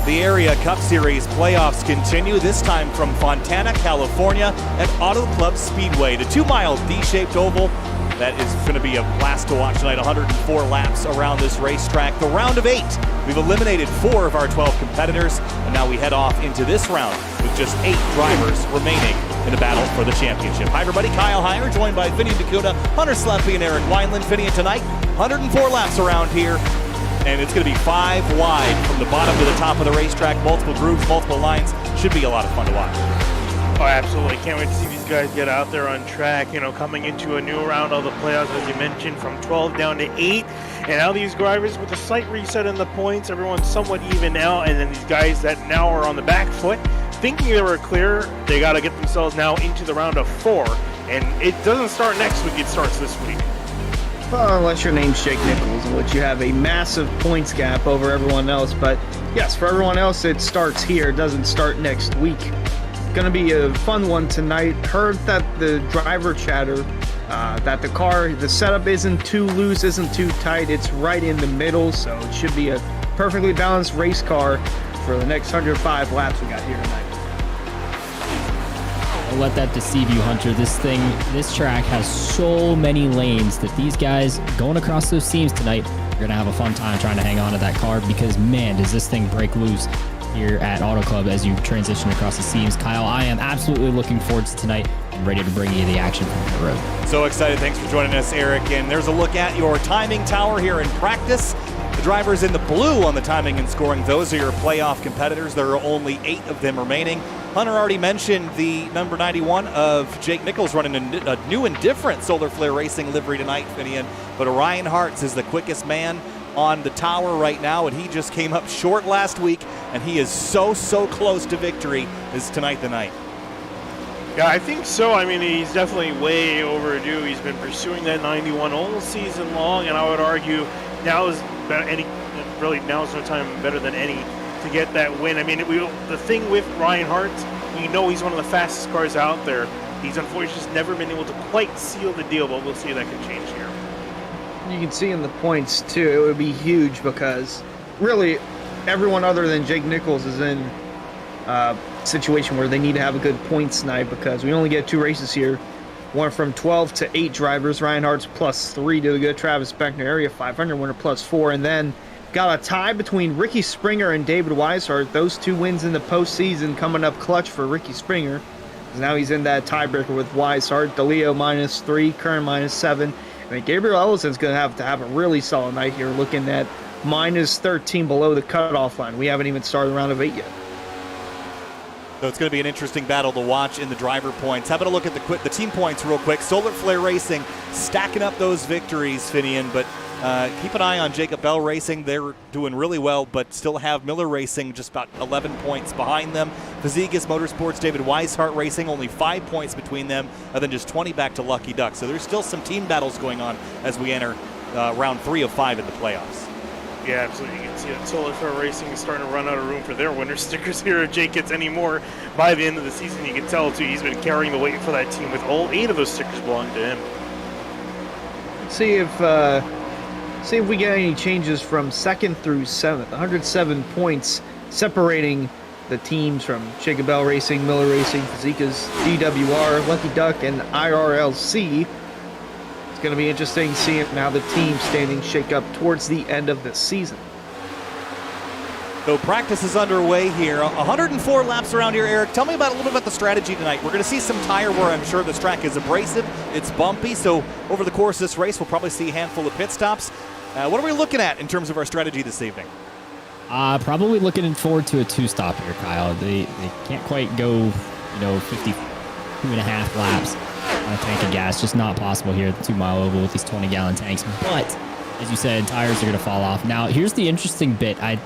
The Area Cup Series playoffs continue, this time from Fontana, California at Auto Club Speedway. The 2-mile D-shaped oval that is going to be a blast to watch tonight. 104 laps around this racetrack. The round of 8. We've eliminated 4 of our 12 competitors, and now we head off into this round with just 8 drivers remaining in the battle for the championship. Hi everybody, Kyle Heyer, joined by Finian Dakota, Hunter Sleppy, and Eric Wineland. Finian tonight, 104 laps around here. And it's going to be 5 wide from the bottom to the top of the racetrack. Multiple grooves, multiple lines. Should be a lot of fun to watch. Oh, absolutely. Can't wait to see these guys get out there on track, coming into a new round of the playoffs, as you mentioned, from 12 down to 8. And now these drivers with a slight reset in the points, everyone's somewhat even now. And then these guys that now are on the back foot, thinking they were clear, they got to get themselves now into the round of 4. And it doesn't start next week, it starts this week. Well, unless your name's Jake Nichols, in which you have a massive points gap over everyone else. But yes, for everyone else, it starts here. It doesn't start next week. It's going to be a fun one tonight. Heard that the driver chatter, that the setup isn't too loose, isn't too tight. It's right in the middle, so it should be a perfectly balanced race car for the next 105 laps we got here tonight. Don't let that deceive you, Hunter. This track has so many lanes that these guys going across those seams tonight are going to have a fun time trying to hang on to that car, because, man, does this thing break loose here at Auto Club as you transition across the seams. Kyle, I am absolutely looking forward to tonight and ready to bring you the action from the road. So excited. Thanks for joining us, Eric. And there's a look at your timing tower here in practice. The drivers in the blue on the timing and scoring, those are your playoff competitors. There are only 8 of them remaining. Hunter already mentioned the number 91 of Jake Nichols running a new and different Solar Flare Racing livery tonight, Finian. But Orion Hartz is the quickest man on the tower right now, and he just came up short last week, and he is so close to victory. Is tonight the night? Yeah, I think so. I mean, he's definitely way overdue. He's been pursuing that 91 all season long, and I would argue now's no time better than any to get that win. I mean, the thing with Ryan Hart, we know he's one of the fastest cars out there. He's unfortunately just never been able to quite seal the deal, but we'll see if that can change here. You can see in the points, too, it would be huge because really everyone other than Jake Nichols is in a situation where they need to have a good points night, because we only get 2 races here. One from 12 to 8 drivers. Ryan Hart's +3 to the good. Travis Beckner, Area 500 winner, +4. And then got a tie between Ricky Springer and David Weishart. Those 2 wins in the postseason coming up clutch for Ricky Springer. Now he's in that tiebreaker with Weishart. DeLeo -3, Kern -7. I mean, Gabriel Ellison's going to have a really solid night here, looking at -13 below the cutoff line. We haven't even started the round of 8 yet. So it's going to be an interesting battle to watch in the driver points. Having a look at the team points real quick. Solar Flare Racing stacking up those victories, Finian, but keep an eye on Jacob Bell Racing. They're doing really well, but still have Miller Racing just about 11 points behind them. Fazekas Motorsports, David Weishart Racing, only 5 points between them, and then just 20 back to Lucky Duck. So there's still some team battles going on as we enter round 3 of 5 in the playoffs. Yeah, absolutely. You can see that Solar Flare Racing is starting to run out of room for their winner stickers here if Jake gets any more by the end of the season. You can tell, too, he's been carrying the weight for that team with all 8 of those stickers belonging to him. See if we get any changes from 2nd through 7th. 107 points separating the teams from Jacob Bell Racing, Miller Racing, Fazekas, DWR, Lucky Duck, and IRLC. It's going to be interesting seeing how the team standings shake up towards the end of the season. So practice is underway here. 104 laps around here, Eric. Tell me a little bit about the strategy tonight. We're going to see some tire wear. I'm sure this track is abrasive. It's bumpy. So over the course of this race, we'll probably see a handful of pit stops. What are we looking at in terms of our strategy this evening? Probably looking forward to a 2-stop here, Kyle. They can't quite go, 52.5 laps on a tank of gas. Just not possible here at the 2-mile oval with these 20-gallon tanks. But as you said, tires are going to fall off. Now, here's the interesting bit. I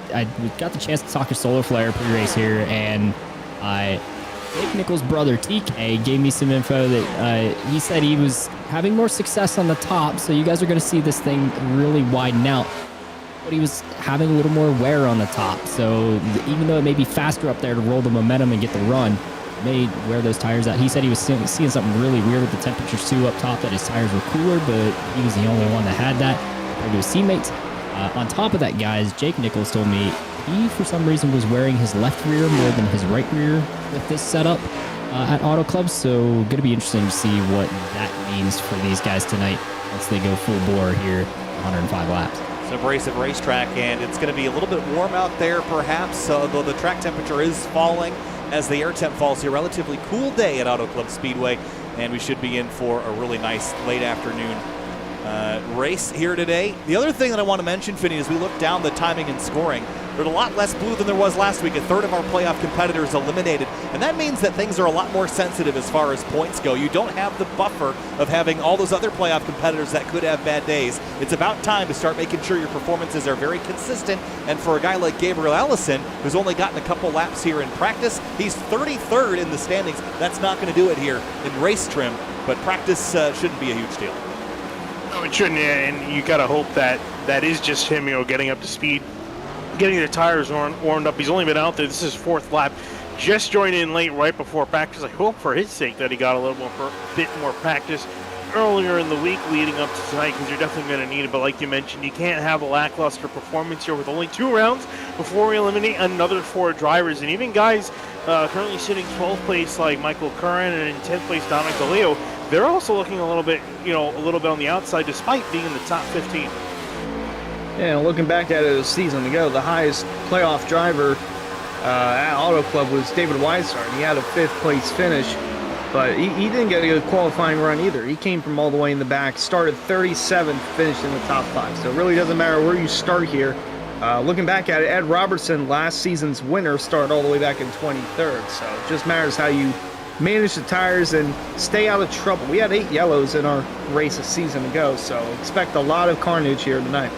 got the chance to talk to Solar Flare pre-race here, and Jake Nichols' brother, TK, gave me some info that he said he was having more success on the top, so you guys are going to see this thing really widen out. But he was having a little more wear on the top, so even though it may be faster up there to roll the momentum and get the run, it may wear those tires out. He said he was seeing something really weird with the temperatures too up top, that his tires were cooler, but he was the only one that had that compared to his teammates. On top of that, guys, Jake Nichols told me he, for some reason, was wearing his left rear more than his right rear with this setup at Auto Club. So going to be interesting to see what that means for these guys tonight once they go full bore here, 105 laps. It's an abrasive racetrack, and it's going to be a little bit warm out there, perhaps, though the track temperature is falling as the air temp falls here. Relatively cool day at Auto Club Speedway, and we should be in for a really nice late afternoon race here today. The other thing that I want to mention, Finney, as we look down the timing and scoring, there's a lot less blue than there was last week. A third of our playoff competitors eliminated, and that means that things are a lot more sensitive as far as points go. You don't have the buffer of having all those other playoff competitors that could have bad days. It's about time to start making sure your performances are very consistent, and for a guy like Gabriel Allison, who's only gotten a couple laps here in practice, he's 33rd in the standings. That's not going to do it here in race trim, but practice shouldn't be a huge deal. No, it shouldn't, and you got to hope that that is just him, getting up to speed, getting the tires warmed up. He's only been out there. This is his fourth lap. Just joined in late right before practice. I hope for his sake that he got a little bit more practice earlier in the week leading up to tonight, because you're definitely going to need it. But like you mentioned, you can't have a lackluster performance here with only 2 rounds before we eliminate another 4 drivers. And even guys currently sitting 12th place like Michael Curran and in 10th place Dominic DeLeo, they're also looking a little bit on the outside despite being in the top 15. Yeah, looking back at it a season ago, the highest playoff driver at Auto Club was David Weishart. He had a 5th place finish, but he didn't get a good qualifying run either. He came from all the way in the back, started 37th, finished in the top 5. So it really doesn't matter where you start here. Looking back at it, Ed Robertson, last season's winner, started all the way back in 23rd. So it just matters how you manage the tires and stay out of trouble. We had 8 yellows in our race a season ago, so expect a lot of carnage here tonight.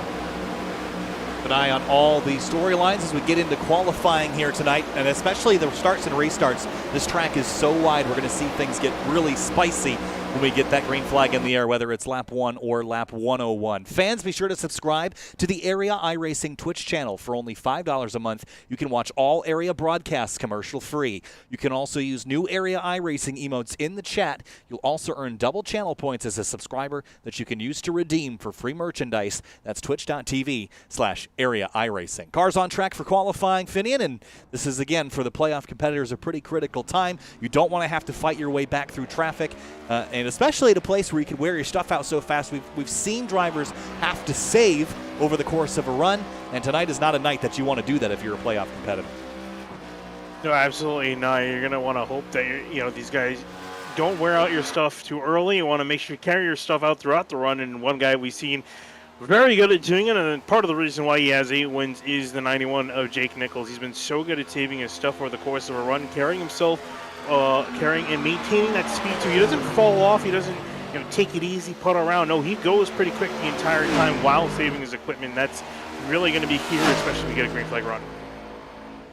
Keep an eye on all the storylines as we get into qualifying here tonight, and especially the starts and restarts. This track is so wide, we're going to see things get really spicy when we get that green flag in the air, whether it's lap 1 or lap 101. Fans, be sure to subscribe to the Area iRacing Twitch channel. For only $5 a month, you can watch all Area broadcasts commercial-free. You can also use new Area iRacing emotes in the chat. You'll also earn double channel points as a subscriber that you can use to redeem for free merchandise. That's twitch.tv/Area iRacing. Cars on track for qualifying, Finian, and this is, again, for the playoff competitors, a pretty critical time. You don't want to have to fight your way back through traffic, and especially at a place where you can wear your stuff out so fast. We've seen drivers have to save over the course of a run, and tonight is not a night that you want to do that if you're a playoff competitor. No, absolutely not. You're going to want to hope that these guys don't wear out your stuff too early. You want to make sure you carry your stuff out throughout the run, and one guy we've seen very good at doing it, and part of the reason why he has 8 wins is the 91 of Jake Nichols. He's been so good at saving his stuff over the course of a run, carrying himself, carrying and maintaining that speed too. He doesn't fall off. He doesn't take it easy, put around. No, he goes pretty quick the entire time while saving his equipment. That's really going to be key here, especially when we get a green flag run.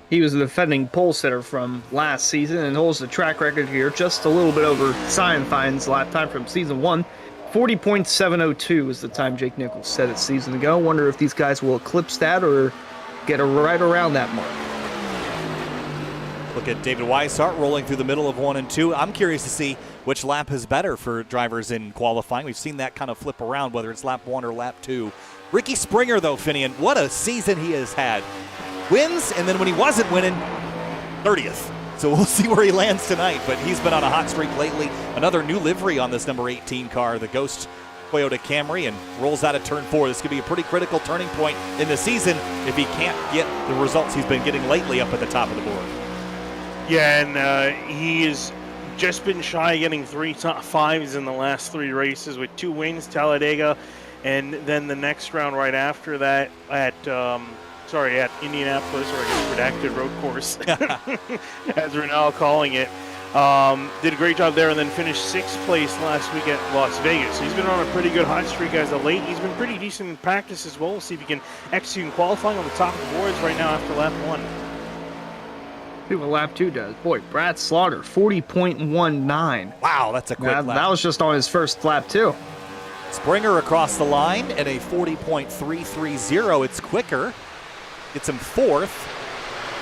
He was the defending pole sitter from last season and holds the track record here, just a little bit over Sion Fine's lap time from season 1. 40.702 is the time Jake Nichols set it season ago. Wonder if these guys will eclipse that or get right around that mark. Look at David Weishart rolling through the middle of 1 and 2. I'm curious to see which lap is better for drivers in qualifying. We've seen that kind of flip around, whether it's lap 1 or lap 2. Ricky Springer, though, Finian, what a season he has had. Wins, and then when he wasn't winning, 30th. So we'll see where he lands tonight, but he's been on a hot streak lately. Another new livery on this number 18 car, the Ghost Toyota Camry, and rolls out of turn 4. This could be a pretty critical turning point in the season if he can't get the results he's been getting lately up at the top of the board. Yeah, and he has just been shy of getting 3 top 5s in the last 3 races with 2 wins, Talladega, and then the next round right after that at Indianapolis, or I guess redacted road course, as we're now calling it. Did a great job there, and then finished 6th place last week at Las Vegas. So he's been on a pretty good hot streak as of late. He's been pretty decent in practice as well. We'll see if he can execute in qualifying on the top of the boards right now after lap 1. See what lap 2 does. Boy, Brad Slaughter, 40.19. Wow, that's a quick lap. That was just on his first lap, too. Springer across the line at a 40.330. It's quicker. Gets him 4th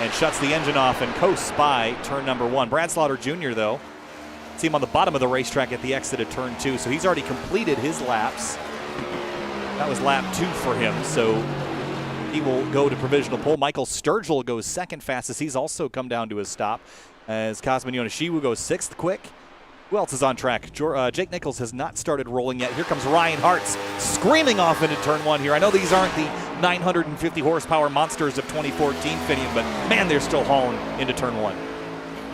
and shuts the engine off and coasts by turn number 1. Brad Slaughter Jr., though, see him on the bottom of the racetrack at the exit of turn 2, so he's already completed his laps. That was lap 2 for him, so He will go to provisional pole. Michael Sturgill goes second fastest. He's also come down to his stop as Cosmin Yonishiwu goes sixth quick. Who else is on track? Jake Nichols has not started rolling yet. Here comes Ryan Hartz screaming off into turn one here. I know these aren't the 950 horsepower monsters of 2014, Finian, but man, they're still hauling into turn one.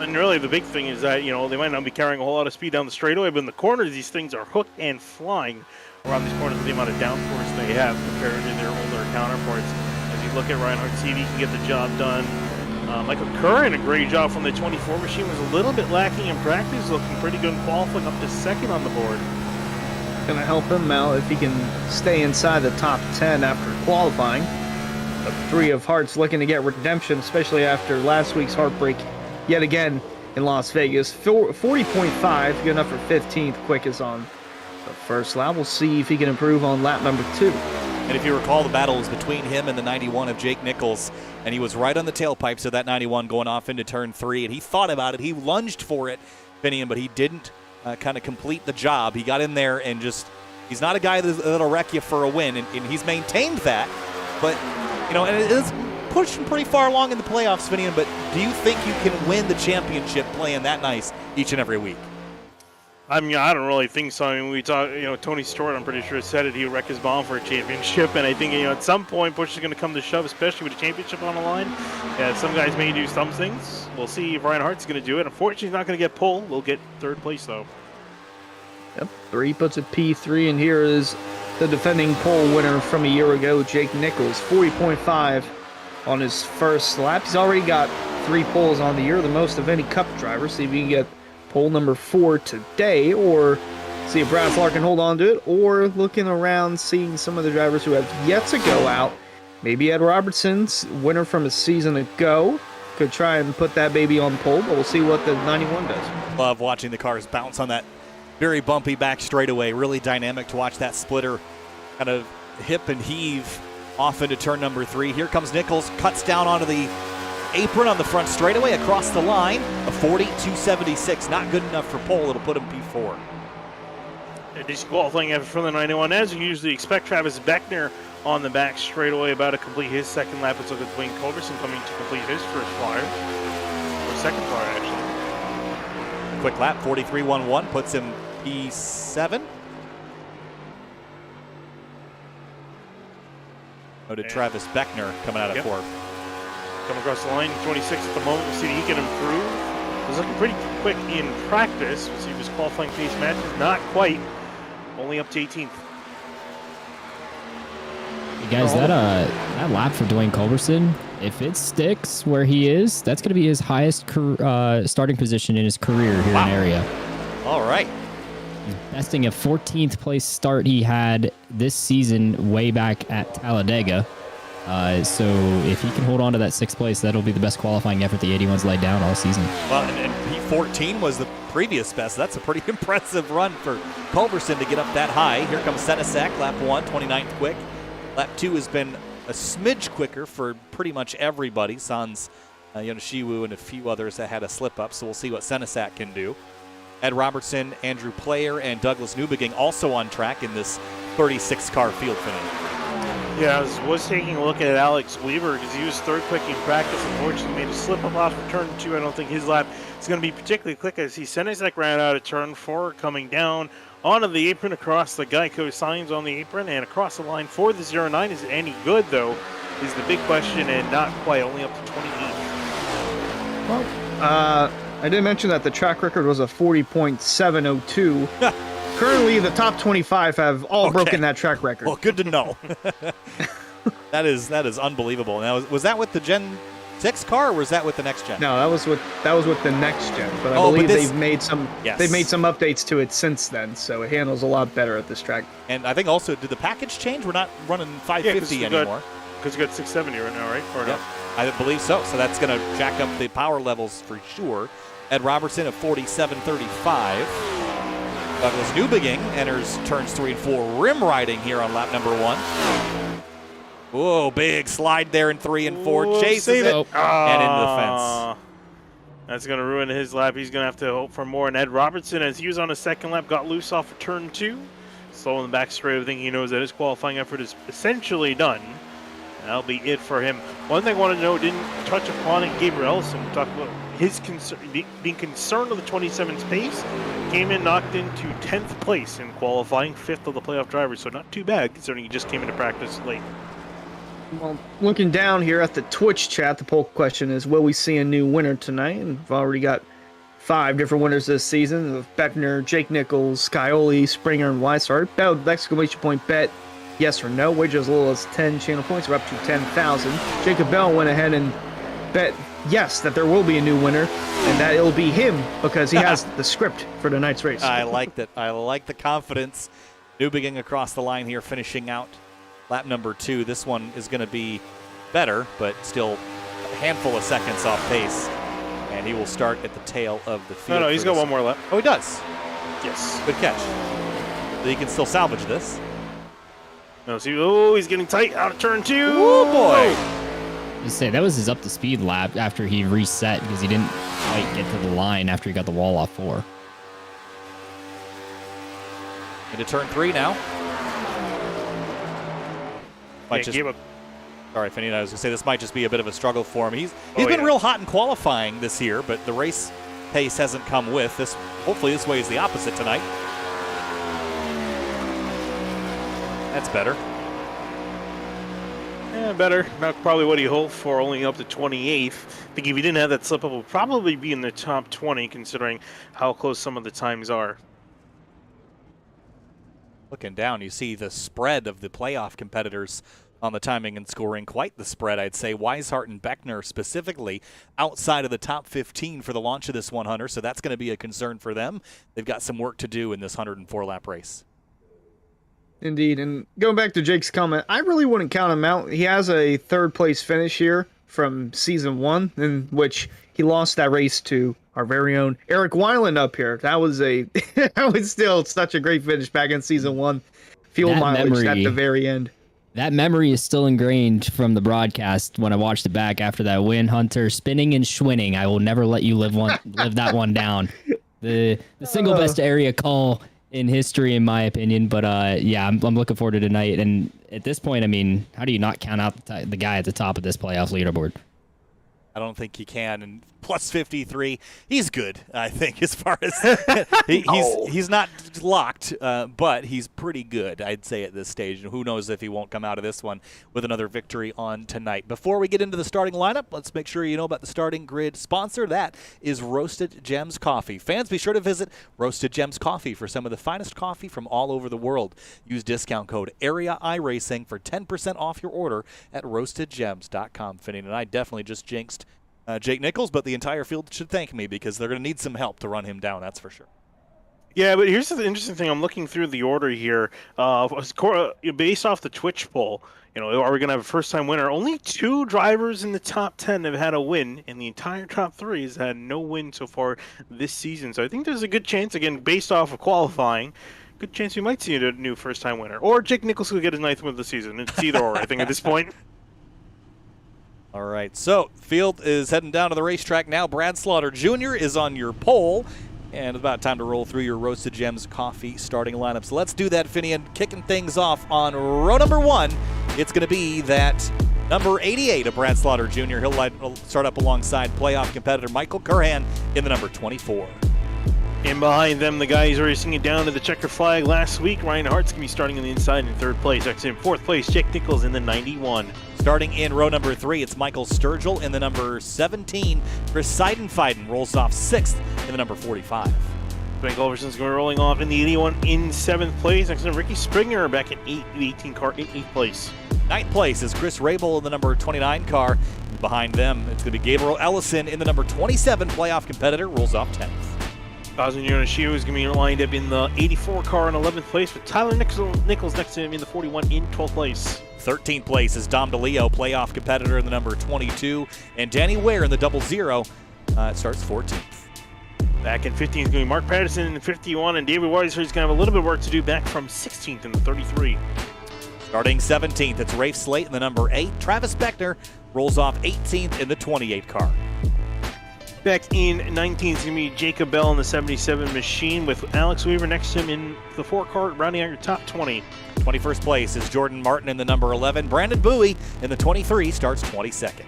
And really the big thing is that, you know, they might not be carrying a whole lot of speed down the straightaway, but in the corners, these things are hooked and flying around these corners with the amount of downforce they have compared to their older counterparts. As you look at Ryan Hartz, see if he can get the job done. Michael Curran, a great job from the 24 machine, was a little bit lacking in practice, looking pretty good in qualifying, up to second on the board. Going to help him out if he can stay inside the top 10 after qualifying. The three of Hearts looking to get redemption, especially after last week's heartbreak yet again in Las Vegas. 40.5, good enough for 15th, quickest on the first lap. We'll see if he can improve on lap number 2. And if you recall, the battle was between him and the 91 of Jake Nichols, and he was right on the tailpipes of that 91 going off into turn 3, and he thought about it. He lunged for it, Finian, but he didn't kind of complete the job. He got in there and just, he's not a guy that'll wreck you for a win, and he's maintained that. But, you know, and it is pushing pretty far along in the playoffs, Finian, but do you think you can win the championship playing that nice each and every week? I mean, I don't really think so. I mean, we talk, you know, Tony Stewart, I'm pretty sure, said it. He would wreck his bomb for a championship. And I think, you know, at some point, push is going to come to shove, especially with a championship on the line. Yeah, some guys may do some things. We'll see if Ryan Hart's going to do it. Unfortunately, he's not going to get pole. We'll get third place, though. Yep, 3 puts a P3, and here is the defending pole winner from a year ago, Jake Nichols, 40.5 on his first lap. He's already got 3 poles on the year, the most of any Cup driver. See if he can get pole number 4 today, or see if Brad Clark can hold on to it, or looking around, seeing some of the drivers who have yet to go out. Maybe Ed Robertson's winner from a season ago could try and put that baby on pole, but we'll see what the 91 does. Love watching the cars bounce on that very bumpy back straightaway. Really dynamic to watch that splitter kind of hip and heave off into turn number 3. Here comes Nichols, cuts down onto the apron on the front straightaway across the line. A 40.276, not good enough for pole. It'll put him P4. Disqualifying effort from the 91. As you usually expect, Travis Beckner on the back straightaway, about to complete his second lap. Let's look at Dwayne Culberson coming to complete his first flyer, or second flyer actually. Quick lap, 43.11, puts him P7. Go to Travis Beckner coming out of 4th. Coming across the line, 26 at the moment. We'll see if he can improve. He's looking pretty quick in practice. We'll see if his qualifying pace matches. Not quite. Only up to 18th. Hey guys, that lap for Dwayne Culberson, if it sticks where he is, that's going to be his highest starting position in his career here in area. All right. He's besting a 14th place start he had this season way back at Talladega. So if he can hold on to that 6th place, that'll be the best qualifying effort the 81's laid down all season. Well, and P14 was the previous best. That's a pretty impressive run for Culberson to get up that high. Here comes Senesac, lap 1, 29th quick. Lap 2 has been a smidge quicker for pretty much everybody. Sans Yonishiwu and a few others that had a slip up, so we'll see what Senesac can do. Ed Robertson, Andrew Player, and Douglas Newbegin also on track in this 36-car field finish. Yeah, I was taking a look at Alex Weaver because he was third quick in practice. Unfortunately, made a slip up off of turn 2. I don't think his lap is going to be particularly quick as he Senesac ran out of turn 4, coming down onto the apron across the Geico signs on the apron and across the line for the 09. Is it any good, though, is the big question, and not quite, only up to 28. Well, I did mention that the track record was a 40.702. Currently, the top 25 have all broken that track record. Well, good to know. that is unbelievable. Now, was that with the Gen 6 car, or was that with the next gen? No, that was with the next gen. But I believe they've made some updates to it since then, so it handles a lot better at this track. And I think also, did the package change? We're not running 550 anymore. Because you got 670 right now, right? Or no? I believe so. So that's going to jack up the power levels for sure. Ed Robertson at 47.35. Douglas Newbegin enters turns 3 and 4, rim riding here on lap number 1. Whoa, big slide there in 3 and 4. Chases it and into the fence. That's going to ruin his lap. He's going to have to hope for more. And Ed Robertson, as he was on his second lap, got loose off of turn 2. Slow in the back straight. I think he knows that his qualifying effort is essentially done. That'll be it for him. One thing I want to know, didn't touch upon it, Gabriel Ellison talked about his being concerned of the 27's pace. Came in, knocked into 10th place in qualifying, 5th of the playoff drivers, so not too bad considering he just came into practice late. Well, looking down here at the Twitch chat, the poll question is, will we see a new winner tonight? And we've already got 5 different winners this season of Beckner, Jake Nichols, Scioli, Springer, and Weishart. Bet, exclamation point, bet, yes or no. Wager as little as 10 channel points, are up to 10,000. Jacob Bell went ahead and bet yes that there will be a new winner, and that it'll be him because he has the script for tonight's race. I like that. I like the confidence. Newbegin across the line here, finishing out lap number 2. This one is going to be better, but still a handful of seconds off pace. And he will start at the tail of the field. No, he's got one more lap. Oh, he does? Yes. Good catch. So he can still salvage this. No, see, he's getting tight out of turn 2. Oh, boy. You say that was his up to speed lap after he reset because he didn't quite get to the line after he got the wall off 4. Into turn 3 now. Sorry, Finney, I was going to say this might just be a bit of a struggle for him. He's been real hot in qualifying this year, but the race pace hasn't come with this. Hopefully this way is the opposite tonight. That's better. Yeah, better. Not probably what he hoped for, only up to 28th. I think if he didn't have that slip up, he'll probably be in the top 20, considering how close some of the times are. Looking down, you see the spread of the playoff competitors on the timing and scoring. Quite the spread, I'd say. Weishart and Beckner specifically outside of the top 15 for the launch of this 100, so that's going to be a concern for them. They've got some work to do in this 104-lap race. Indeed, and going back to Jake's comment, I really wouldn't count him out. He has a 3rd place finish here from season 1, in which he lost that race to our very own Eric Weiland up here. That was that was still such a great finish back in season 1. Fuel mileage at the very end. That memory is still ingrained from the broadcast when I watched it back after that win. Hunter spinning and schwinning. I will never let you live that one down. The single best area call in history, in my opinion. But yeah, I'm looking forward to tonight. And at this point, I mean, how do you not count out the guy at the top of this playoff leaderboard? I don't think he can. And plus 53, he's good, I think, as far as he's not locked, but he's pretty good, I'd say, at this stage. And who knows if he won't come out of this one with another victory on tonight. Before we get into the starting lineup, let's make sure you know about the starting grid sponsor. That is Roasted Gems Coffee. Fans, be sure to visit Roasted Gems Coffee for some of the finest coffee from all over the world. Use discount code AREA iRacing for 10% off your order at roastedgems.com. Finney and I definitely just jinxed Jake Nichols, but the entire field should thank me because they're going to need some help to run him down, that's for sure. Yeah, but here's the interesting thing. I'm looking through the order here. Based off the Twitch poll, are we going to have a first-time winner? Only 2 drivers in the top 10 have had a win, and the entire top 3 has had no win so far this season. So I think there's a good chance, again, based off of qualifying, good chance we might see a new first-time winner. Or Jake Nichols will get his 9th win of the season. It's either or, I think, at this point. All right, so field is heading down to the racetrack now. Brad Slaughter Jr. is on your pole, and it's about time to roll through your Roasted Gems Coffee starting lineup. So let's do that, Finney, and kicking things off on row number 1. It's going to be that number 88 of Brad Slaughter Jr. He'll start up alongside playoff competitor Michael Curran in the number 24. And behind them, the guys racing it down to the checker flag last week. Ryan Hart's going to be starting on the inside in 3rd place. Actually, in 4th place, Jake Nichols in the 91. Starting in row number 3, it's Michael Sturgill in the number 17. Chris Seidenfeiden rolls off 6th in the number 45. Frank Ulverson's going to be rolling off in the 81 in 7th place. Next to Ricky Springer back in the 18 car in 8th place. 9th place is Chris Rabel in the number 29 car. Behind them, it's going to be Gabriel Ellison in the number 27 playoff competitor, rolls off 10th. Kazun Yoshio is going to be lined up in the 84 car in 11th place, with Tyler Nichols next to him in the 41 in 12th place. 13th place is Dom DeLeo, playoff competitor in the number 22, and Danny Ware in the 00. It starts 14th. Back in 15th is going to be Mark Patterson in the 51, and David Weiser is going to have a little bit of work to do back from 16th in the 33. Starting 17th, it's Rafe Slate in the number 8. Travis Beckner rolls off 18th in the 28 car. Back in 19th is going to be Jacob Bell in the 77 machine, with Alex Weaver next to him in the 4 car, rounding out your top 20. 21st place is Jordan Martin in the number 11. Brandon Bowie in the 23 starts 22nd.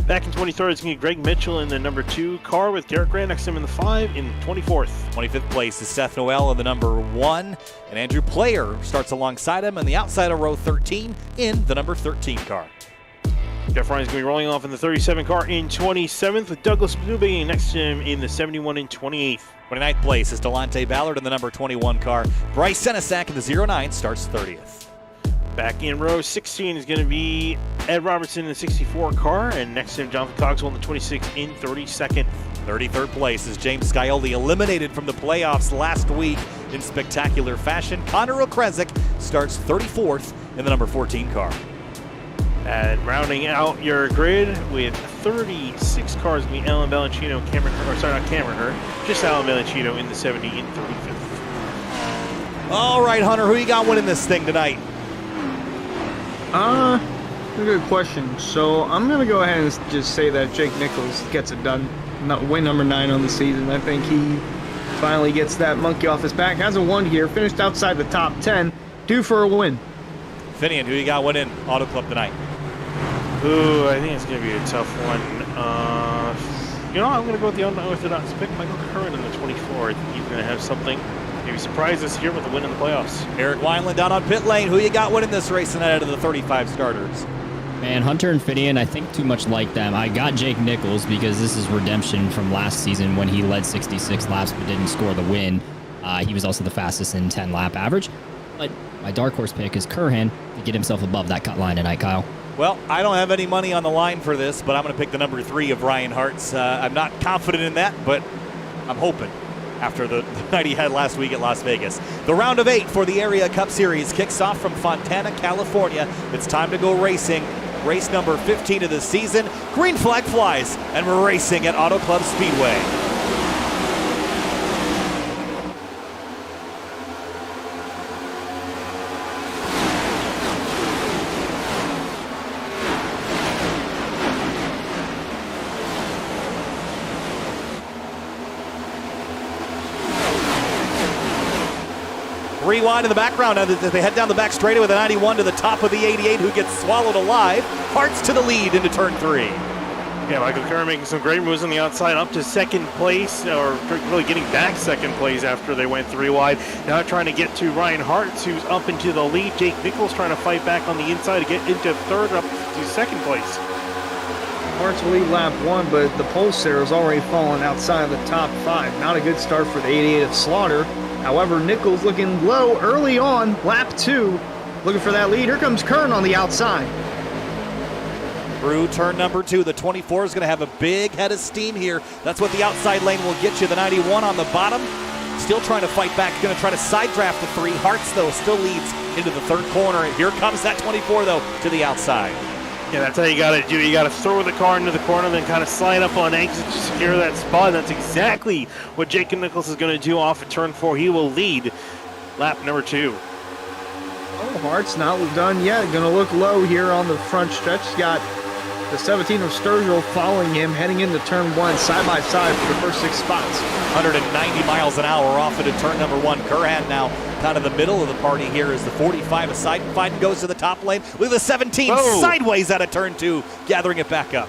Back in 23rd, it's going to be Greg Mitchell in the number 2 car with Garrett Grant next to him in the 5 in 24th. 25th place is Seth Noel in the number 1. And Andrew Player starts alongside him in the outside of row 13 in the number 13 car. Jeff Ryan's going to be rolling off in the 37 car in 27th with Douglas Blubey next to him in the 71 in 28th. 29th place is Delonte Ballard in the number 21 car. Bryce Senesac in the 09 starts 30th. Back in row 16 is going to be Ed Robertson in the 64 car, and next to him, Jonathan Cogswell in the 26 in 32nd. 33rd place is James Scioli, eliminated from the playoffs last week in spectacular fashion. Connor Okresic starts 34th in the number 14 car. And rounding out your grid with 36 cars, going to be Alan Balancino, just Alan Balancino in the 70 in 35th. All right, Hunter, who you got winning this thing tonight? Good question. So I'm going to go ahead and just say that Jake Nichols gets it done. Win number 9 on the season. I think he finally gets that monkey off his back. Hasn't won here. Finished outside the top 10. Due for a win. Finian, who you got winning Auto Club tonight? Ooh, I think it's going to be a tough one. I'm going to go with the unorthodox pick, Michael Curran in the 24. I think he's going to have something. Maybe surprise us here with a win in the playoffs. Eric Wineland down on pit lane. Who you got winning this race tonight out of the 35 starters? Man, Hunter and Finian, I think too much like them. I got Jake Nichols because this is redemption from last season when he led 66 laps but didn't score the win. He was also the fastest in 10-lap average. But my dark horse pick is Curhan to get himself above that cut line tonight, Kyle. Well, I don't have any money on the line for this, but I'm going to pick the number 3 of Ryan Hart's. I'm not confident in that, but I'm hoping after the night he had last week at Las Vegas. The round of 8 for the Area Cup Series kicks off from Fontana, California. It's time to go racing. Race number 15 of the season. Green flag flies, and we're racing at Auto Club Speedway. Rewind in the background as they head down the back straightaway with a 91 to the top of the 88, who gets swallowed alive. Hart's to the lead into turn 3. Yeah, Michael Curran making some great moves on the outside up to second place, or really getting back second place after they went 3 wide. Now trying to get to Ryan Hart, who's up into the lead. Jake Nichols trying to fight back on the inside to get into third, up to second place. Hart's will lead lap 1, but the pulse there has already fallen outside of the top 5. Not a good start for the 88 of Slaughter. However, Nichols looking low early on, lap 2, looking for that lead. Here comes Kern on the outside. Through turn number 2, the 24 is going to have a big head of steam here. That's what the outside lane will get you. The 91 on the bottom, still trying to fight back. Going to try to side draft the 3. Hart's, though, still leads into the third corner. And here comes that 24, though, to the outside. Yeah, that's how you got to do. You got to throw the car into the corner, then kind of slide up on exit to secure that spot. That's exactly what Jake Nichols is going to do off of turn 4. He will lead lap number 2. Oh, Hart's not done yet. Going to look low here on the front stretch. He's got the 17 of Sturgill following him, heading into turn 1, side by side for the first 6 spots. 190 miles an hour off into turn number 1. Curran now kind of the middle of the party here as the 45 of Seidenfeiten goes to the top lane with a 17 sideways out of turn 2, gathering it back up.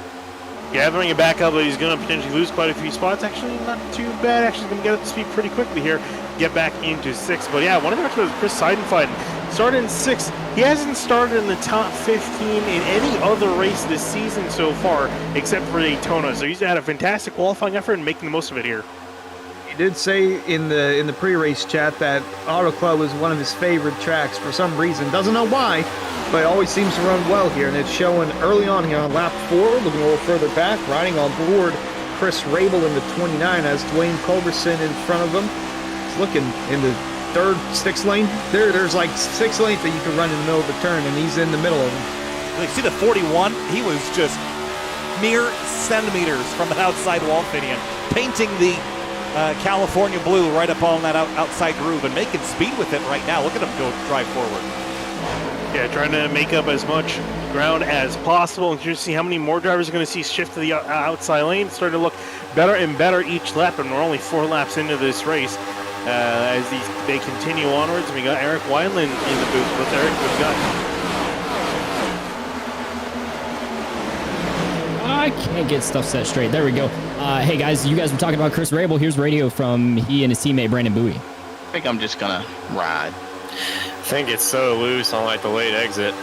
Gathering it back up, but he's going to potentially lose quite a few spots. Actually, not too bad. Actually, going to get up to speed pretty quickly here. Get back into 6th. But yeah, one of the actually was Chris Seidenfeiten. Started in 6th. He hasn't started in the top 15 in any other race this season so far, except for Daytona. So he's had a fantastic qualifying effort and making the most of it here. He did say in the pre-race chat that Auto Club was one of his favorite tracks for some reason. Doesn't know why, but always seems to run well here. And it's showing early on here on lap 4, looking a little further back, riding on board Chris Rabel in the 29 as Dwayne Culberson in front of him. He's looking in the third, 6th lane. There's like 6 lanes that you can run in the middle of the turn, and he's in the middle of them. You see the 41? He was just mere centimeters from the outside wall, Finian, painting the California blue right up on that outside groove and making speed with it right now. Look at him go drive forward. Yeah, trying to make up as much ground as possible. And you see how many more drivers are going to see shift to the outside lane. It's starting to look better and better each lap, and we're only 4 laps into this race. as they continue onwards. We got Eric Wineland in the booth. What's Eric? What you got? I can't get stuff set straight. There we go. Hey guys, you guys were talking about Chris Rabel. Here's radio from he and his teammate Brandon Bowie. I think I'm just gonna ride. I think it's so loose on like the late exit.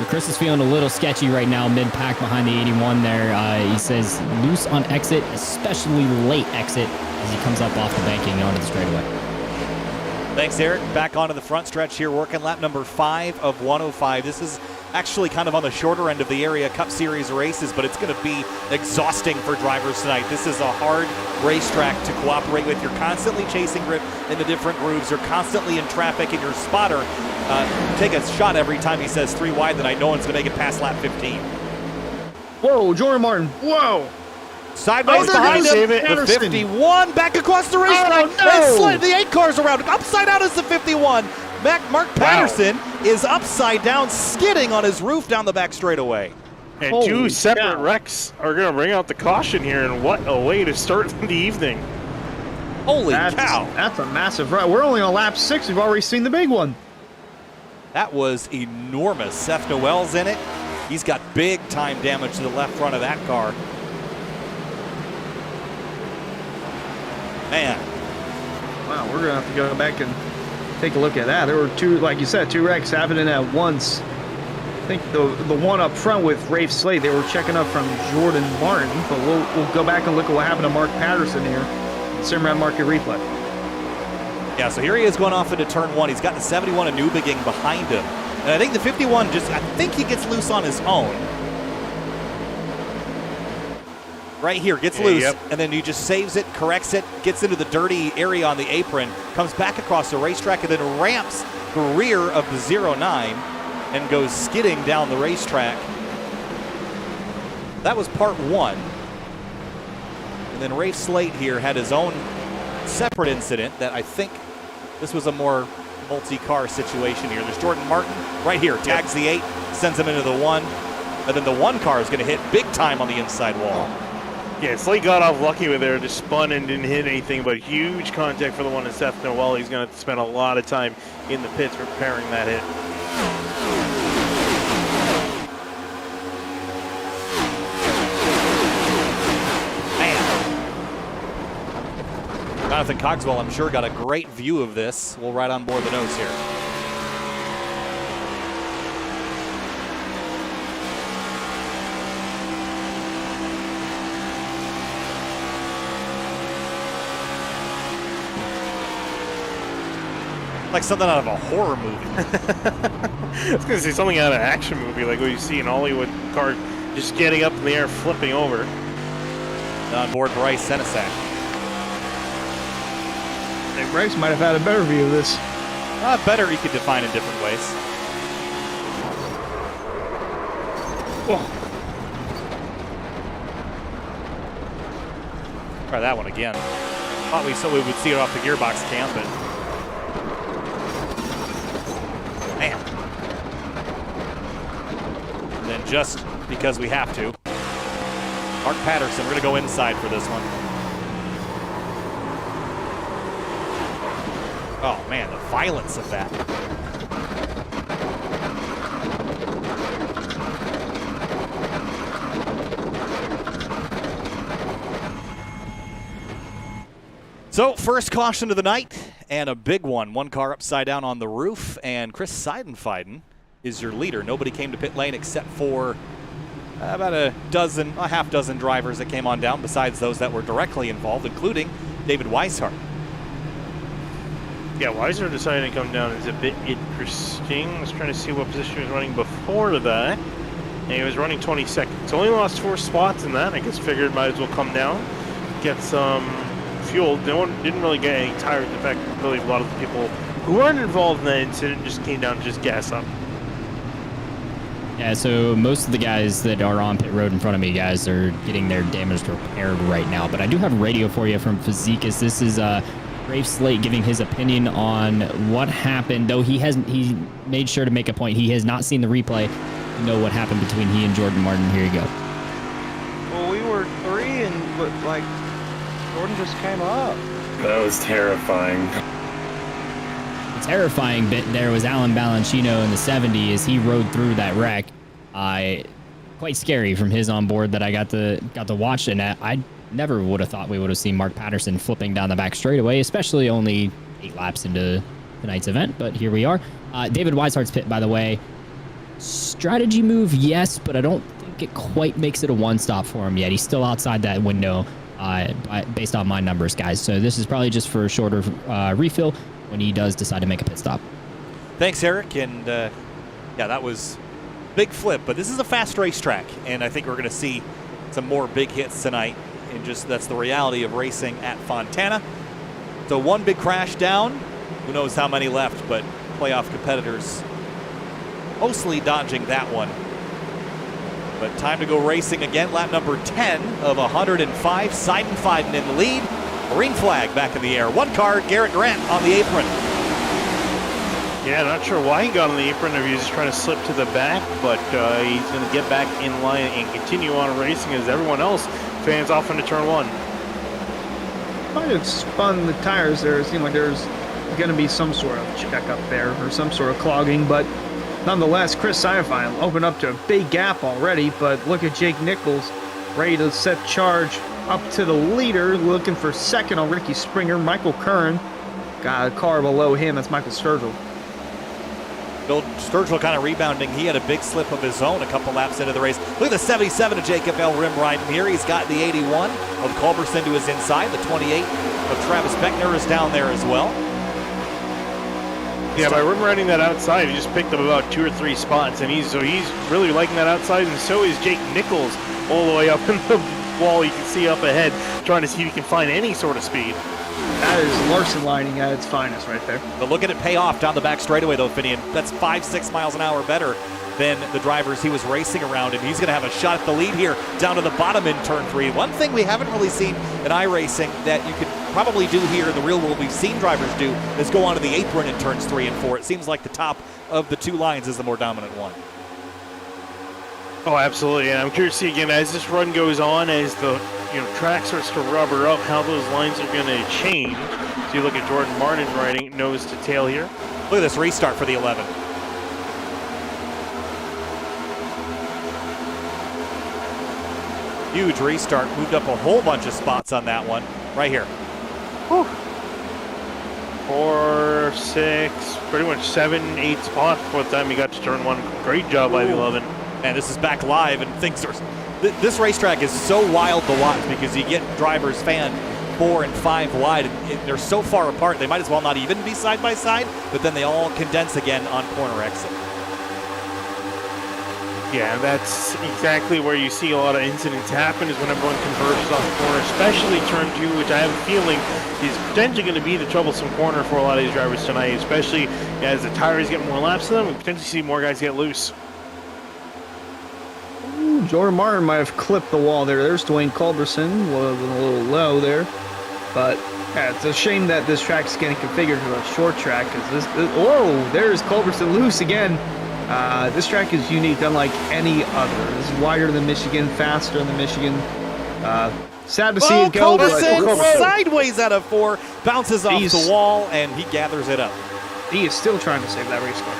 So Chris is feeling a little sketchy right now, mid-pack behind the 81 there. He says loose on exit, especially late exit as he comes up off the banking onto the straightaway. Thanks, Eric. Back onto the front stretch here, working lap number 5 of 105. This is actually kind of on the shorter end of the area Cup Series races, but it's going to be exhausting for drivers tonight. This is a hard racetrack to cooperate with. You're constantly chasing grip in the different grooves. You're constantly in traffic, and your spotter take a shot every time he says 3 wide that I know one's going to make it past lap 15. Whoa, Jordan Martin. Whoa. Sideways behind him, the 51 back across the racetrack. Oh, no. The 8 cars around. Upside down is the 51. Mark Patterson is upside down, skidding on his roof down the back straightaway. And Holy 2 separate cow. wrecks are going to bring out the caution here, and what a way to start the evening. Holy cow. That's a massive run. We're only on lap 6. We've already seen the big one. That was enormous. Seth Noel's in it. He's got big time damage to the left front of that car. Man. Wow, we're going to have to go back and take a look at that. There were 2, like you said, 2 wrecks happening at once. I think the one up front with Rafe Slade, they were checking up from Jordan Martin, but we'll go back and look at what happened to Mark Patterson here. Simrad Market Replay. Yeah, so here he is going off into turn 1. He's got the 71 of Newbegin behind him. And I think the 51 I think he gets loose on his own. Right here, gets loose, and then he just saves it, corrects it, gets into the dirty area on the apron, comes back across the racetrack, and then ramps the rear of the 09 and goes skidding down the racetrack. That was part 1. And then Rafe Slate here had his own separate incident that I think this was a more multi-car situation here. There's Jordan Martin right here, tags the 8, sends him into the 1, and then the 1 car is going to hit big time on the inside wall. Yeah, Slate got off lucky with there, just spun and didn't hit anything, but huge contact for the one in Seth Noel. He's going to have to spend a lot of time in the pits repairing that hit. Man. Jonathan Cogswell, I'm sure, got a great view of this. We'll ride on board the nose here. Like something out of a horror movie. I was going to say something out of an action movie, like what you see in Hollywood, car just getting up in the air, flipping over. On board Bryce Senesac. I think Bryce might have had a better view of this. Better you could define in different ways. Oh. Try that one again. Thought we would see it off the gearbox cam, but man. And then just because we have to, Mark Patterson, we're going to go inside for this one. Oh man, the violence of that. So, first caution of the night, and a big one. 1 car upside down on the roof, and Chris Seidenfeiden is your leader. Nobody came to pit lane except for about a half dozen drivers that came on down, besides those that were directly involved, including David Weishart. Yeah, Weiser decided to come down is a bit interesting. I was trying to see what position he was running before that. And he was running 22nd. So only lost 4 spots in that. I guess figured might as well come down, get some fuel. No one didn't really get any tires. In fact, I believe a lot of the people who weren't involved in that incident just came down to just gas up. Yeah, so most of the guys that are on pit road in front of me, guys, are getting their damage repaired right now. But I do have a radio for you from Physikas. This is Rafe Slate giving his opinion on what happened, though he made sure to make a point. He has not seen the replay to know what happened between he and Jordan Martin. Here you go. Well, we were 3 and but like Jordan just came up. That was terrifying. The terrifying bit there was Alan Balancino in the 70 as he rode through that wreck. Quite scary from his on board that I got to watch, and I never would have thought we would have seen Mark Patterson flipping down the back straightaway, especially only 8 laps into tonight's event, but here we are. David Weishart's pit, by the way. Strategy move, yes, but I don't think it quite makes it a one-stop for him yet. He's still outside that window based on my numbers, guys. So this is probably just for a shorter refill when he does decide to make a pit stop. Thanks, Eric. And yeah, that was big flip, but this is a fast racetrack, and I think we're going to see some more big hits tonight. And just that's the reality of racing at Fontana. So one big crash down. Who knows how many left, but playoff competitors mostly dodging that one. But time to go racing again. Lap number 10 of 105. Seidenfeiden in the lead. Green flag back in the air. One car, Garrett Grant on the apron. Yeah, not sure why he got on the apron, if he was just trying to slip to the back, but he's going to get back in line and continue on racing as everyone else fans off into turn 1. Might have spun the tires there. It seemed like there's going to be some sort of checkup there or some sort of clogging, but nonetheless, Chris Seidenfeiden opened up to a big gap already, but look at Jake Nichols ready to set charge up to the leader, looking for second on Ricky Springer. Michael Curran got a car below him. That's Michael Sturgill. Bill Sturgill kind of rebounding. He had a big slip of his own a couple laps into the race. Look at the 77 of Jacob L. Rim riding here. He's got the 81 of Culberson to his inside. The 28 of Travis Beckner is down there as well. Yeah, by Rim riding that outside, he just picked up about 2 or 3 spots, and he's really liking that outside, and so is Jake Nichols all the way up in the wall. You can see up ahead, trying to see if he can find any sort of speed. That is Larson lining at its finest right there. But look at it pay off down the back straightaway, though, Finian. That's 5-6 miles an hour better than the drivers he was racing around, and he's going to have a shot at the lead here down to the bottom in turn 3. One thing we haven't really seen in iRacing that you could probably do here in the real world, we've seen drivers do, is go onto the apron in turns 3 and 4. It seems like the top of the 2 lines is the more dominant one. Oh, absolutely, and I'm curious to see again as this run goes on, as the track starts to rubber up, how those lines are going to change. So you look at Jordan Martin riding nose to tail here. Look at this restart for the 11. Huge restart, moved up a whole bunch of spots on that one. Right here. Whew. 4, 6, pretty much 7, 8 spots before the time he got to turn 1. Great job by the 11. And this is back live, and things are... This racetrack is so wild to watch because you get drivers fanned 4 and 5 wide, and they're so far apart, they might as well not even be side by side, but then they all condense again on corner exit. Yeah, that's exactly where you see a lot of incidents happen, is when everyone converges on the corner, especially turn 2, which I have a feeling is potentially going to be the troublesome corner for a lot of these drivers tonight, especially as the tires get more laps to them and potentially see more guys get loose. Ooh, Jordan Martin might have clipped the wall there. There's Dwayne Culberson, a little low there. But yeah, it's a shame that this track is getting configured to a short track. Oh, there's Culberson loose again. This track is unique, unlike any other. It's wider than Michigan, faster than Michigan. Sad to see it go. Culberson sideways out of 4, bounces off the wall, and he gathers it up. He is still trying to save that race car.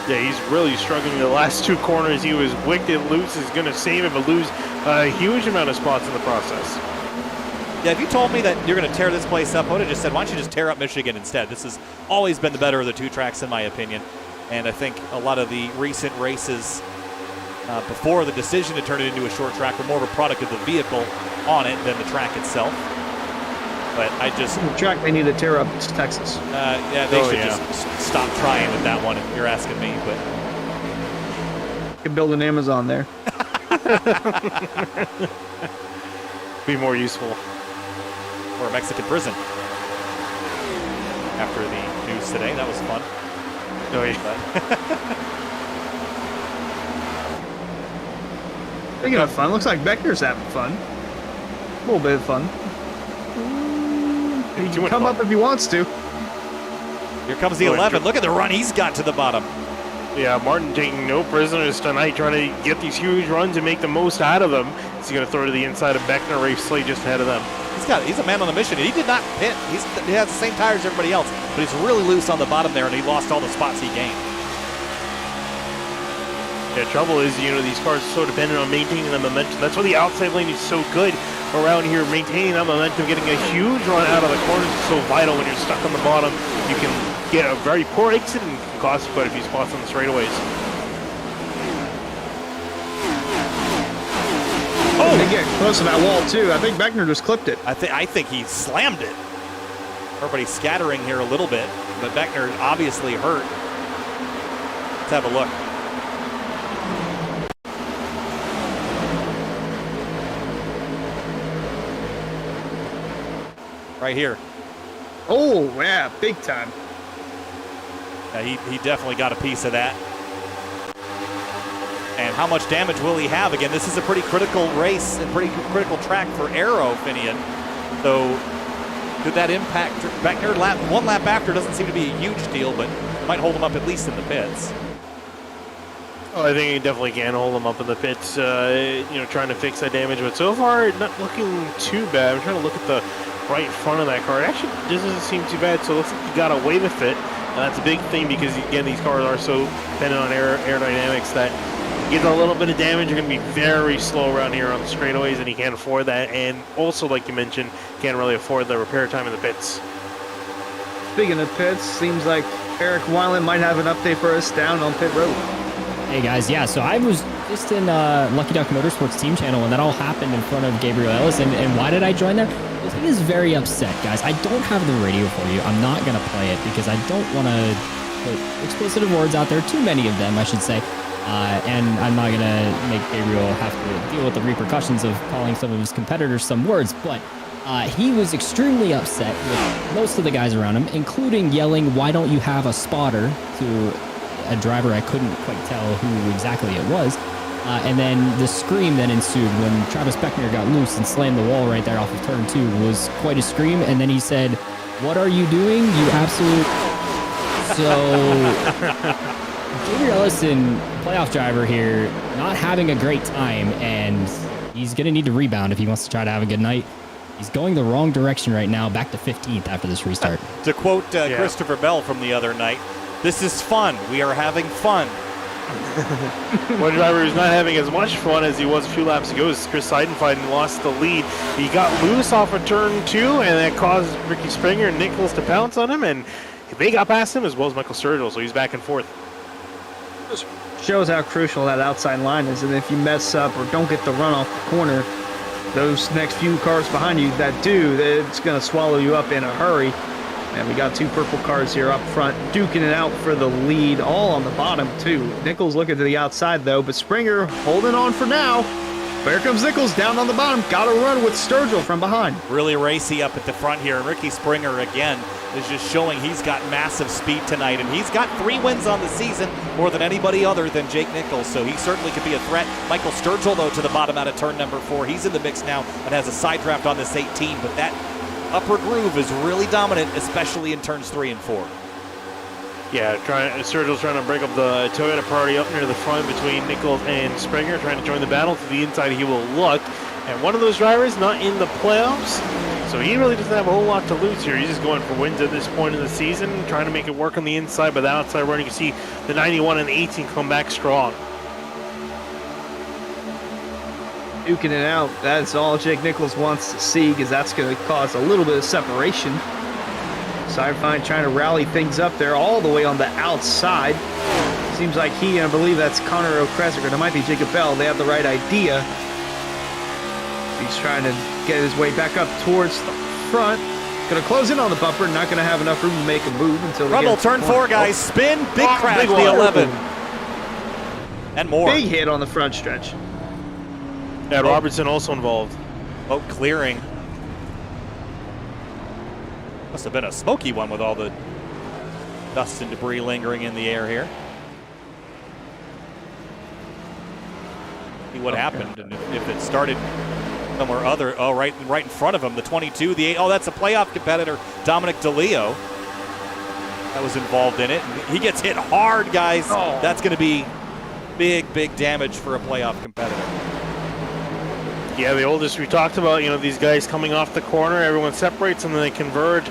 Yeah, he's really struggling the last 2 corners. He was wicked loose, is going to save him, but lose a huge amount of spots in the process. Yeah, if you told me that you're going to tear this place up, I would have just said, why don't you just tear up Michigan instead? This has always been the better of the 2 tracks, in my opinion. And I think a lot of the recent races before the decision to turn it into a short track were more of a product of the vehicle on it than the track itself. But I just... The track they need to tear up is Texas. Yeah, they should just stop trying with that one, if you're asking me. But you can build an Amazon there. Be more useful. Or a Mexican prison. After the news today, that was fun. Oh, yeah. Speaking of fun, looks like Beckner's having fun. A little bit of fun. He can come up if he wants to. Here comes the 11. Look at the run he's got to the bottom. Yeah, Martin taking no prisoners tonight, trying to get these huge runs and make the most out of them. He's going to throw to the inside of Beckner. Rafe Slade just ahead of them. He's a man on a mission. He did not pit. He has the same tires as everybody else, but he's really loose on the bottom there, and he lost all the spots he gained. Yeah, trouble is, these cars are so dependent on maintaining the momentum. That's why the outside lane is so good around here, maintaining that momentum, getting a huge run out of the corners is so vital. When you're stuck on the bottom, you can get a very poor exit and can cost you quite a few spots on the straightaways. Oh, they get close to that wall too. I think Beckner just clipped it. I think he slammed it. Everybody's scattering here a little bit, but Beckner obviously hurt. Let's have a look. Right here. Oh, yeah, big time. Yeah, he definitely got a piece of that. And how much damage will he have? Again, this is a pretty critical race and pretty critical track for Aero, Finian. So could that impact Beckner? One lap after doesn't seem to be a huge deal, but might hold him up at least in the pits. Oh, I think he definitely can hold him up in the pits, trying to fix that damage. But so far, not looking too bad. I'm trying to look at the right front of that car. It actually doesn't seem too bad, so it looks like he got away with it. And that's a big thing because, again, these cars are so dependent on aerodynamics that get a little bit of damage. You're going to be very slow around here on the straightaways, and he can't afford that. And also, like you mentioned, can't really afford the repair time in the pits. Speaking of pits, seems like Eric Weiland might have an update for us down on pit road. Hey guys, yeah, so I was just in Lucky Duck Motorsports team channel when that all happened in front of Gabriel Ellis, and why did I join there? Because he is very upset, guys. I don't have the radio for you. I'm not going to play it because I don't want to put explicit words out there, too many of them, I should say, and I'm not going to make Gabriel have to deal with the repercussions of calling some of his competitors some words, but he was extremely upset with most of the guys around him, including yelling, "Why don't you have a spotter?" to a driver I couldn't quite tell who exactly it was. And then the scream that ensued when Travis Beckner got loose and slammed the wall right there off of turn 2 was quite a scream. And then he said, "What are you doing, you absolute..." So Gabriel Ellison, playoff driver here, not having a great time, and he's going to need to rebound if he wants to try to have a good night. He's going the wrong direction right now, back to 15th after this restart. To quote Christopher Bell from the other night, "This is fun. We are having fun." One driver who's not having as much fun as he was a few laps ago is Chris Seidenfeld, lost the lead. He got loose off of turn 2, and that caused Ricky Springer and Nichols to pounce on him, and they got past him as well as Michael Sturgill, so he's back and forth. Just shows how crucial that outside line is, and if you mess up or don't get the run off the corner, those next few cars behind you that do, it's going to swallow you up in a hurry. And we got two purple cars here up front, duking it out for the lead, all on the bottom, too. Nichols looking to the outside, though, but Springer holding on for now. Here comes Nichols down on the bottom. Got to run with Sturgill from behind. Really racy up at the front here. And Ricky Springer, again, is just showing he's got massive speed tonight. And he's got 3 wins on the season, more than anybody other than Jake Nichols. So he certainly could be a threat. Michael Sturgill, though, to the bottom out of turn number 4. He's in the mix now and has a side draft on this 18. But that upper groove is really dominant, especially in turns 3 and 4. Yeah, Sturgill's trying to break up the Toyota party up near the front between Nichols and Springer, trying to join the battle. To the inside, he will look. And one of those drivers not in the playoffs, so he really doesn't have a whole lot to lose here. He's just going for wins at this point in the season, trying to make it work on the inside, but the outside run, you can see the 91 and the 18 come back strong. Duking it out. That's all Jake Nichols wants to see, because that's going to cause a little bit of separation. Sidefine trying to rally things up there all the way on the outside. Seems like he, and I believe that's Connor O'Kresiger, and it might be Jacob Bell. They have the right idea. He's trying to get his way back up towards the front. Going to close in on the bumper, not going to have enough room to make a move until they Rumble, get to turn the 4, corner. guys. Spin, big crash, big the one. 11. And more. Big hit on the front stretch. Yeah, Robertson also involved. Oh, clearing. Must have been a smoky one with all the dust and debris lingering in the air here. See what happened, and if it started somewhere other. Oh, right in front of him, the 22, the 8. Oh, that's a playoff competitor, Dominic DeLeo. that was involved in it. And he gets hit hard, guys. Oh. That's going to be big damage for a playoff competitor. Yeah, the oldest we talked about, these guys coming off the corner, everyone separates and then they converge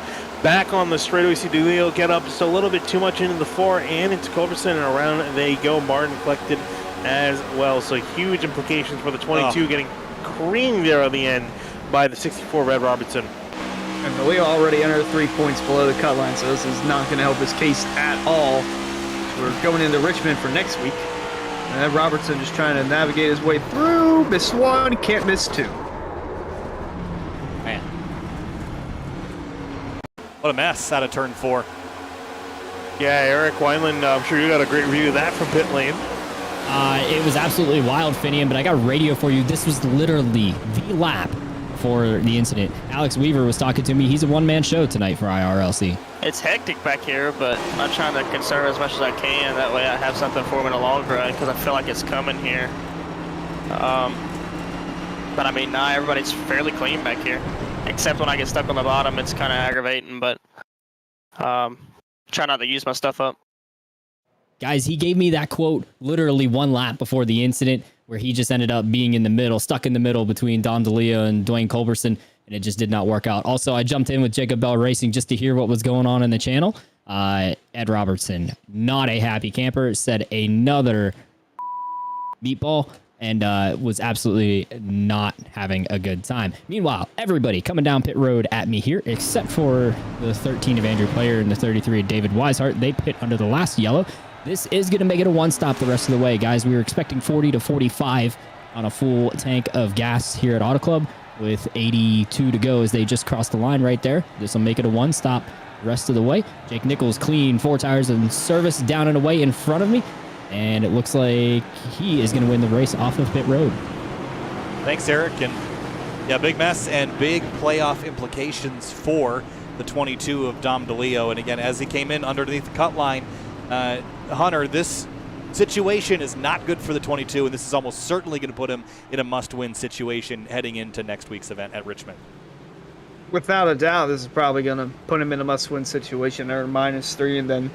back on the straightaway. See DeLeo get up just a little bit too much into the 4 and into Culberson, and around they go. Martin collected as well. So huge implications for the 22 getting creamed there at the end by the 64 Red Robertson. And DeLeo already entered 3 points below the cut line, so this is not going to help his case at all. We're going into Richmond for next week. And Robertson just trying to navigate his way through. Miss 1, can't miss 2. Man. What a mess out of turn 4. Yeah, Eric Wineland, I'm sure you got a great review of that from pit lane. It was absolutely wild, Finian, but I got radio for you. This was literally the lap for the incident. Alex Weaver was talking to me. He's a one-man show tonight for IRLC. It's hectic back here, but I'm trying to conserve as much as I can. That way I have something for me in the long run, because I feel like it's coming here. But I mean, everybody's fairly clean back here. Except when I get stuck on the bottom, it's kind of aggravating, but try not to use my stuff up. Guys, he gave me that quote literally one lap before the incident, where he just ended up being in the middle, stuck in the middle between Dom DeLeo and Dwayne Culberson, and it just did not work out. Also, I jumped in with Jacob Bell Racing just to hear what was going on in the channel. Ed Robertson, not a happy camper, said another meatball, and was absolutely not having a good time. Meanwhile, everybody coming down pit road at me here, except for the 13 of Andrew Player and the 33 of David Weishart. They pit under the last yellow. This is going to make it a one-stop the rest of the way, guys. We were expecting 40 to 45 on a full tank of gas here at Auto Club with 82 to go as they just crossed the line right there. This will make it a one-stop the rest of the way. Jake Nichols clean 4 tires in service down and away in front of me, and it looks like he is going to win the race off of pit road. Thanks, Eric. And yeah, big mess and big playoff implications for the 22 of Dom DeLeo. And again, as he came in underneath the cut line, Hunter, this situation is not good for the 22, and this is almost certainly going to put him in a must-win situation heading into next week's event at Richmond. Without a doubt, this is probably going to put him in a must-win situation. They're -3, and then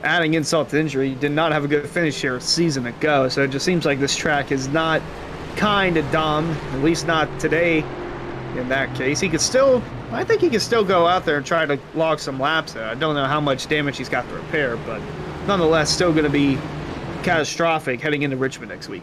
adding insult to injury, he did not have a good finish here a season ago, so it just seems like this track is not kind to Dom, at least not today. In that case, I think he could still go out there and try to log some laps there. I don't know how much damage he's got to repair, but nonetheless, still going to be catastrophic heading into Richmond next week.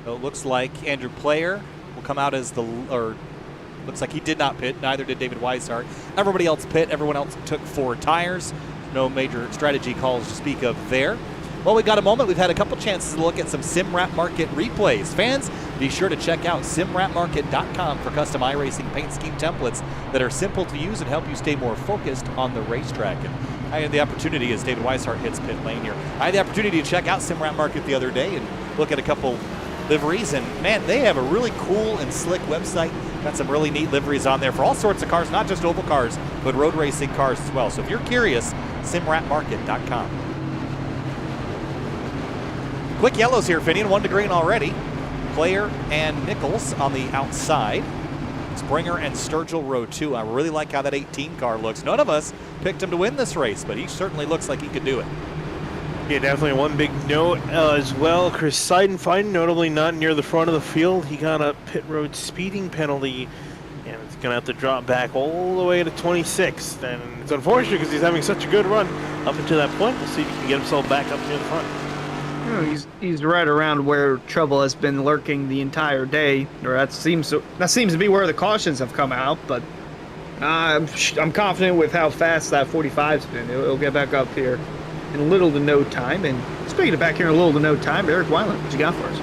So it looks like Andrew Player will come out as looks like he did not pit, neither did David Weishart. Everybody else pit, everyone else took 4 tires. No major strategy calls to speak of there. Well, we've got a moment. We've had a couple chances to look at some SimWrap Market replays. Fans, be sure to check out simwrapmarket.com for custom iRacing paint scheme templates that are simple to use and help you stay more focused on the racetrack. And I had the opportunity, as David Weishart hits pit lane here, I had the opportunity to check out SimWrap Market the other day and look at a couple liveries. And man, they have a really cool and slick website. Got some really neat liveries on there for all sorts of cars, not just oval cars, but road racing cars as well. So if you're curious, simwrapmarket.com. Quick yellows here, Finian, 1 to green already. Player and Nichols on the outside. Springer and Sturgill row 2. I really like how that 18 car looks. None of us picked him to win this race, but he certainly looks like he could do it. Yeah, definitely one big note as well. Chris Seidenfein, notably not near the front of the field. He got a pit road speeding penalty, and it's going to have to drop back all the way to 26th. And it's unfortunate because he's having such a good run up until that point. We'll see if he can get himself back up near the front. You know, he's right around where trouble has been lurking the entire day, or that seems to be where the cautions have come out. But I'm confident with how fast that 45's been. It'll get back up here in little to no time. And speaking of back here in little to no time, Eric Weiland, what you got for us?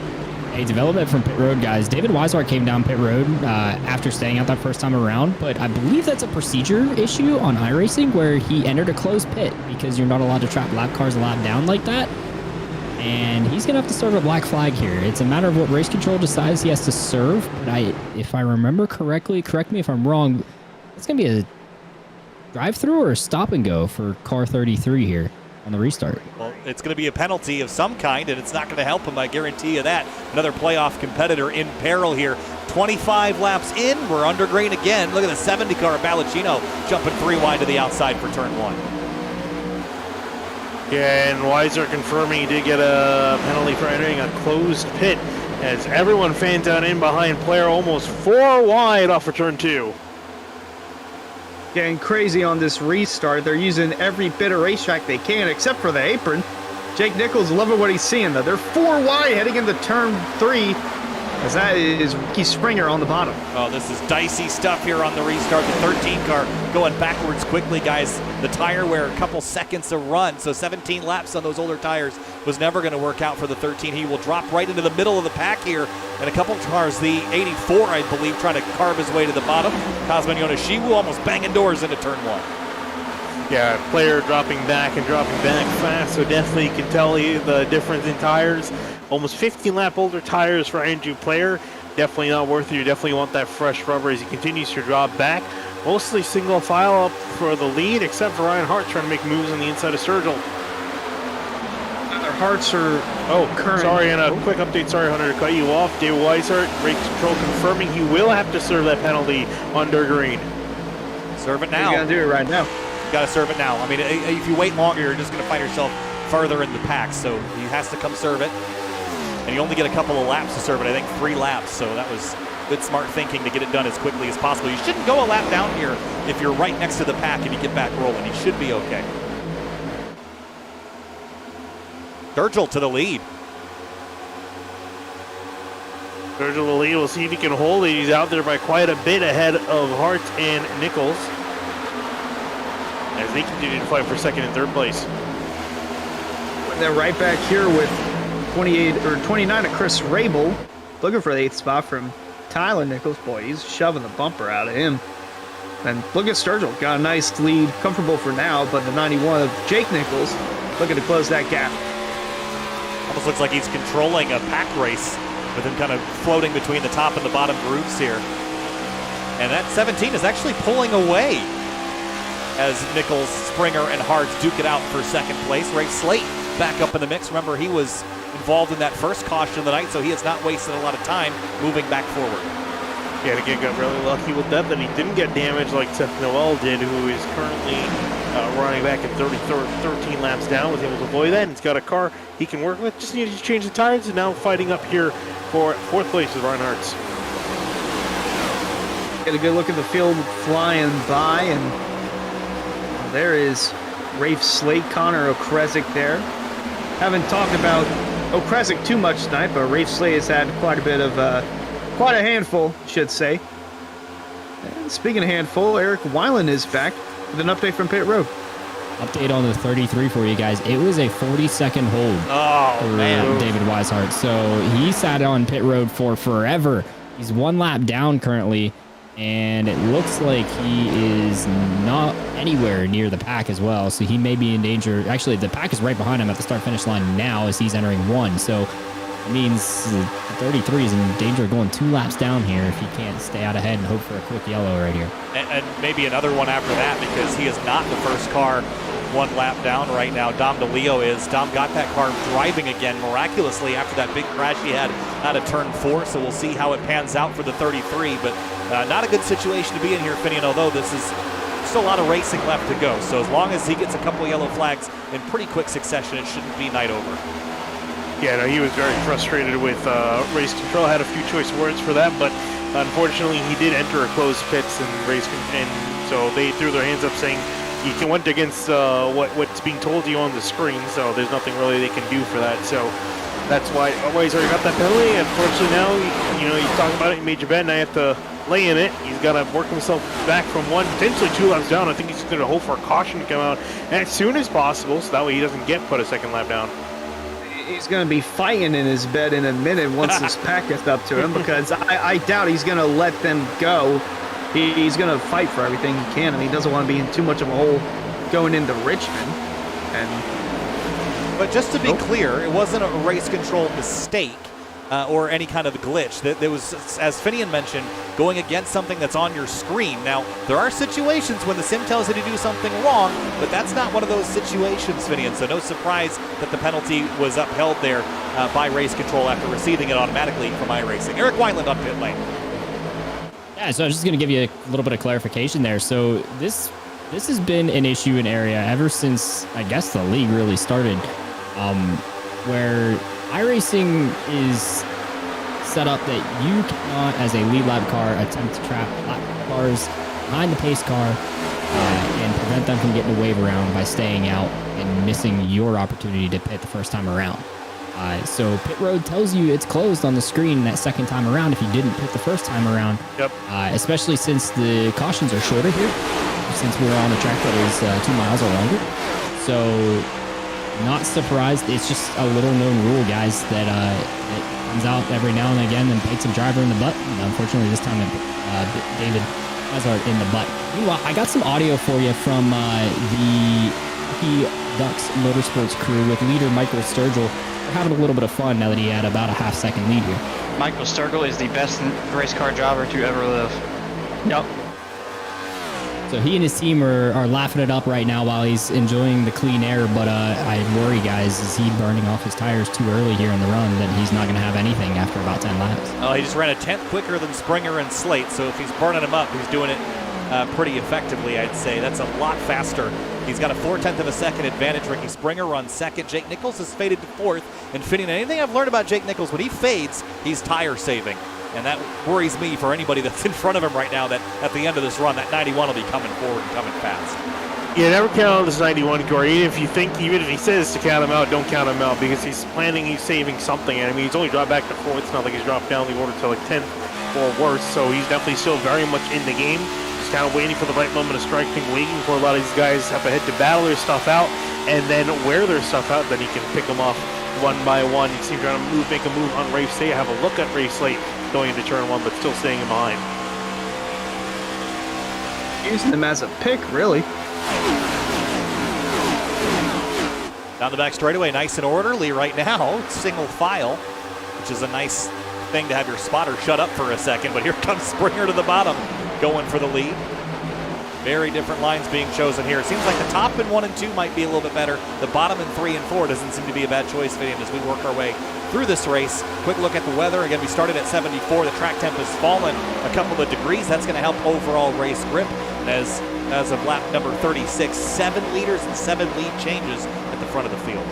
A development from pit road, guys. David Weishart came down pit road after staying out that first time around, but I believe that's a procedure issue on iRacing where he entered a closed pit because you're not allowed to trap lap cars a lap down like that. And he's going to have to serve a black flag here. It's a matter of what race control decides he has to serve. But if I remember correctly, correct me if I'm wrong, it's going to be a drive-through or a stop-and-go for car 33 here on the restart. Well, it's going to be a penalty of some kind, and it's not going to help him, I guarantee you that. Another playoff competitor in peril here. 25 laps in, we're under green again. Look at the 70 car of Balacino jumping 3 wide to the outside for turn 1. Yeah, and Weiser confirming he did get a penalty for entering a closed pit as everyone fans out in behind player almost 4 wide off of turn 2. Getting crazy on this restart. They're using every bit of racetrack they can except for the apron. Jake Nichols loving what he's seeing though. They're 4 wide heading into turn 3 as that is Ricky Springer on the bottom. Oh, this is dicey stuff here on the restart. The 13 car going backwards quickly, guys. The tire wear a couple seconds of run, so 17 laps on those older tires was never going to work out for the 13. He will drop right into the middle of the pack here, and a couple of cars, the 84, I believe, trying to carve his way to the bottom. Cosman Yoneshiwu almost banging doors into turn 1. Yeah, player dropping back fast, so definitely you can tell the difference in tires. Almost 15 lap older tires for Andrew Player. Definitely not worth it. You definitely want that fresh rubber as he continues to drop back. Mostly single file up for the lead, except for Ryan Hart trying to make moves on the inside of Sturgill. Their hearts are current. Sorry, and a quick update. Sorry, Hunter, to cut you off. David Weishart, race control confirming he will have to serve that penalty under green. Serve it now. He's going to do it right now. You got to serve it now. I mean, if you wait longer, you're just going to find yourself further in the pack. So he has to come serve it. And you only get a couple of laps to serve it, I think 3 laps. So that was good, smart thinking to get it done as quickly as possible. You shouldn't go a lap down here if you're right next to the pack and you get back rolling. You should be okay. Sturgill to the lead. Sturgill to the lead. We'll see if he can hold it. He's out there by quite a bit ahead of Hart and Nichols, as they continue to fight for second and third place. And then right back here with 28 or 29 of Chris Rabel, looking for the 8th spot from Tyler Nichols. Boy, he's shoving the bumper out of him. And look at Sturgill, got a nice lead, comfortable for now, but the 91 of Jake Nichols looking to close that gap. Almost looks like he's controlling a pack race with him kind of floating between the top and the bottom grooves here. And that 17 is actually pulling away as Nichols, Springer, and Hart duke it out for second place. Ray Slate back up in the mix. Remember, he was involved in that first caution of the night, so he has not wasted a lot of time moving back forward. Yeah, and again, got really lucky with that he didn't get damaged like Seth Noel did, who is currently running back at 13 laps down, was able to avoid that, and he's got a car he can work with. Just needed to change the tires, and now fighting up here for 4th place with Ryan Hartz. Get a good look at the field flying by, and there is Rafe Slate, Connor Okresic there. Haven't talked about Okresic too much tonight, but Rafe Slate has had quite a bit of, quite a handful, should say. And speaking of handful, Eric Weiland is back with an update from pit road. Update on the 33 for you guys. It was a 40-second hold for David Weishart. So he sat on pit road for forever. He's 1 lap down currently, and it looks like he is not anywhere near the pack as well. So he may be in danger. Actually, the pack is right behind him at the start-finish line now as he's entering 1. So it means the 33 is in danger of going 2 laps down here if he can't stay out ahead and hope for a quick yellow right here. And maybe another one after that, because he is not the first car 1 lap down right now. Dom DeLeo is. Dom got that car driving again miraculously after that big crash he had out of turn 4, so we'll see how it pans out for the 33, but not a good situation to be in here, Finian, although this is still a lot of racing left to go. So as long as he gets a couple yellow flags in pretty quick succession, it shouldn't be night over. Yeah, no, he was very frustrated with race control. Had a few choice words for that, but unfortunately he did enter a closed pits and so they threw their hands up saying you went against what's being told to you on the screen, so there's nothing really they can do for that. So that's why he's already got that penalty. Unfortunately now, you talk about it, you made your bet, now you have to lay in it. He's got to work himself back from 1, potentially 2 laps down. I think he's going to hope for a caution to come out as soon as possible, so that way he doesn't get put a 2nd lap down. He's going to be fighting in his bed in a minute once this pack gets up to him, because I doubt he's going to let them go. He's going to fight for everything he can, and he doesn't want to be in too much of a hole going into Richmond. But just to be clear, it wasn't a race control mistake or any kind of glitch. There was, as Finian mentioned, going against something that's on your screen. Now, there are situations when the sim tells you to do something wrong, but that's not one of those situations, Finian. So no surprise that the penalty was upheld there by race control after receiving it automatically from iRacing. Eric Weiland on pit lane. Yeah, so I was just going to give you a little bit of clarification there. So this this has been an issue in area ever since, I guess, the league really started, where iRacing is set up that you cannot, as a lead lap car, attempt to trap lap cars behind the pace car and prevent them from getting a wave around by staying out and missing your opportunity to pit the first time around. So pit road tells you it's closed on the screen that second time around if you didn't pit the first time around. Yep. Especially since the cautions are shorter here, since we're on a track that is 2 miles or longer. So not surprised. It's just a little known rule, guys, that it comes out every now and again and bites a driver in the butt. And unfortunately, this time it David Hazard in the butt. Meanwhile, I got some audio for you from the Lucky Ducks Motorsports crew with leader Michael Sturgill. We're having a little bit of fun now that he had about a half-second lead here. Michael Sturgill is the best race car driver to ever live. Yep. So he and his team are laughing it up right now while he's enjoying the clean air, but I worry, guys, is he burning off his tires too early here in the run that he's not going to have anything after about 10 laps. Oh, he just ran a 10th quicker than Springer and Slate, so if he's burning him up, he's doing it pretty effectively, I'd say. That's a lot faster. He's got a 4/10 of a second advantage. Ricky Springer runs second. Jake Nichols has faded to fourth. And Finian, anything I've learned about Jake Nichols, when he fades, he's tire saving. And that worries me for anybody that's in front of him right now, that at the end of this run, that 91 will be coming forward and coming fast. Yeah, never count out this 91 car. Even if he says to count him out, don't count him out, because he's saving something. And I mean, he's only dropped back to fourth. It's not like he's dropped down the order to like 10th or worse. So he's definitely still very much in the game. Just kind of waiting for the right moment of striking, waiting for a lot of these guys to have a hit to battle their stuff out, and then wear their stuff out, then he can pick them off one by one. You see him trying to make a move on race Slate, have a look at race Slate going into turn one, but still staying in behind. Using him as a pick, really. Down the back straightaway, nice and orderly right now. Single file, which is a nice thing to have your spotter shut up for a second, but here comes Springer to the bottom, going for the lead. Very different lines being chosen here. It seems like the top in 1 and 2 might be a little bit better. The bottom in 3 and 4 doesn't seem to be a bad choice, Vivian, as we work our way through this race. Quick look at the weather. Again, we started at 74. The track temp has fallen a couple of degrees. That's going to help overall race grip. As of lap number 36, 7 leaders and 7 lead changes at the front of the field.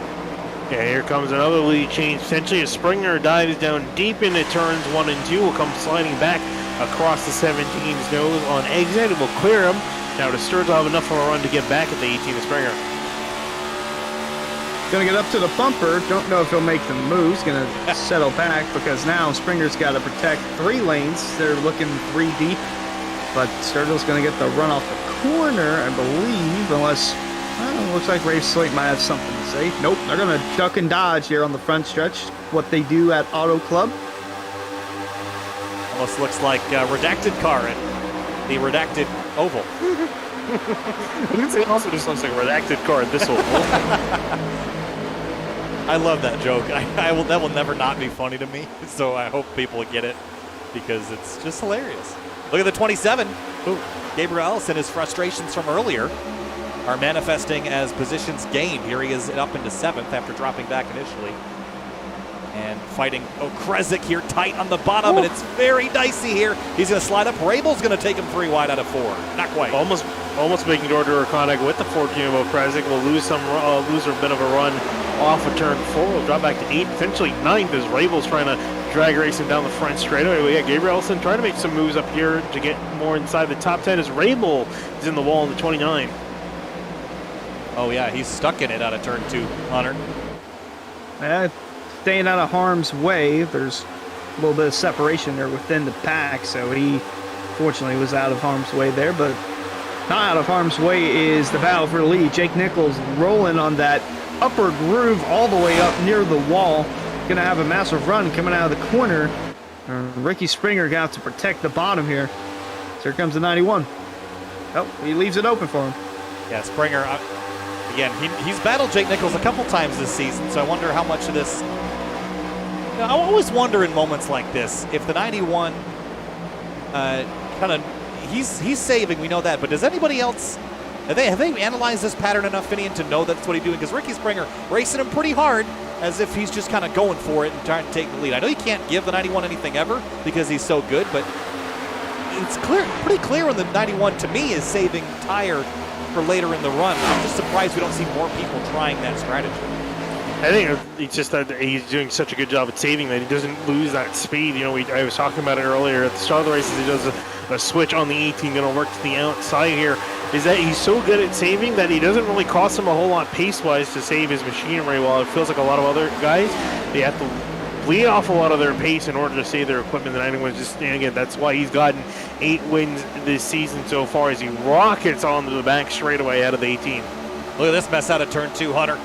Yeah, here comes another lead change. Potentially a Springer dives down deep into turns 1 and 2. Will come sliding back across the 17's nose on exit. It will clear him. Now the Sturgill have enough of a run to get back at the 18 of Springer. Gonna get up to the bumper. Don't know if he'll make the move. He's gonna settle back because now Springer's got to protect 3 lanes. They're looking 3 deep, but Sturgill's gonna get the run off the corner, I believe, unless looks like Ray Slate might have something to say. Nope, they're gonna duck and dodge here on the front stretch. What they do at Auto Club. Almost looks like a redacted car at the redacted oval. It also just looks like a redacted car at this oval. I love that joke. That will never not be funny to me. So I hope people get it because it's just hilarious. Look at the 27. Ooh, Gabriel Ellison, his frustrations from earlier are manifesting as positions gained. Here he is up into 7th after dropping back initially. And fighting Okrezik here tight on the bottom, and it's very dicey here. He's going to slide up. Rabel's going to take him 3 wide out of 4. Not quite. Almost making door to O'Connor with the 14 of Okrezik. Will lose a bit of a run off of turn 4. Will drop back to 8, potentially 9th as Rabel's trying to drag race him down the front straightaway. We got Gabriel Ellison trying to make some moves up here to get more inside the top 10 as Rabel is in the wall in the 29. Oh yeah, he's stuck in it out of turn 2, Hunter. Staying out of harm's way. There's a little bit of separation there within the pack, so he fortunately was out of harm's way there, but not out of harm's way is the battle for the lead. Jake Nichols rolling on that upper groove all the way up near the wall. Gonna have a massive run coming out of the corner. Ricky Springer got to protect the bottom here. So here comes the 91. Oh, he leaves it open for him. Yeah, Springer, again, he's battled Jake Nichols a couple times this season, so I wonder how much of this... I always wonder in moments like this, if the 91 kind of... He's saving, we know that, but does anybody else... Have they analyzed this pattern enough, Finian, to know that's what he's doing? Because Ricky Springer racing him pretty hard, as if he's just kind of going for it and trying to take the lead. I know you can't give the 91 anything ever because he's so good, but it's pretty clear when the 91, to me, is saving tire for later in the run. I'm just surprised we don't see more people trying that strategy. I think it's just that he's doing such a good job at saving that he doesn't lose that speed. You know, I was talking about it earlier at the start of the races. He does a switch on the 18, going to work to the outside here. Is that he's so good at saving that he doesn't really cost him a whole lot pace-wise to save his machinery, while it feels like a lot of other guys, they have to bleed off a lot of their pace in order to save their equipment. And anyone's just, and again, that's why he's gotten 8 wins this season so far, as he rockets onto the back straightaway out of the 18. Look at this mess out of turn 2, Hunter.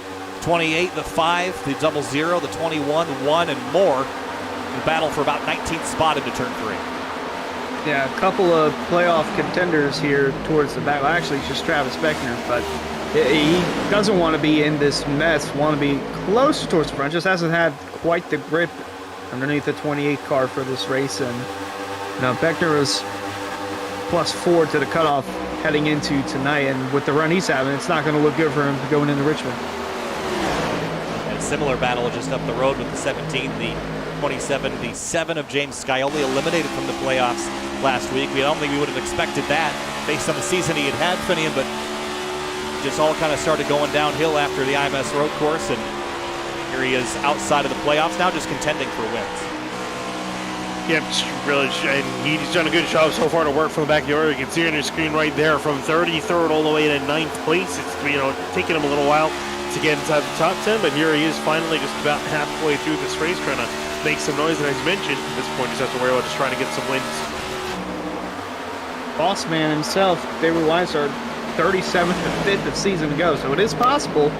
28, the 5, the 00, the 21, 1, and more. The battle for about 19th spot into turn 3. Yeah, a couple of playoff contenders here towards the back. Well, actually, it's just Travis Beckner, but he doesn't want to be in this mess, want to be close towards the front. Just hasn't had quite the grip underneath the 28 car for this race. And Beckner was +4 to the cutoff heading into tonight. And with the run he's having, it's not going to look good for him going into Richmond. Similar battle just up the road with the 17, the 27, the 7 of James Scioli eliminated from the playoffs last week. I don't think we would have expected that based on the season he had Finian, but just all kind of started going downhill after the IMS road course, and here he is outside of the playoffs now, just contending for wins. Yeah, really, and he's done a good job so far to work from the back of the order. You can see on your screen right there, from 33rd all the way to 9th place. It's taking him a little while to get inside the top 10, but here he is finally just about halfway through this race, trying to make some noise. And as mentioned, at this point, just have to worry about just trying to get some wins. Boss man himself, David Weisard, 37th and 5th of season to go, so it is possible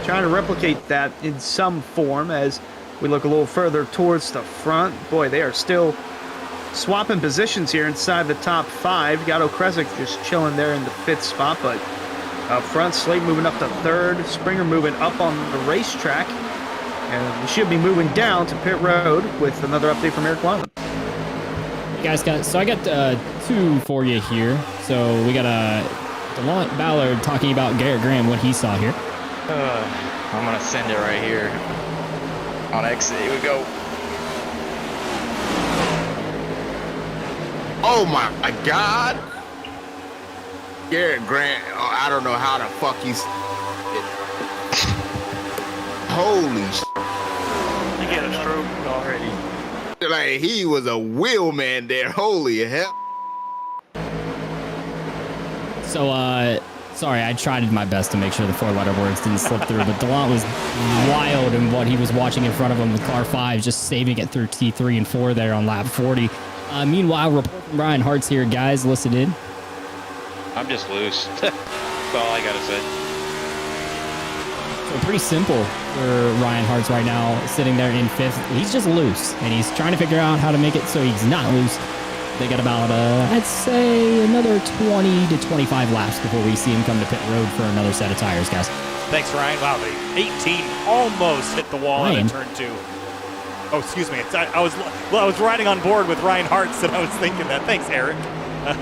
trying to replicate that in some form. As we look a little further towards the front, boy, they are still swapping positions here inside the top 5. Gato Kresic just chilling there in the 5th spot, but up front, Slate moving up to 3rd, Springer moving up on the racetrack, and we should be moving down to pit road with another update from Eric Wyland. You guys I got 2 for you here. So we got DeLont Ballard talking about Garrett Graham, what he saw here. I'm gonna send it right here on exit. Here we go. Oh my God! Garrett Grant, I don't know how the fuck he's. Holy shit. You get a stroke already. Like, he was a wheelman there. Holy hell. So, sorry, I tried my best to make sure the 4-letter words didn't slip through, but DeLont was wild in what he was watching in front of him with car 5, just saving it through T3 and 4 there on lap 40. Meanwhile, report from Ryan Hart's here, guys, listen in. I'm just loose. That's all I gotta say. So pretty simple for Ryan Hart's right now, sitting there in 5th. He's just loose, and he's trying to figure out how to make it so he's not loose. They got about, I'd say, another 20 to 25 laps before we see him come to pit road for another set of tires, guys. Thanks, Ryan. Wow, the 18 almost hit the wall in turn 2. Oh, excuse me. I was riding on board with Ryan Hartz, and I was thinking that. Thanks, Eric.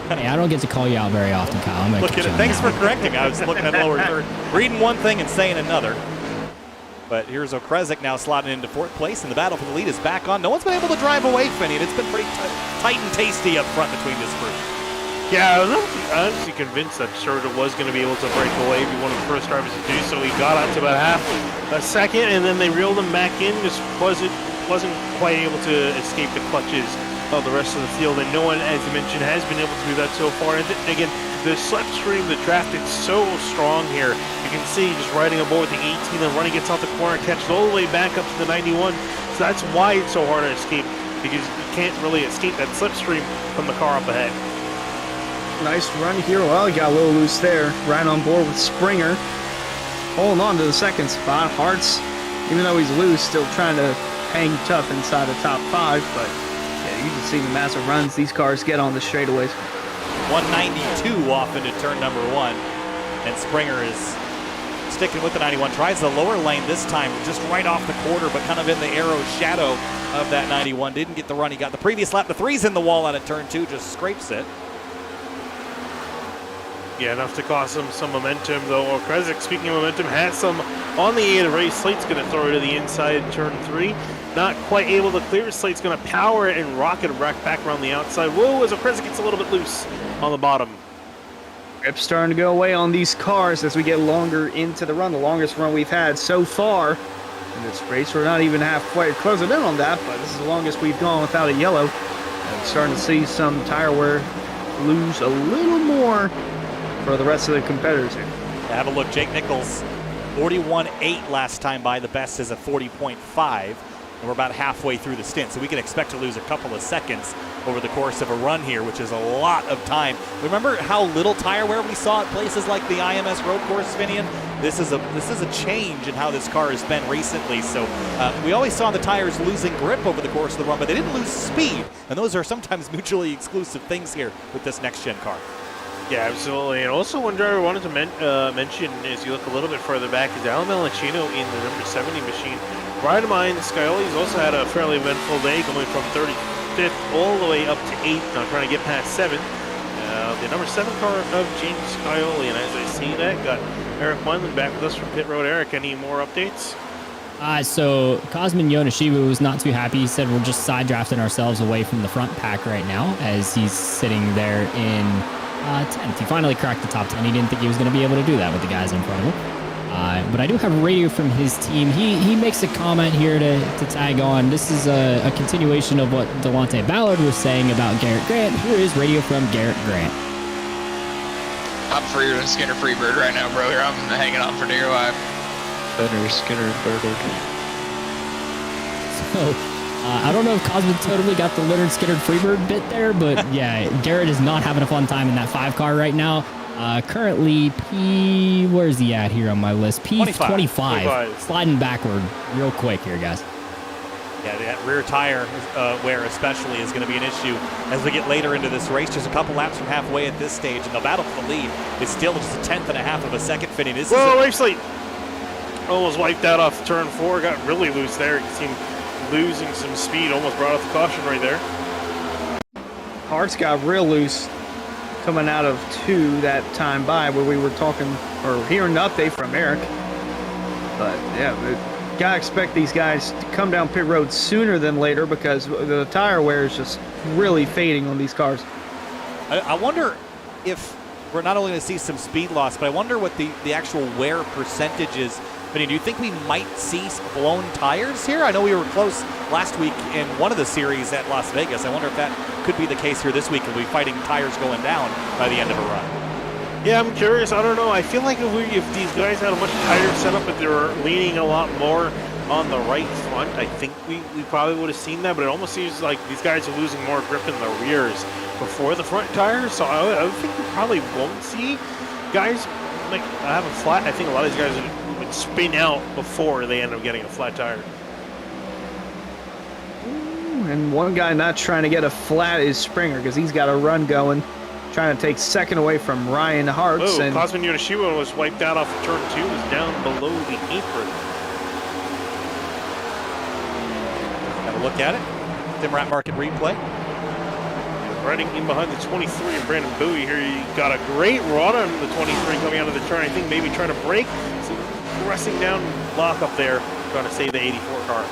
Hey, I don't get to call you out very often, Kyle. Look at it. Thanks for correcting me. I was looking at lower third, reading one thing and saying another. But here's Okresic now slotting into 4th place, and the battle for the lead is back on. No one's been able to drive away, Finian. It's been pretty tight and tasty up front between this group. Yeah, I was honestly convinced that Serta was going to be able to break away, be one of the first drivers to do so. He got out to about half a second, and then they reeled him back in. Just wasn't quite able to escape the clutches of the rest of the field, and no one, as you mentioned, has been able to do that so far. And again, the slipstream, the draft, it's so strong here. You can see just riding aboard the 18, and running gets off the corner, catches all the way back up to the 91. So that's why it's so hard to escape, because you can't really escape that slipstream from the car up ahead. Nice run here. Well, he got a little loose there. Right on board with Springer, holding on to the 2nd spot. Hartz, even though he's loose, still trying to hang tough inside the top 5, but yeah, you can see the massive runs these cars get on the straightaways. 192 off into turn number 1, and Springer is sticking with the 91. Tries the lower lane this time, just right off the quarter, but kind of in the arrow shadow of that 91. Didn't get the run he got the previous lap. The 3's in the wall out of turn 2, just scrapes it. Yeah, enough to cost him some momentum, though. Okresic, speaking of momentum, has some on the 8 of race. Slate's going to throw it to the inside, turn 3. Not quite able to clear. Slate's going to power it and rocket back around the outside. Whoa, as Okresic gets a little bit loose on the bottom. Grip's starting to go away on these cars as we get longer into the run. The longest run we've had so far in this race. We're not even halfway closing in on that, but this is the longest we've gone without a yellow. And starting to see some tire wear lose a little more for the rest of the competitors here. Have a look. Jake Nichols, 41.8 last time by. The best is a 40.5. And we're about halfway through the stint, so we can expect to lose a couple of seconds over the course of a run here, which is a lot of time. Remember how little tire wear we saw at places like the IMS road course, Finian? This is a change in how this car has been recently. So we always saw the tires losing grip over the course of the run, but they didn't lose speed. And those are sometimes mutually exclusive things here with this next-gen car. Yeah, absolutely. And also one driver I wanted to mention, as you look a little bit further back, is Alan Melanchino in the number 70 machine. Ride of mine, Scioli's also had a fairly eventful day, going from 35th all the way up to 8th, now trying to get past 7th. The number 7 car of James Scioli, and as I see that, got Eric Weinland back with us from pit road. Eric, any more updates? So Cosmin Yonishibu was not too happy. He said we're just side drafting ourselves away from the front pack right now as he's sitting there in 10th. He finally cracked the top 10. He didn't think he was going to be able to do that with the guys in front of him. But I do have radio from his team. He makes a comment here to tag on. This is a continuation of what Delonte Ballard was saying about Garrett Grant. Here is radio from Garrett Grant. I'm freer than Skinner Freebird right now, brother. I'm hanging on for dear life. Better Skinner Birded. So I don't know if Cosmin totally got the Leonard Skinner Freebird bit there, but yeah, Garrett is not having a fun time in that 5 car right now. Currently, where's he at here on my list? P25. Sliding backward real quick here, guys. Yeah, that rear tire wear especially is going to be an issue as we get later into this race. Just a couple laps from halfway at this stage, and the battle for the lead is still just a 1/10.5 of a second fitting. Whoa, race lead! Almost wiped out off turn 4. Got really loose there. You see him losing some speed. Almost brought off the caution right there. Hearts got real loose coming out of 2 that time by, where we were talking or hearing an update from Eric. But yeah, we gotta expect these guys to come down pit road sooner than later because the tire wear is just really fading on these cars. I wonder if we're not only going to see some speed loss, but I wonder what the actual wear percentage is. I mean, do you think we might see blown tires here? I know we were close last week in one of the series at Las Vegas. I wonder if that could be the case here this week. We'll be fighting tires going down by the end of a run. Yeah, I'm curious. I don't know. I feel like if these guys had a much tighter setup, but they were leaning a lot more on the right front, I think we probably would have seen that. But it almost seems like these guys are losing more grip in the rears before the front tires. So I would think we probably won't see guys like have a flat. I think a lot of these guys would spin out before they end up getting a flat tire. And one guy not trying to get a flat is Springer because he's got a run going, trying to take second away from Ryan Hartz. Oh, and Cosmin Yonishiba was wiped out off of turn 2, was down below the apron. Have a look at it. Dimrat Market replay. Riding in behind the 23 of Brandon Bowie here. He got a great run on the 23 coming out of the turn. I think maybe trying to break. So pressing down lock up there, trying to save the 84 car.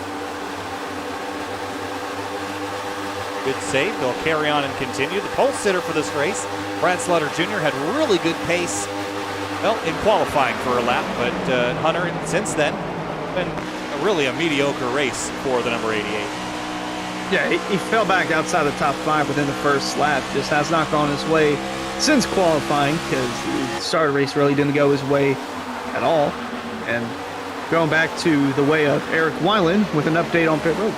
Good save. They'll carry on and continue. The pole sitter for this race, Brad Slaughter Jr., had really good pace, well, in qualifying for a lap, but Hunter, since then, been really a mediocre race for the number 88. yeah, he fell back outside the top 5 within the first lap. Just has not gone his way since qualifying because the start of the race really didn't go his way at all. And going back to the way of Eric Weiland with an update on pit road.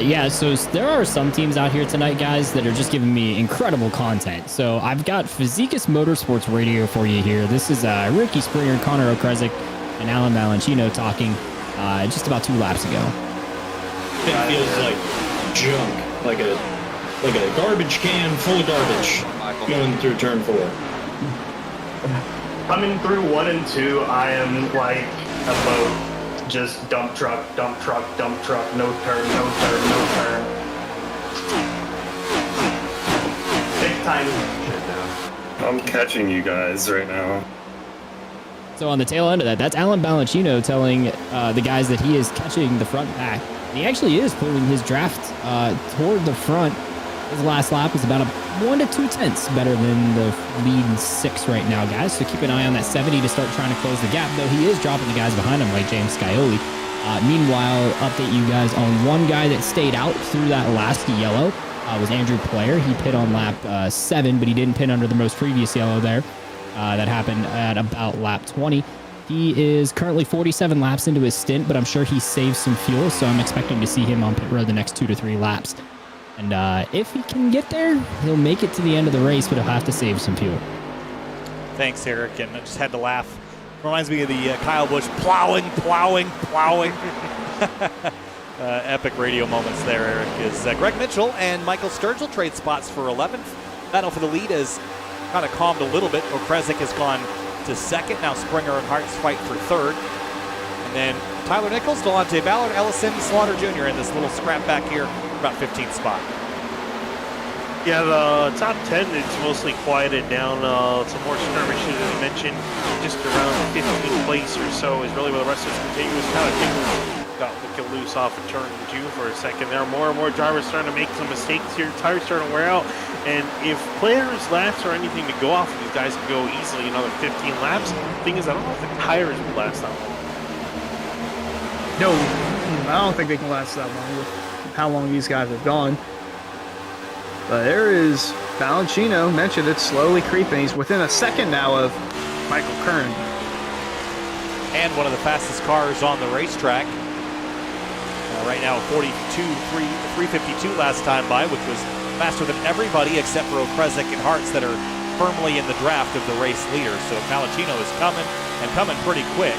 Yeah, so there are some teams out here tonight, guys, that are just giving me incredible content. So I've got Physicus Motorsports Radio for you here. This is Ricky Springer, Connor Okresic, and Alan Malanchino talking just about 2 laps ago. It feels like junk, like a garbage can full of garbage going through turn 4. Coming through 1 and 2, I am like a boat. Just dump truck, no turn, no turn. Big time. I'm catching you guys right now. So on the tail end of that, that's Alan Balanchino telling the guys that he is catching the front pack. And he actually is pulling his draft toward the front His last lap was about 1 to 2 tenths better than the lead in 6 right now, guys. So keep an eye on that 70 to start trying to close the gap, though he is dropping the guys behind him like James Scioli. Meanwhile, update you guys on one guy that stayed out through that last yellow was Andrew Player. He pit on lap 7, but he didn't pit under the most previous yellow there. That happened at about lap 20. He is currently 47 laps into his stint, but I'm sure he saved some fuel, so I'm expecting to see him on pit road the next 2 to 3 laps. And if he can get there, he'll make it to the end of the race, but he'll have to save some fuel. Thanks, Eric, and I just had to laugh. Reminds me of the Kyle Busch plowing. Epic radio moments there, Eric. Is Greg Mitchell and Michael Sturgill trade spots for 11th. Battle for the lead has kind of calmed a little bit. Okresic has gone to 2nd. Now Springer and Hart's fight for 3rd. And then Tyler Nichols, Delonte Ballard, Ellison, Slaughter Jr. in this little scrap back here, about 15th spot. Yeah, the top 10 is mostly quieted down. Some more skirmishes, as you mentioned, just around 15th place or so is really where the rest of it's continuous. Tyler Nichols got looking loose off of turn 2 for a second there. More and more drivers starting to make some mistakes here. Tires starting to wear out. And if players' laps or anything to go off, these guys can go easily another 15 laps. The thing is, I don't know if the tires will last that long. No, I don't think they can last that long with how long these guys have gone. But there is Valentino, mentioned it, slowly creeping. He's within a second now of Michael Kern. And one of the fastest cars on the racetrack. Right now, 352 last time by, which was faster than everybody except for Okresic and Hartz that are firmly in the draft of the race leader. So Valentino is coming, and coming pretty quick.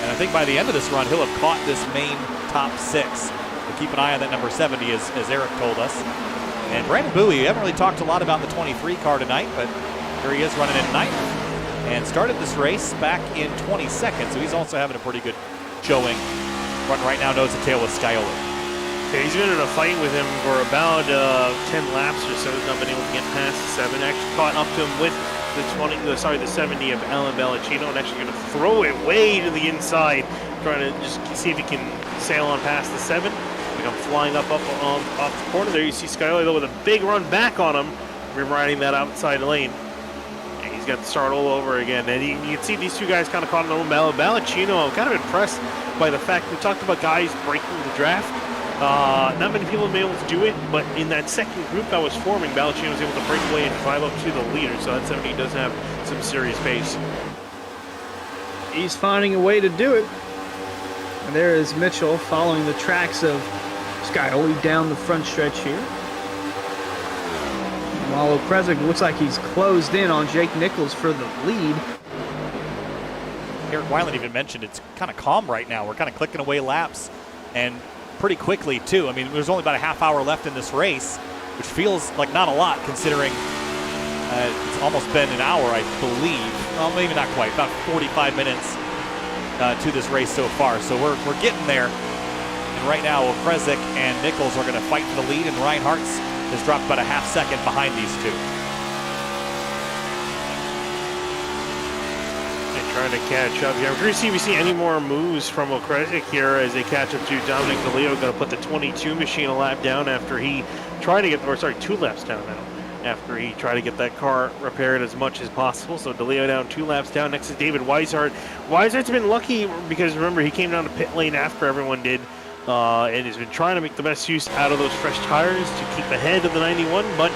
And I think by the end of this run, he'll have caught this main top 6. So keep an eye on that number 70, as Eric told us. And Brandon Bowie, we haven't really talked a lot about the 23 car tonight, but here he is running in 9th and started this race back in 22nd, so he's also having a pretty good showing. Running right now nose to tail with Scioli. Yeah, he's been in a fight with him for about 10 laps or so. He's not been able to get past the 7. Actually caught up to him with the 70 of Alan Valentino, and actually going to throw it way to the inside, trying to just see if he can sail on past the 7. I'm flying up off the corner there. You see Scioli though with a big run back on him, riding that outside lane. And he's got to start all over again. And you can see these two guys kind of caught in their own battle. Valentino, I'm kind of impressed by the fact we talked about guys breaking the draft. Not many people have been able to do it, but in that second group that was forming, Valentino was able to break away and drive up to the leader. So that 70 does have some serious pace. He's finding a way to do it. And there is Mitchell following the tracks of Scioli down the front stretch here. While Okresic looks like he's closed in on Jake Nichols for the lead. Eric Weiland even mentioned it's kind of calm right now. We're kind of clicking away laps, and pretty quickly too. I mean, there's only about a half hour left in this race, which feels like not a lot considering it's almost been an hour, I believe. Well, maybe not quite, about 45 minutes to this race so far. So we're getting there. And right now, Okresic and Nichols are going to fight for the lead, and Ryan Hartz has dropped about a half second behind these two. They're trying to catch up here. We're going to see if we see any more moves from Okresic here as they catch up to Dominic DeLeo. Going to put the 22 machine a lap down after he tried to get, 2 laps down now, after he tried to get that car repaired as much as possible. So DeLeo down 2 laps down. Next is David Weishart. Weishart's been lucky because remember, he came down to pit lane after everyone did. And has been trying to make the best use out of those fresh tires to keep ahead of the 91, but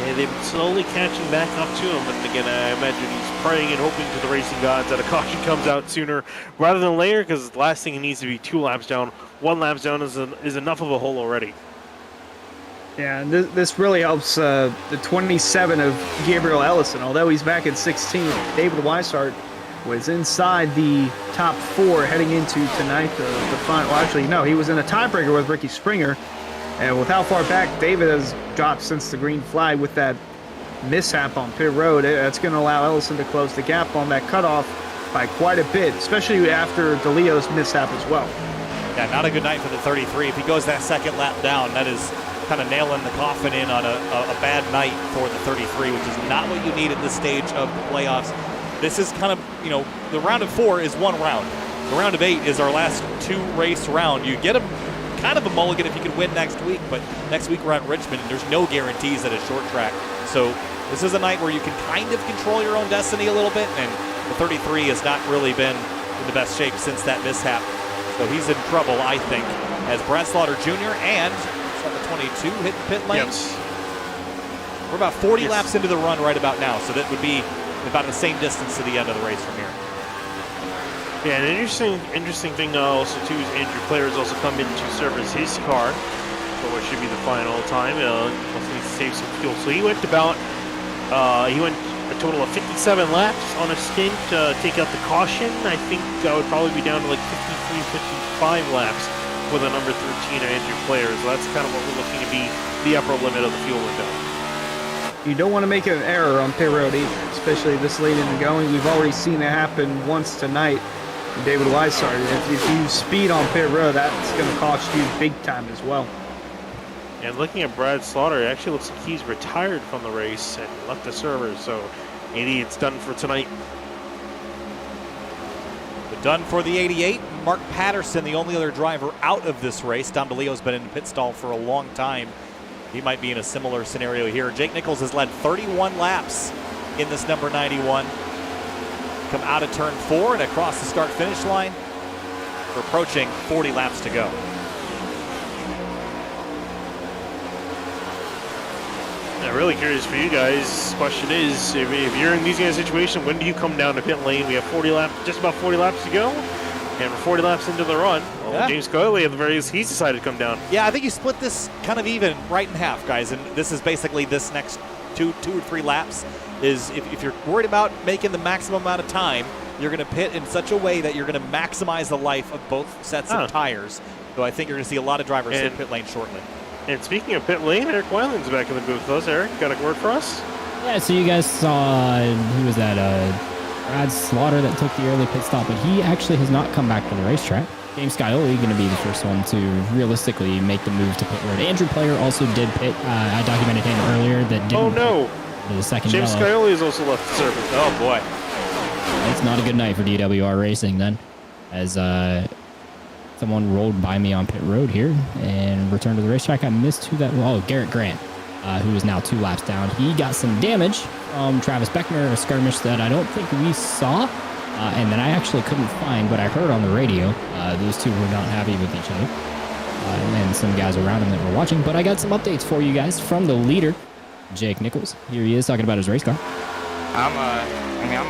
they've been slowly catching back up to him. But again, I imagine he's praying and hoping to the racing gods that a caution comes out sooner rather than later, because the last thing he needs to be 2 laps down. 1 lap down is enough of a hole already. Yeah, and this really helps the 27 of Gabriel Ellison. Although he's back at 16, David Weishart was inside the top 4 heading into tonight, the final. Well, actually, no, he was in a tiebreaker with Ricky Springer. And with how far back David has dropped since the green flag with that mishap on pit road, that's going to allow Ellison to close the gap on that cutoff by quite a bit, especially after DeLeo's mishap as well. Yeah, not a good night for the 33. If he goes that second lap down, that is kind of nailing the coffin in on a bad night for the 33, which is not what you need at this stage of the playoffs. This is kind of, the round of 4 is 1 round. The round of 8 is our last 2 race round. You get them kind of a mulligan if you can win next week, but next week we're at Richmond, and there's no guarantees at a short track. So this is a night where you can kind of control your own destiny a little bit, and the 33 has not really been in the best shape since that mishap. So he's in trouble, I think, as Brad Slaughter Jr. and the 22 hitting pit lanes. Yes. We're about 40 laps into the run right about now, so that would be about the same distance to the end of the race from here. Yeah, an interesting thing also too is Andrew Player has also come in to service his car for what should be the final time. Also needs to save some fuel. So he went about a total of 57 laps on a stint to take out the caution. I think that would probably be down to like 53, 55 laps with a number 13 Andrew Player. So that's kind of what we're looking to be the upper limit of the fuel window. You don't want to make an error on pit road either, especially this late in the going. We've already seen it happen once tonight. David Wise started. If you speed on pit road, that's going to cost you big time as well. And looking at Brad Slaughter, it actually looks like he's retired from the race and left the servers. So maybe it's done for tonight. But done for the 88. Mark Patterson, the only other driver out of this race. Dom DeLeo's been in the pit stall for a long time. He might be in a similar scenario here. Jake Nichols has led 31 laps in this number 91. Come out of turn 4 and across the start-finish line. We're approaching 40 laps to go. I'm really curious for you guys. Question is, if you're in these kind of situations, when do you come down to pit lane? We have 40 laps, just about 40 laps to go. And we're 40 laps into the run. Well, James Coyley, at the very least, he's decided to come down. Yeah, I think you split this kind of even right in half, guys. And this is basically this next two or three laps is if you're worried about making the maximum amount of time, you're going to pit in such a way that you're going to maximize the life of both sets of tires. So I think you're going to see a lot of drivers hit pit lane shortly. And speaking of pit lane, Eric Weiland's back in the booth with us. Eric, got a word for us? Yeah, so you guys saw, who was that? Brad Slaughter that took the early pit stop, but he actually has not come back to the racetrack. James Scioli going to be the first one to realistically make the move to pit road. Andrew Player also did pit. I documented him earlier that didn't. Oh no! The second James Scioli has also left the service. Oh boy! It's not a good night for DWR Racing then, as someone rolled by me on pit road here and returned to the racetrack. I missed who that was. Oh, Garrett Grant, who is now 2 laps down. He got some damage from Travis Beckner, a skirmish that I don't think we saw. And then I actually couldn't find, but I heard on the radio, those two were not happy with each other. And some guys around him that were watching. But I got some updates for you guys from the leader, Jake Nichols. Here he is talking about his race car. I'm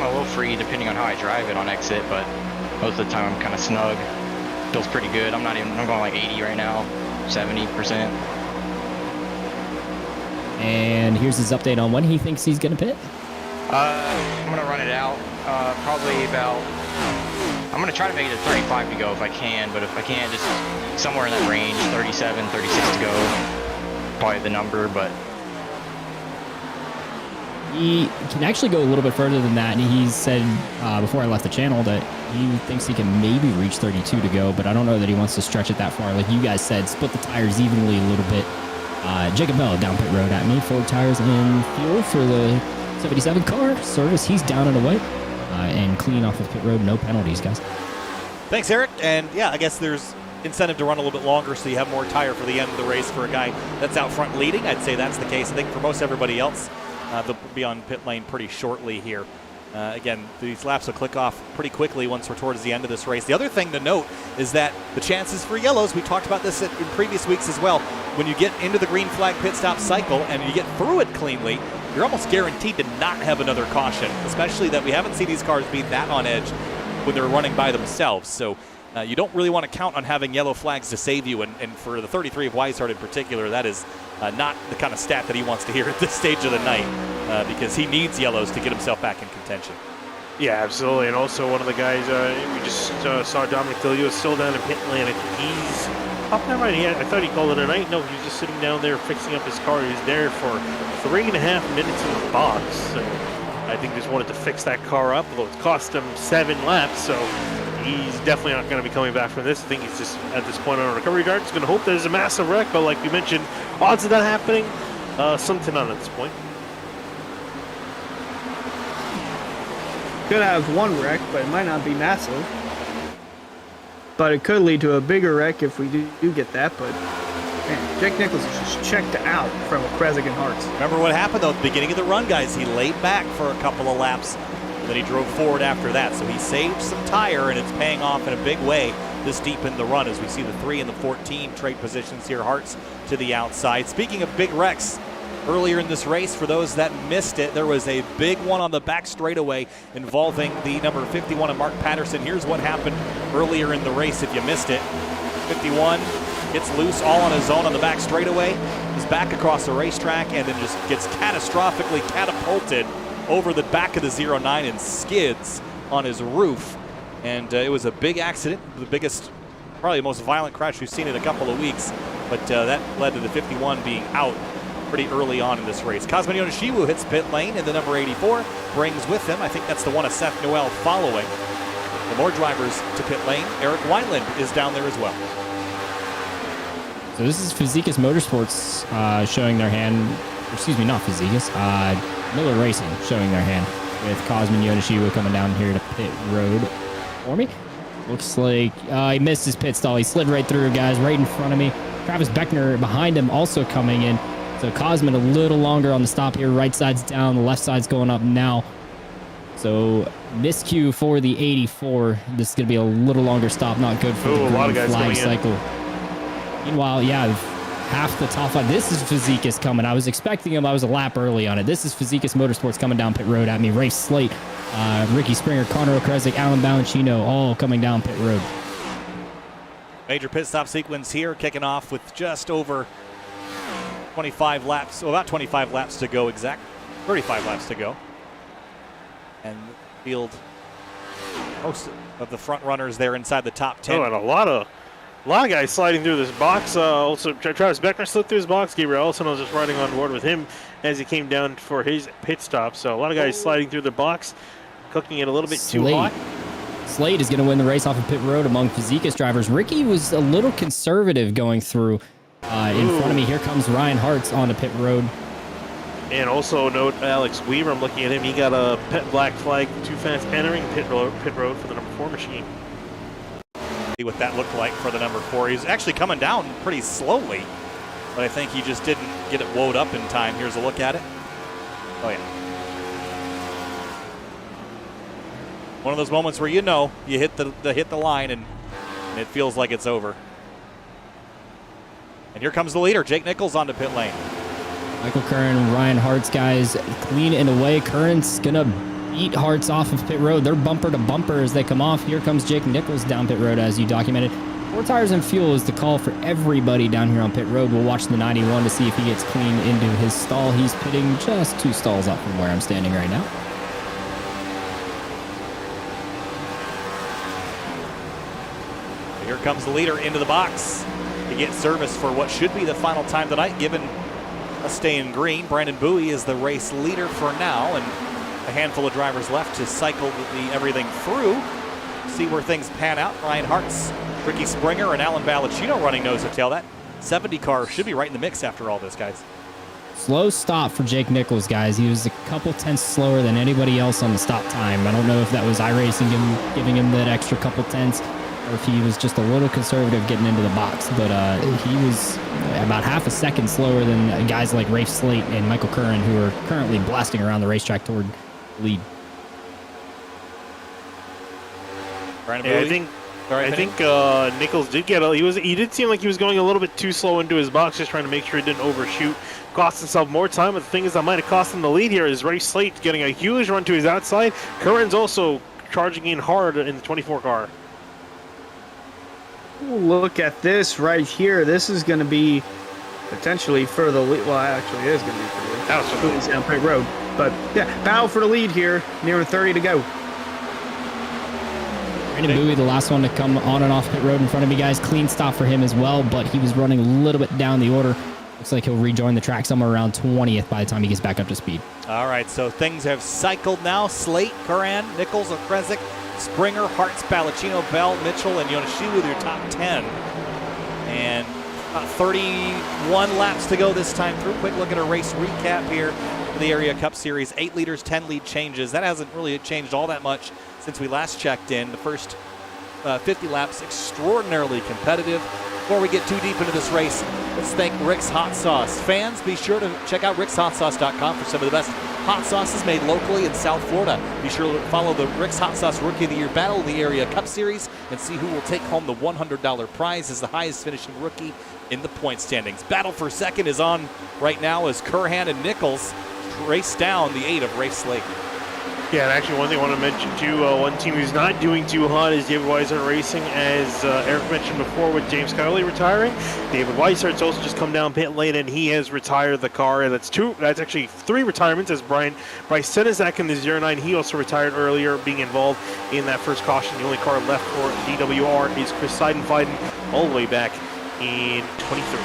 a little free depending on how I drive it on exit, but most of the time I'm kind of snug. Feels pretty good. I'm going like 80 right now, 70%. And here's his update on when he thinks he's going to pit. I'm going to run it out. Probably about, I'm going to try to make it to 35 to go if I can, but if I can't, just somewhere in that range, 37, 36 to go, probably the number, but. He can actually go a little bit further than that, and he said before I left the channel that he thinks he can maybe reach 32 to go, but I don't know that he wants to stretch it that far. Like you guys said, split the tires evenly a little bit. Jacob Bell down pit road at me, 4 tires in fuel for the 77 car service. He's down and away and clean off of pit road, no penalties, guys. Thanks, Eric. And yeah, I guess there's incentive to run a little bit longer so you have more tire for the end of the race for a guy that's out front leading. I'd say that's the case. I think for most everybody else, they'll be on pit lane pretty shortly here. Again, these laps will click off pretty quickly once we're towards the end of this race. The other thing to note is that the chances for yellows, we talked about this in previous weeks as well, when you get into the green flag pit stop cycle and you get through it cleanly, you're almost guaranteed to not have another caution, especially that we haven't seen these cars be that on edge when they're running by themselves. So you don't really want to count on having yellow flags to save you. And for the 33 of Weishart in particular, that is not the kind of stat that he wants to hear at this stage of the night because he needs yellows to get himself back in contention. Yeah, absolutely. And also one of the guys, we just saw Dominic Delio is still down in pit lane. I think he's up there right. I thought he called it a night. No, he was just sitting down there fixing up his car. He was there for 3.5 minutes in the box. So I think just wanted to fix that car up, although it's cost him 7 laps. So he's definitely not going to be coming back from this. I think he's just at this point on a recovery guard. He's going to hope there's a massive wreck, but like we mentioned, odds of that happening, slim to none at this point. Could have one wreck, but it might not be massive. but it could lead to a bigger wreck if we do get that. But man, Jake Nichols is just checked out from Krezzik and Hartz. Remember what happened though at the beginning of the run, guys? He laid back for a couple of laps, then he drove forward after that. So he saved some tire, and it's paying off in a big way this deep in the run as we see the 3 and the 14 trade positions here. Hartz to the outside. Speaking of big wrecks, earlier in this race, for those that missed it, there was a big one on the back straightaway involving the number 51 of Mark Patterson. Here's what happened earlier in the race if you missed it. 51 gets loose all on his own on the back straightaway. He's back across the racetrack and then just gets catastrophically catapulted over the back of the 09 and skids on his roof. And it was a big accident, the biggest, probably the most violent crash we've seen in a couple of weeks. But that led to the 51 being out pretty early on in this race. Cosmin Yoneshiwu hits pit lane, and the number 84 brings with him, I think that's the one of Seth Noel following. The more drivers to pit lane. Eric Wineland is down there as well. So this is Fizikis Motorsports showing their hand, excuse me, not Fizikis, Miller Racing showing their hand with Cosmin Yoneshiwu coming down here to pit road for me. Looks like he missed his pit stall. He slid right through, guys, right in front of me. Travis Beckner behind him also coming in. So Cosmin a little longer on the stop here. Right side's down, the left side's going up now. So miscue for the 84. This is going to be a little longer stop. Not good for the green flag cycle. Meanwhile, yeah, half the top five. This is Fizikis coming. I was expecting him. I was a lap early on it. This is Fizikis Motorsports coming down pit road at me. Rafe Slate, Ricky Springer, Connor Krezzik, Alan Balancino, all coming down pit road. Major pit stop sequence here, kicking off with just over 25 laps, well, about 25 laps to go exact, 35 laps to go. And field, most of the front runners there inside the top 10. Oh, and a lot of guys sliding through this box. Also, Travis Beckner slipped through his box. Gabriel Ellison was just riding on board with him as he came down for his pit stop. So a lot of guys sliding through the box, cooking it a little bit too hot. Slade is going to win the race off of pit road among Fizikis drivers. Ricky was a little conservative going through in front of me. Here comes Ryan Hartz onto pit road. And also note Alex Weaver. I'm looking at him. He got a pet black flag, too fast entering pit road for the number 4 machine. See what that looked like for the number 4. He's actually coming down pretty slowly, but I think he just didn't get it woed up in time. Here's a look at it. Oh yeah. One of those moments where you know you hit the line and it feels like it's over. And here comes the leader, Jake Nichols onto pit lane. Michael Curran, Ryan Hartz, guys, clean and away. Curran's gonna beat Hartz off of pit road. They're bumper to bumper as they come off. Here comes Jake Nichols down pit road, as you documented. 4 tires and fuel is the call for everybody down here on pit road. We'll watch the 91 to see if he gets clean into his stall. He's pitting just 2 stalls up from where I'm standing right now. Here comes the leader into the box to get service for what should be the final time tonight, given a stay in green. Brandon Bowie is the race leader for now, and a handful of drivers left to cycle everything through, see where things pan out. Ryan Hartz, Ricky Springer, and Alan Balancino running nose to tail. That 70 car should be right in the mix after all this, guys. Slow stop for Jake Nichols, guys. He was a couple tenths slower than anybody else on the stop time. I don't know if that was iRacing giving him that extra couple tenths, or if he was just a little conservative getting into the box. But he was about half a second slower than guys like Rafe Slate and Michael Curran, who are currently blasting around the racetrack toward lead. Yeah, I think Nichols did get he did seem like he was going a little bit too slow into his box, just trying to make sure he didn't overshoot, cost himself more time. But the thing is that might have cost him the lead here is Rafe Slate getting a huge run to his outside. Curran's also charging in hard in the 24 car. Look at this right here. This is going to be potentially for the lead. Well, actually, it is going to be for the lead. That's down pit road. But yeah, battle for the lead here. Near 30 to go. Brandon Bowie, the last one to come on and off pit road in front of me, guys. Clean stop for him as well, but he was running a little bit down the order. Looks like he'll rejoin the track somewhere around 20th by the time he gets back up to speed. All right, so things have cycled now. Slate, Curran, Nichols, Krezzik, Springer, Hartz, Balancino, Bell, Mitchell, and Yoneshiwu with your top 10. And 31 laps to go this time through. Quick look at a race recap here for the Area Cup Series. 8 leaders, 10 lead changes. That hasn't really changed all that much since we last checked in. The first 50 laps, extraordinarily competitive. Before we get too deep into this race, let's thank Rick's Hot Sauce. Fans, be sure to check out rickshotsauce.com for some of the best hot sauces made locally in South Florida. Be sure to follow the Rick's Hot Sauce Rookie of the Year Battle of the Area Cup Series and see who will take home the $100 prize as the highest finishing rookie in the point standings. Battle for second is on right now as Curhan and Nichols race down the 8 of Rafe Slate. Yeah, and actually one thing I want to mention too, one team who's not doing too hot is David Weishart Racing, as Eric mentioned before with James Kiley retiring. David Weishart's also just come down pit lane and he has retired the car, and that's actually 3 retirements, as Bryce Senizak in the 09, he also retired earlier, being involved in that first caution. The only car left for DWR is Chris Seidenfeiden, all the way back in 23.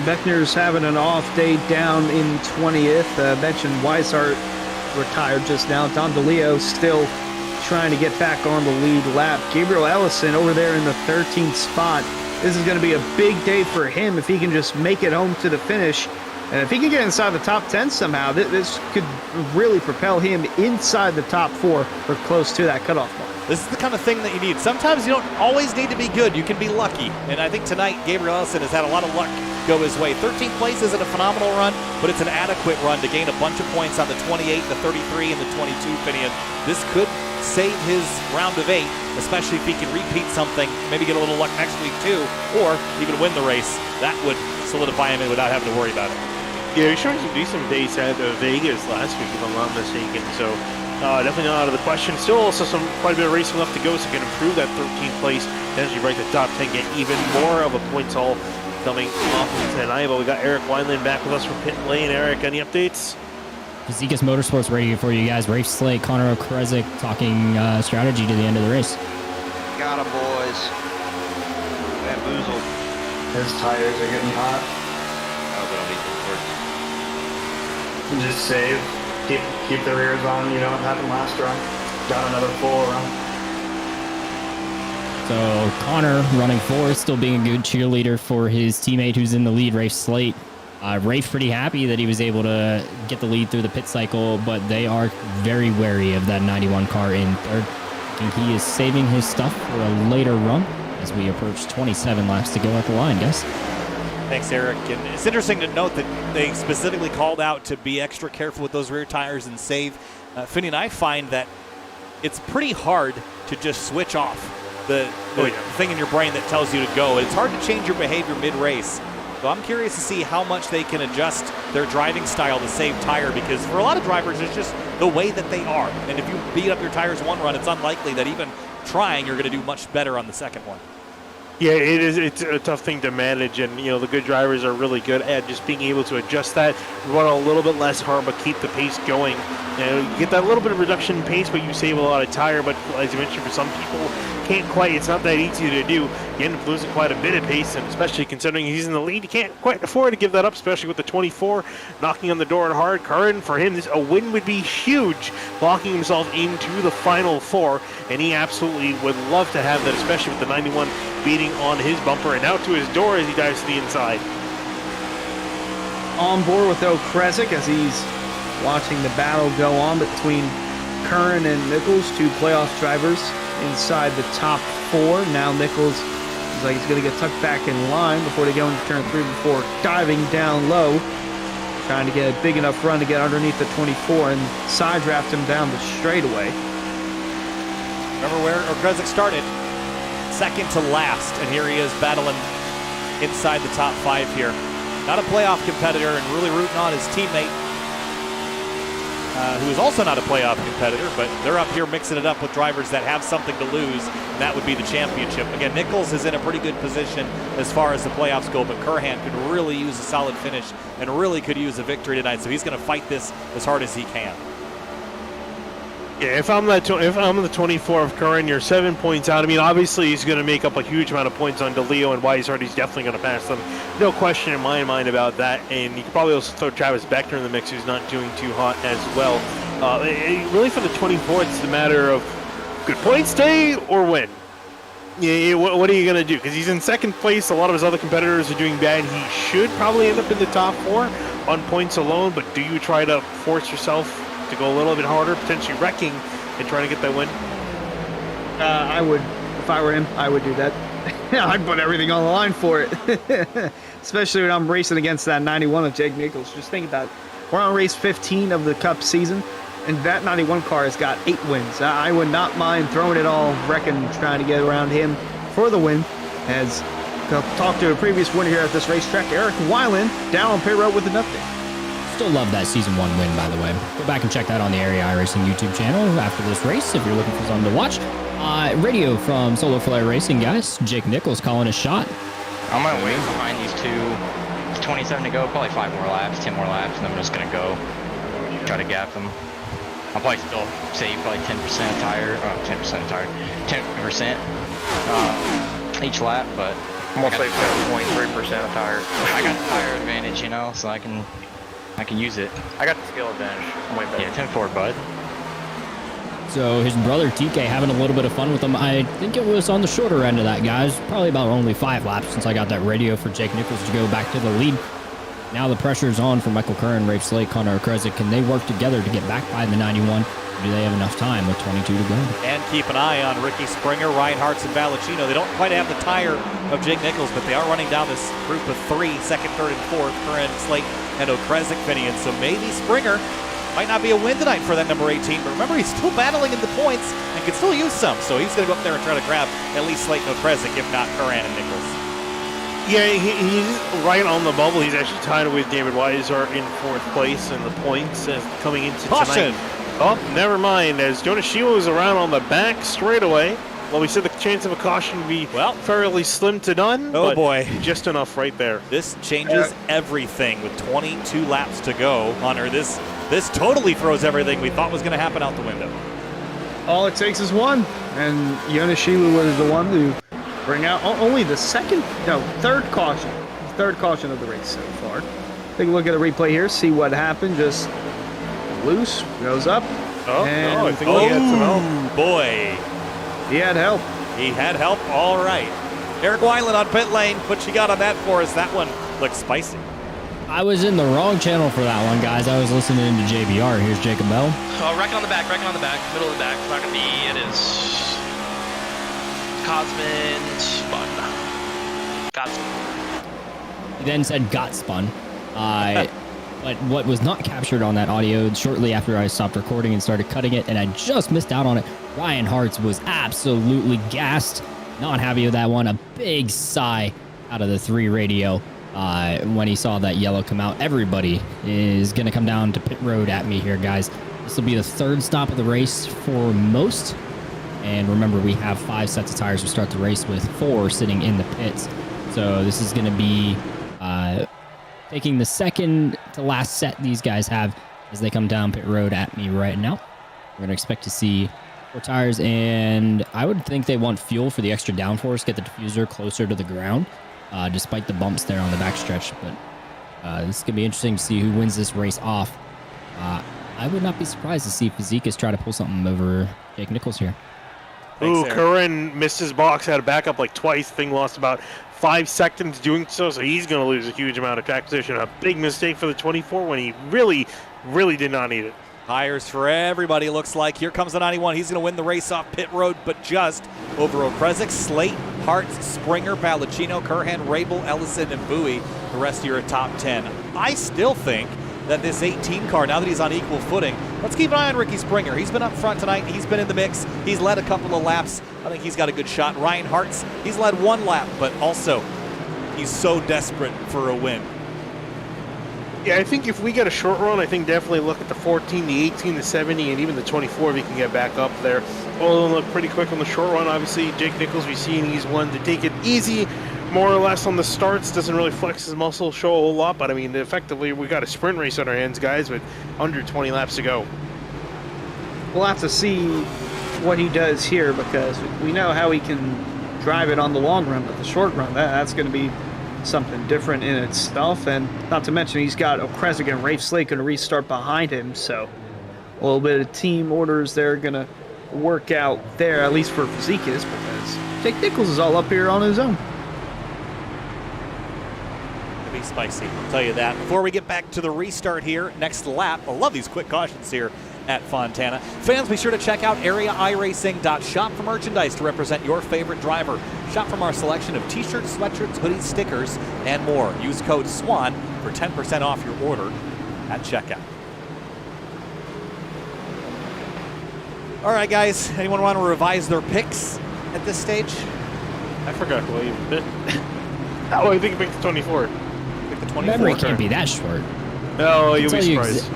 Beckner's having an off day down in 20th. Mentioned Weishart retired just now. Don DeLeo still trying to get back on the lead lap. Gabriel Ellison over there in the 13th spot. This is going to be a big day for him if he can just make it home to the finish. And if he can get inside the top 10 somehow, this could really propel him inside the top 4 or close to that cutoff mark. This is the kind of thing that you need. Sometimes you don't always need to be good. You can be lucky. And I think tonight, Gabriel Ellison has had a lot of luck go his way. 13th place isn't a phenomenal run, but it's an adequate run to gain a bunch of points on the 28, the 33, and the 22 Finian. This could save his round of 8, especially if he can repeat something, maybe get a little luck next week too, or even win the race. That would solidify him without having to worry about it. Yeah, he showed some decent pace at Vegas last week, if I'm not mistaken. So definitely not out of the question. Still also quite a bit of racing left to go, so can improve that 13th place, potentially break the top 10, get even more of a points haul coming off of tonight. But we got Eric Wineland back with us from pit lane. Eric, any updates? Zekas Motorsports ready for you guys. Rafe Slate, Connor O'Kresick talking strategy to the end of the race. Got him, boys. Bamboozled. His tires are getting hot. Just save. Keep the rears on, you know what happened last run. Got another full run. So Connor running 4, still being a good cheerleader for his teammate who's in the lead, Rafe Slate. Rafe pretty happy that he was able to get the lead through the pit cycle, but they are very wary of that 91 car in third. I think he is saving his stuff for a later run as we approach 27 laps to go at the line, guys. Thanks, Eric. And it's interesting to note that they specifically called out to be extra careful with those rear tires and save. Finney and I find that it's pretty hard to just switch off the thing in your brain that tells you to go. It's hard to change your behavior mid-race. So I'm curious to see how much they can adjust their driving style to save tire, because for a lot of drivers, it's just the way that they are. And if you beat up your tires one run, it's unlikely that even trying, you're going to do much better on the second one. Yeah, it is. It's a tough thing to manage, and the good drivers are really good at just being able to adjust that, run a little bit less hard, but keep the pace going. You get that little bit of reduction in pace, but you save a lot of tire. But as you mentioned, for some people, it's not that easy to do. You end up losing quite a bit of pace, and especially considering he's in the lead, you can't quite afford to give that up, especially with the 24 knocking on the door and hard. Curran, for him, a win would be huge, locking himself into the final 4, and he absolutely would love to have that, especially with the 91 beating on his bumper and out to his door as he dives to the inside. On board with O'Kresick as he's watching the battle go on between Curran and Nichols, 2 playoff drivers inside the top 4. Now Nichols is like he's going to get tucked back in line before they go into turn 3 before diving down low, trying to get a big enough run to get underneath the 24 and side draft him down the straightaway. Remember where O'Kresick started? Second to last, and here he is battling inside the top 5 here. Not a playoff competitor and really rooting on his teammate, who is also not a playoff competitor, but they're up here mixing it up with drivers that have something to lose, and that would be the championship. Again, Nichols is in a pretty good position as far as the playoffs go, but Curhan could really use a solid finish and really could use a victory tonight, so he's going to fight this as hard as he can. Yeah, if I'm the 24 of Curran, you're 7 points out. I mean, obviously he's going to make up a huge amount of points on DeLeo and Weishart. He's definitely going to pass them. No question in my mind about that. And you could probably also throw Travis Beckner in the mix, who's not doing too hot as well. Really, for the 24, it's a matter of good points day or win. Yeah, what are you going to do? Because he's in second place. A lot of his other competitors are doing bad. He should probably end up in the top 4 on points alone. But do you try to force yourself to go a little bit harder, potentially wrecking, and trying to get that win? I would, if I were him, I would do that. I'd put everything on the line for it. Especially when I'm racing against that 91 of Jake Nichols. Just think about it. We're on race 15 of the Cup season, and that 91 car has got 8 wins. I would not mind throwing it all, wrecking, trying to get around him for the win. As talked to a previous winner here at this racetrack, Eric Weiland, down on pit road with an update. Still love that season 1 win, by the way. Go back and check that on the Area iRacing YouTube channel after this race if you're looking for something to watch. Radio from Solar Flare Racing, guys. Jake Nichols calling a shot. I'm going to wait behind these two. It's 27 to go, probably 5 more laps, 10 more laps, and I'm just going to go try to gap them. I'll probably still save probably 10% of tire, 10% of tire, 10% each lap, but I'm gonna save 0.3% of tire. I got the tire advantage, you know, so I can use it. I got the skill advantage. I'm way better. Yeah, 10-4, bud. So his brother TK having a little bit of fun with him. I think it was on the shorter end of that, guys. Probably about only 5 laps since I got that radio for Jake Nichols to go back to the lead. Now the pressure's on for Michael Curran, Rafe Slate, Connor Kresick. Can they work together to get back by the 91? Or do they have enough time with 22 to go? And keep an eye on Ricky Springer, Ryan Hartz, and Valentino. They don't quite have the tire of Jake Nichols, but they are running down this group of 3, second, third, and fourth. Curran, Slate, and O'Kresick Finian. So maybe Springer might not be a win tonight for that number 18, but remember, he's still battling in the points and can still use some. So he's going to go up there and try to grab at least Slate and O'Kresick, if not Curran and Nichols. Yeah, he's right on the bubble. He's actually tied with David Weiser in 4th place in the points coming into Caution. tonight. Oh, never mind. As Jonas Shio is around on the back straightaway. Well, we said the chance of a caution would be fairly slim to none. Oh, but boy. Just enough right there. This changes everything with 22 laps to go, Hunter. This totally throws everything we thought was going to happen out the window. All it takes is one, and Yoneshilu was the one to bring out only the third caution of the race so far. Take a look at the replay here, see what happened. Just loose, goes up. Oh, I think he had some help. Boy. He had help. He had help, all right. Eric Weiland on pit lane. What you got on that for us? That one looks spicy. I was in the wrong channel for that one, guys. I was listening to JBR. Here's Jacob Bell. Oh, wrecking on the back, middle of the back. It's not going to be, it is Cosman spun. Got spun. He then said got spun. But what was not captured on that audio shortly after I stopped recording and started cutting it, and I just missed out on it, Ryan Hartz was absolutely gassed. Not happy with that one. A big sigh out of the 3 radio when he saw that yellow come out. Everybody is going to come down to pit road at me here, guys. This will be the 3rd stop of the race for most. And remember, we have 5 sets of tires to start the race with, 4 sitting in the pits. So this is going to be taking the second to last set these guys have as they come down pit road at me right now. We're going to expect to see 4 tires, and I would think they want fuel for the extra downforce, get the diffuser closer to the ground, despite the bumps there on the backstretch. But this is going to be interesting to see who wins this race off. I would not be surprised to see Fazekas try to pull something over Jake Nichols here. Ooh, Curran missed his box, had a backup like twice. Thing lost about 5 seconds doing so he's going to lose a huge amount of track position. A big mistake for the 24 when he really, really did not need it. Tires for everybody, looks like. Here comes the 91. He's going to win the race off pit road, but just over O'Kresick, Slate, Hartz, Springer, Valentino, Curhan, Rabel, Ellison, and Bowie. The rest of you are top 10. I still think that this 18 car, now that he's on equal footing, let's keep an eye on Ricky Springer. He's been up front tonight. He's been in the mix. He's led a couple of laps. I think he's got a good shot. Ryan Hartz, he's led 1 lap, but also he's so desperate for a win. Yeah, I think if we get a short run, I think definitely look at the 14, the 18, the 70, and even the 24 if he can get back up there. All of them look pretty quick on the short run. Obviously, Jake Nichols, we've seen he's one to take it easy, more or less on the starts. Doesn't really flex his muscle, show a whole lot, but I mean, effectively, we got a sprint race on our hands, guys, with under 20 laps to go. We'll have to see what he does here because we know how he can drive it on the long run, but the short run, that's going to be something different in itself. And not to mention, he's got O'Kresick and Rafe Slate going to restart behind him, so a little bit of team orders they're going to work out there, at least for Fazekas, because Jake Nichols is all up here on his own. Be spicy, I'll tell you that. Before we get back to the restart here, next lap, I love these quick cautions here at Fontana. Fans, be sure to check out areairacing.shop for merchandise to represent your favorite driver. Shop from our selection of t-shirts, sweatshirts, hoodies, stickers, and more. Use code SWAN for 10% off your order at checkout. All right, guys. Anyone want to revise their picks at this stage? I forgot who I even picked. Oh, I think I picked 24. Pick the 24. Memory can't be that short. No, you'll be surprised.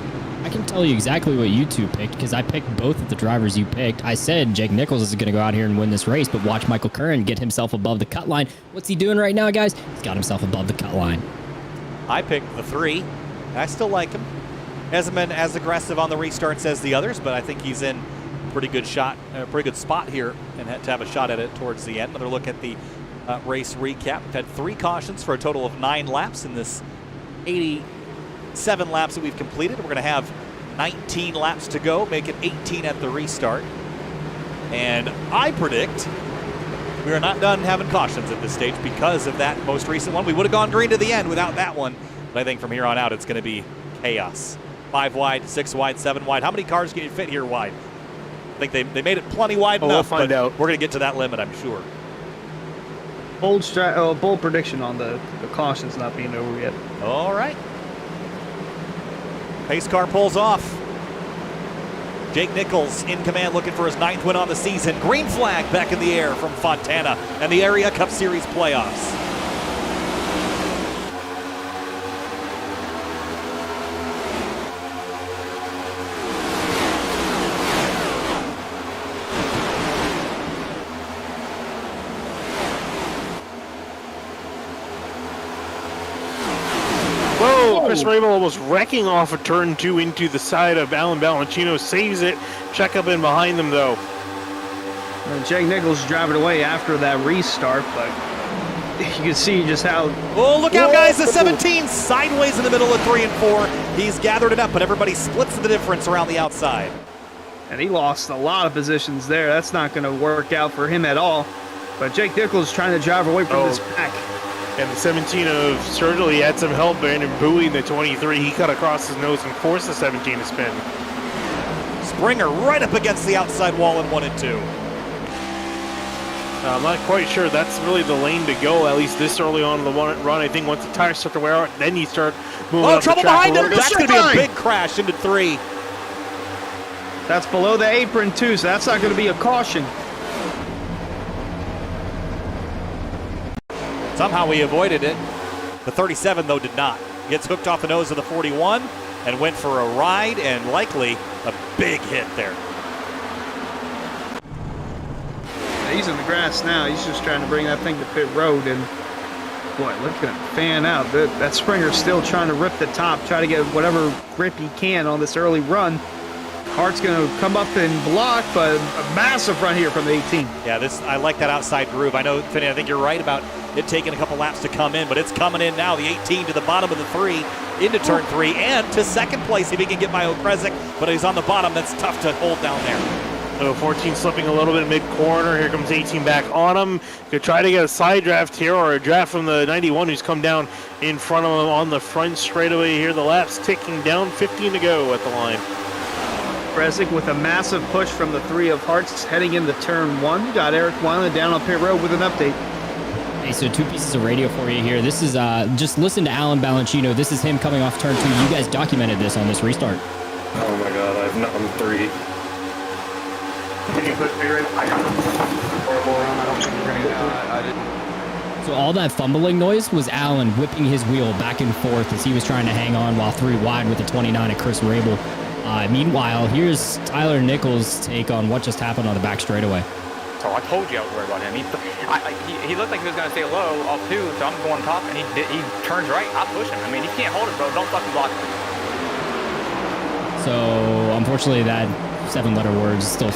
I can tell you exactly what you two picked because I picked both of the drivers you picked. I said Jake Nichols is going to go out here and win this race, but watch Michael Curran get himself above the cut line. What's he doing right now, guys? He's got himself above the cut line. I picked the 3. I still like him. Hasn't been as aggressive on the restarts as the others, but I think he's in pretty good spot here and had to have a shot at it towards the end. Another look at the race recap. We've had 3 cautions for a total of 9 laps in this 87 laps that we've completed. We're going to have 19 laps to go, make it 18 at the restart. And I predict we are not done having cautions at this stage because of that most recent one. We would have gone green to the end without that one, but I think from here on out it's going to be chaos. 5 wide, 6 wide, 7 wide. How many cars can you fit here wide? I think they made it plenty wide enough. We'll find out. We're going to get to that limit, I'm sure. Bold prediction on the cautions not being over yet. All right. Pace car pulls off. Jake Nichols in command, looking for his 9th win on the season. Green flag back in the air from Fontana and the Area Cup Series playoffs. Chris Rabel almost wrecking off of turn 2 into the side of Alan Balancino. Saves it. Check up in behind them, though. Jake Nichols driving away after that restart, but you can see just how... Oh, look out, guys. The 17 sideways in the middle of 3 and 4. He's gathered it up, but everybody splits the difference around the outside. And he lost a lot of positions there. That's not going to work out for him at all. But Jake Nichols trying to drive away from this pack. And the 17 of Sturgill, he had some help in and buoying the 23. He cut across his nose and forced the 17 to spin. Springer right up against the outside wall in 1 and 2. I'm not quite sure that's really the lane to go, at least this early on in the run. I think once the tires start to wear out, then you start moving up trouble the track behind him. That's going to be a big crash into 3. That's below the apron, too, so that's not going to be a caution. Somehow we avoided it. The 37, though, did not. Gets hooked off the nose of the 41 and went for a ride and likely a big hit there. He's in the grass now. He's just trying to bring that thing to pit road. And, boy, look at him fan out. That Springer's still trying to rip the top, try to get whatever grip he can on this early run. Hart's going to come up and block, but a massive run here from the 18. Yeah, I like that outside groove. I know, Finney, I think you're right about it taking a couple laps to come in, but it's coming in now. The 18 to the bottom of the 3 into turn 3 and to second place if he can get by Okresic, but he's on the bottom. That's tough to hold down there. So 14 slipping a little bit mid-corner. Here comes 18 back on him. Could try to get a side draft here or a draft from the 91 who's come down in front of him on the front straightaway here. The lap's ticking down, 15 to go at the line. Okresic with a massive push from the 3 of Hearts heading into turn 1. Got Eric Weiland down on pit road with an update. Hey, so 2 pieces of radio for you here. This is, just listen to Alan Balancino. This is him coming off turn 2. You guys documented this on this restart. Oh my god, I've not on 3. Can you put spirit? I got horrible run. I don't think we're gonna get I didn't. So all that fumbling noise was Alan whipping his wheel back and forth as he was trying to hang on while 3 wide with the 29 of Chris Rabel. Meanwhile, here's Tyler Nichols' take on what just happened on the back straightaway. So I told you I was worried about him. He looked like he was going to stay low off 2, so I'm going top, and he turns right. I push him. I mean, he can't hold it, bro. Don't fucking block him. So unfortunately, that 7-letter word still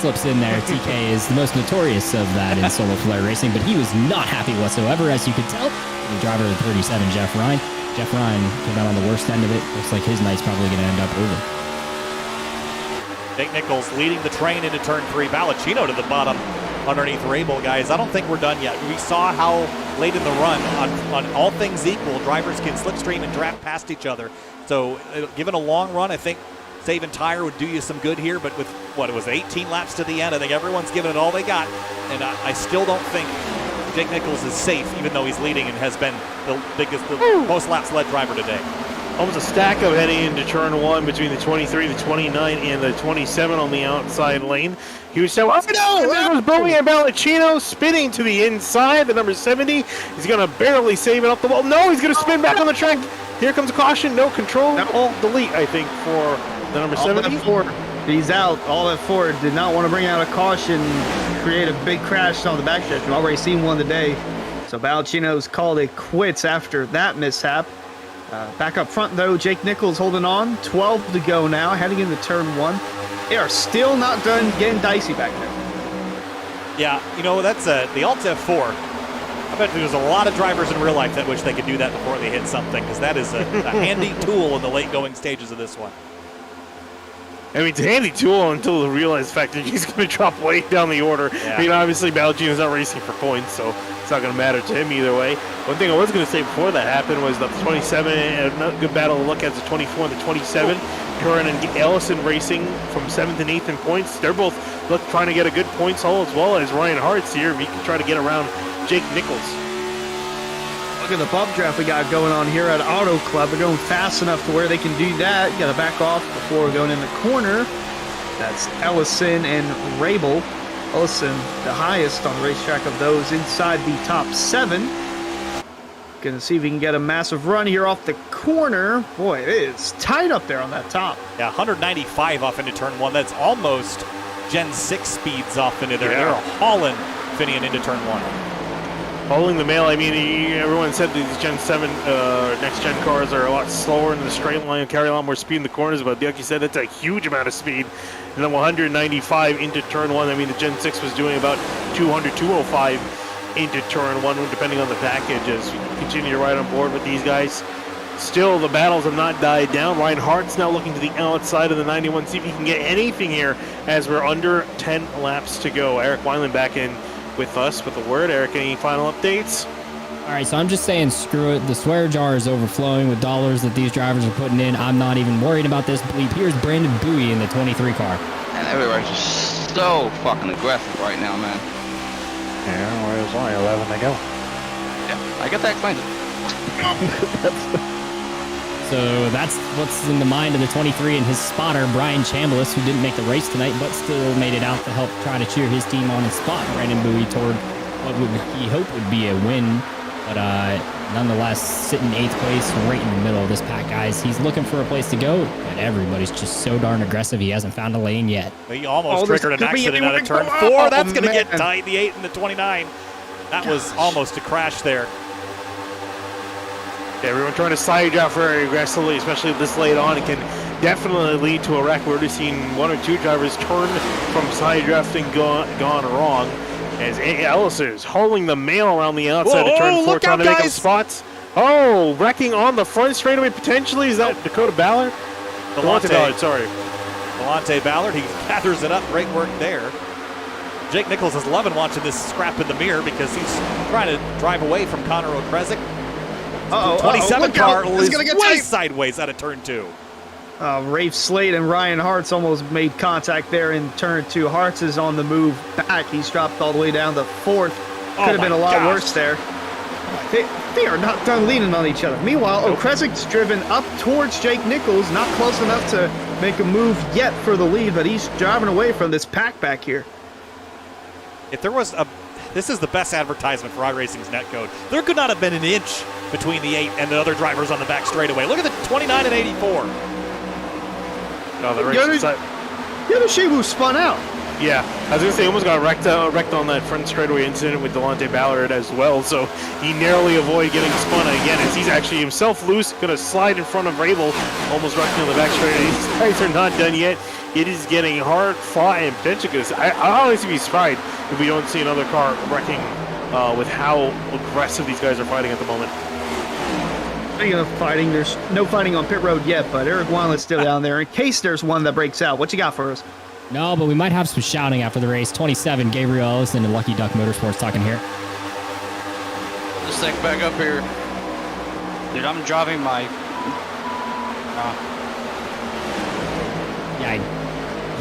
slips in there. TK is the most notorious of that in solo flare racing, but he was not happy whatsoever, as you could tell. The driver of the 37, Jeff Ryan. Jeff Ryan came out on the worst end of it. Looks like his night's probably going to end up over. Jake Nichols leading the train into turn 3. Balancino to the bottom underneath Rabel, guys. I don't think we're done yet. We saw how late in the run, on all things equal, drivers can slipstream and draft past each other. So given a long run, I think saving tire would do you some good here, but with what it was 18 laps to the end, I think everyone's giving it all they got, and I still don't think Jake Nichols is safe, even though he's leading and has been the most laps led driver today. Almost a stack of heading into turn 1 between the 23, the 29, and the 27 on the outside lane. Huge step. Oh no! There goes Bowie and Ballacino spinning to the inside. The number 70. He's going to barely save it off the wall. No, he's going to spin back on the track. Here comes caution. No control. Alt delete, I think, for the number 70. He's out. All that Ford did not want to bring out a caution, create a big crash on the backstretch. We've already seen one today. So Ballacino's called it quits after that mishap. Back up front, though, Jake Nichols holding on. 12 to go now, heading into turn 1. They are still not done getting dicey back there. Yeah, you know, that's the Alt F4. I bet there's a lot of drivers in real life that wish they could do that before they hit something, because that is a handy tool in the late going stages of this one. I mean, it's a handy tool until the realized fact that he's going to drop way down the order. Yeah. I mean, obviously, Ballacino's not racing for points, so it's not going to matter to him either way. One thing I was going to say before that happened was the 27, a good battle to look at, the 24 and the 27. Curran and Ellison racing from 7th and 8th in points. They're both trying to get a good points haul, as well as Ryan Hart's here. He can try to get around Jake Nichols. Look at the bump draft we got going on here at Auto Club. They're going fast enough to where they can do that. You got to back off before going in the corner. That's Ellison and Rabel. Ellison, the highest on the racetrack of those inside the top 7. Gonna see if he can get a massive run here off the corner. Boy, it is tight up there on that top. Yeah, 195 off into turn 1. That's almost Gen 6 speeds off into there. Yeah. They're hauling Finian into turn 1. Holding the mail, I mean, everyone said these Gen 7 next-gen cars are a lot slower in the straight line, carry a lot more speed in the corners, but like you said, that's a huge amount of speed. And then 195 into turn 1. I mean, the Gen 6 was doing about 200, 205 into turn 1, depending on the package, as we continue to ride on board with these guys. Still, the battles have not died down. Ryan Hart's now looking to the outside of the 91, see if he can get anything here as we're under 10 laps to go. Eric Weiland back in with us with a word. Eric, any final updates? All right, so I'm just saying screw it. The swear jar is overflowing with dollars that these drivers are putting in. I'm not even worried about this bleep. Here's Brandon Bowie in the 23 car. And everybody's just so fucking aggressive right now, man. Yeah, well, there's only 11 to go. Yeah, I get that explained. So that's what's in the mind of the 23 and his spotter, Brian Chambliss, who didn't make the race tonight, but still made it out to help try to cheer his team on and spot Brandon Bowie toward what he hoped would be a win. But nonetheless, sitting 8th place, right in the middle of this pack, guys. He's looking for a place to go, but everybody's just so darn aggressive. He hasn't found a lane yet. He almost triggered an accident out of turn 4. That's going to get tight, the 8 and the 29. That was almost a crash there. Yeah, everyone trying to side draft very aggressively, especially this late on. It can definitely lead to a wreck. We're already seeing 1 or 2 drivers turn from side drafting gone wrong. As Ellison is holding the mail around the outside of turn 4, trying to make up spots. Oh, wrecking on the front straightaway potentially. Is that Dakota Ballard? Delonte Ballard, sorry. Delonte Ballard, he gathers it up. Great work there. Jake Nichols is loving watching this scrap in the mirror because he's trying to drive away from Connor O'Kresick. 27 car is way sideways out of turn 2. Rafe Slade and Ryan Hart's almost made contact there in turn 2. Hart's is on the move back. He's dropped all the way down to 4th. Could have been a lot worse there. They are not done leaning on each other. Meanwhile, O'Kresick's driven up towards Jake Nichols, not close enough to make a move yet for the lead, but he's driving away from this pack back here. If there was a... This is the best advertisement for iRacing's netcode. There could not have been an inch between the 8 and the other drivers on the back straightaway. Look at the 29 and 84. Oh, the race Shibu spun out. Yeah, I was going to say, he almost got wrecked on that front straightaway incident with Delonte Ballard as well, so he narrowly avoided getting spun again as he's actually himself loose, going to slide in front of Rabel, almost wrecking on the back straightaway. These guys are not done yet. It is getting hard fought and potentially. I'll honestly be surprised if we don't see another car wrecking with how aggressive these guys are fighting at the moment. Speaking of fighting, there's no fighting on pit road yet, but Eric Weiland's still down there in case there's one that breaks out. What you got for us? No, but we might have some shouting after the race. 27, Gabriel Ellison and Lucky Duck Motorsports talking here. This thing back up here. Dude, I'm driving my...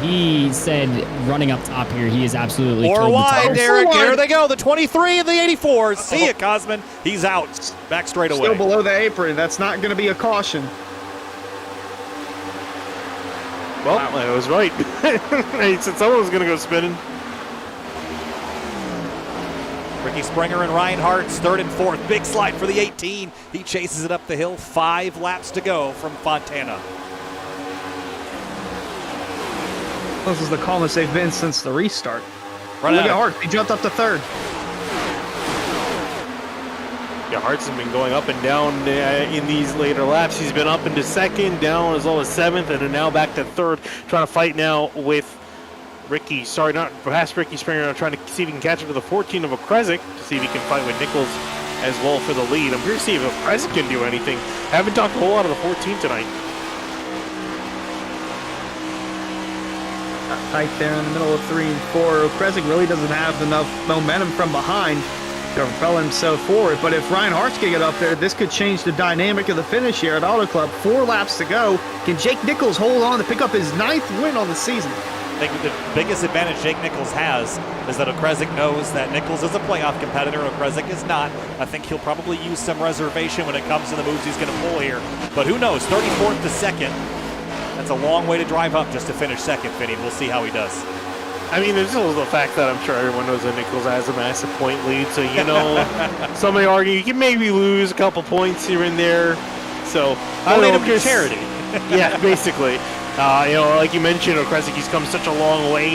He said running up top here, he is absolutely Four killed wide, the tires. Derek. There they go. The 23 and the 84. See ya, Cosman. He's out. Back straight away. Still below the apron. That's not going to be a caution. Well, I was right. He said someone was going to go spinning. Ricky Springer and Ryan Hart's third and fourth. Big slide for the 18. He chases it up the hill. 5 laps to go from Fontana. This is the calmest they've been since the restart. Look at Hart. He jumped up to third. Yeah, Hart's has been going up and down in these later laps. He's been up into second, down as low as 7th, and then now back to 3rd, trying to fight now with Ricky. Sorry, not past Ricky Springer. Trying to see if he can catch up to the 14 of Okresic to see if he can fight with Nichols as well for the lead. I'm curious to see if Okresic can do anything. Haven't talked a whole lot of the 14 tonight. Right there in the middle of 3 and 4. Okresic really doesn't have enough momentum from behind to propel himself forward. But if Ryan Hart's can get up there, this could change the dynamic of the finish here at Auto Club. 4 laps to go. Can Jake Nichols hold on to pick up his 9th win on the season? I think the biggest advantage Jake Nichols has is that Okresic knows that Nichols is a playoff competitor. Okresic is not. I think he'll probably use some reservation when it comes to the moves he's going to pull here. But who knows? 34th to 2nd. That's a long way to drive up just to finish 2nd, Finney. We'll see how he does. I mean, there's also the fact that I'm sure everyone knows that Nichols has a massive point lead. So, you know, somebody argue you can maybe lose a couple points here and there. So, I don't know. Charity. Yeah, basically. You know, like you mentioned, Okresic, he's come such a long way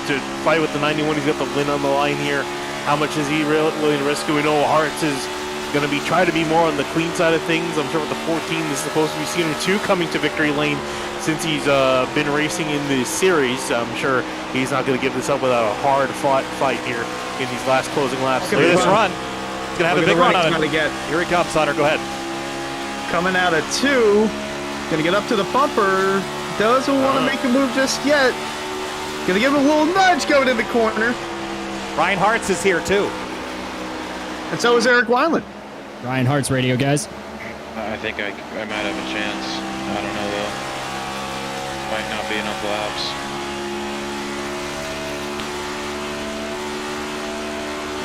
to fight with the 91. He's got the win on the line here. How much is he really willing to risk? We know Hartz is going to be try to be more on the clean side of things. I'm sure with the 14, this is supposed to be seen him too coming to victory lane since he's been racing in the series. I'm sure he's not going to give this up without a hard-fought fight here in these last closing laps. Look at this run. He's going to have a big run on it. Here he comes, Hunter. Go ahead. Coming out of 2. Going to get up to the bumper. Doesn't want to make a move just yet. Going to give him a little nudge going in the corner. Ryan Hartz is here too. And so is Eric Weiland. Ryan Hart's radio, guys. I think I might have a chance. I don't know though. Might not be enough laps.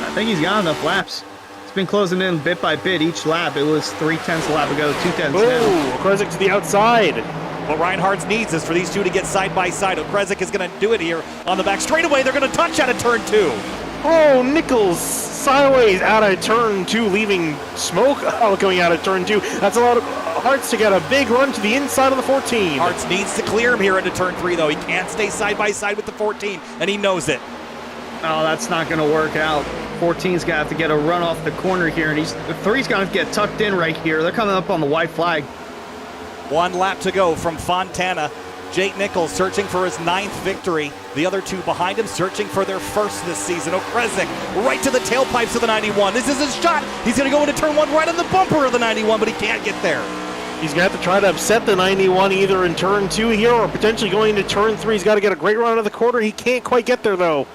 I think he's got enough laps. It's been closing in bit by bit each lap. It was 3/10 a lap ago, 2/10 now. Oh, Okresic to the outside. What Ryan Hartz needs is for these two to get side by side. Okresic is going to do it here on the back straightaway. They're going to touch out of turn 2. Oh, Nichols sideways out of turn 2, leaving smoke coming out of turn 2. That's a lot of Hartz to get a big run to the inside of the 14. Hartz needs to clear him here into turn 3, though. He can't stay side by side with the 14, and he knows it. Oh, that's not going to work out. 14's going to have to get a run off the corner here, and 3's going to get tucked in right here. They're coming up on the white flag. 1 lap to go from Fontana. Jake Nichols searching for his 9th victory. The other 2 behind him searching for their 1st this season. Okresic right to the tailpipes of the 91. This is his shot. He's going to go into turn 1 right on the bumper of the 91, but he can't get there. He's going to have to try to upset the 91 either in turn 2 here or potentially going into turn 3. He's got to get a great run out of the corner. He can't quite get there, though.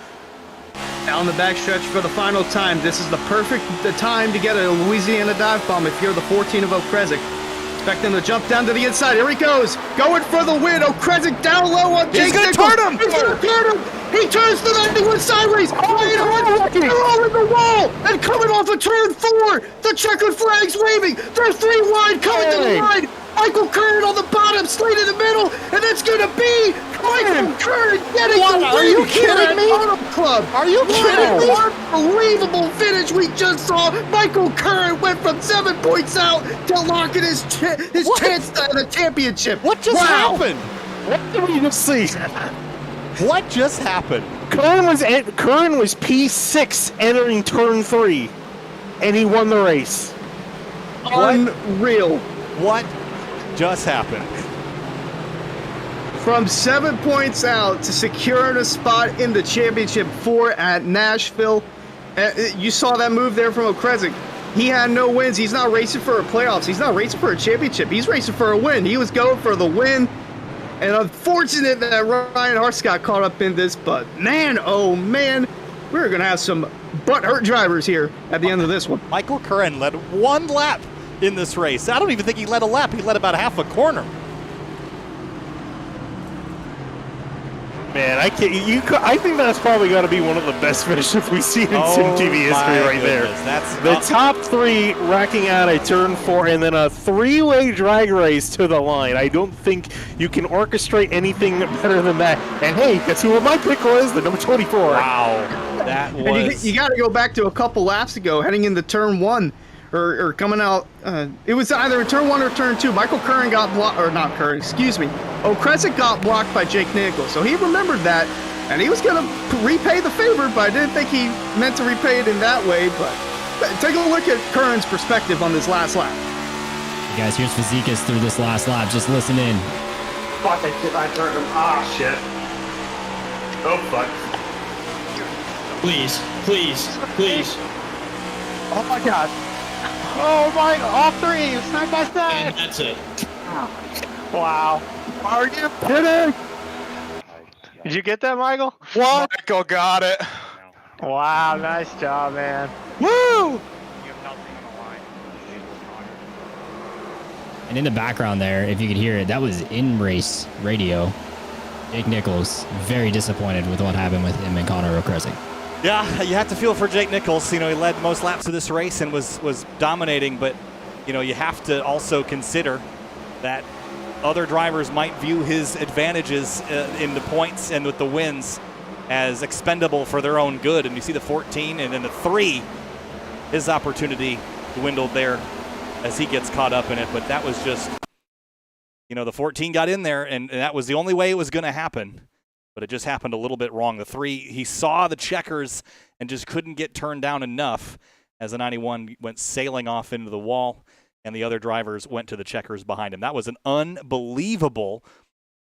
Down the backstretch for the final time. This is the perfect time to get a Louisiana dive bomb if you're the 14 of Okresic. Expect him to jump down to the inside. Here he goes. Going for the win. Okresic down low on Jake Nichols. He's going to turn him. He's going to turn him. He turns the 91 sideways. They're all in the wall. And coming off of turn 4. The checkered flag's waving. They're 3 wide coming to the line. Michael Curran on the bottom, Slade in the middle, and it's going to be Michael Curran getting the win. Are you kidding me? Auto Club. Are you kidding me? Unbelievable finish we just saw. Michael Curran went from 7 points out to locking his chance at the championship. What just happened? What did we just see? What just happened? Curran was P6 entering turn 3, and he won the race. Unreal. What just happened? From 7 points out to securing a spot in the championship 4 at Nashville. You saw that move there from Okresic. He had no wins. He's not racing for a playoffs. He's not racing for a championship. He's racing for a win. He was going for the win. And unfortunate that Ryan Hartz got caught up in this, but man, oh man, we're going to have some butt-hurt drivers here at the end of this one. Michael Curran led 1 lap in this race. I don't even think he led a lap. He led about half a corner. Man, I think that's probably got to be one of the best finishes we've seen in SimTV history right there. That's the top 3 racking out a turn 4 and then a 3-way drag race to the line. I don't think you can orchestrate anything better than that. And hey, guess who my pick was? The number 24. Wow, that was. You got to go back to a couple laps ago, heading into turn 1. Or coming out, it was either turn 1 or turn 2. Michael Curran got blocked, or not Curran, excuse me. Crescent got blocked by Jake Nichols, so he remembered that, and he was going to repay the favor, but I didn't think he meant to repay it in that way. But take a look at Curran's perspective on this last lap. Hey guys, here's Fazekas through this last lap. Just listen in. Fuck, I turned him. Ah, shit. Oh, fuck. Please, please, please. Oh my god. Oh my, all 3, side by side. And that's it. Wow. Are you kidding? Did you get that, Michael? What? Michael got it. Wow, nice job, man. Woo! And in the background there, if you could hear it, that was in-race radio. Jake Nichols, very disappointed with what happened with him and Connor O'Kresick. Yeah, you have to feel for Jake Nichols. You know, he led most laps of this race and was dominating, but, you know, you have to also consider that other drivers might view his advantages in the points and with the wins as expendable for their own good. And you see the 14 and then the 3, his opportunity dwindled there as he gets caught up in it. But that was just, you know, the 14 got in there, and that was the only way it was going to happen. But it just happened a little bit wrong. The 3, he saw the checkers and just couldn't get turned down enough as the 91 went sailing off into the wall, and the other drivers went to the checkers behind him. That was an unbelievable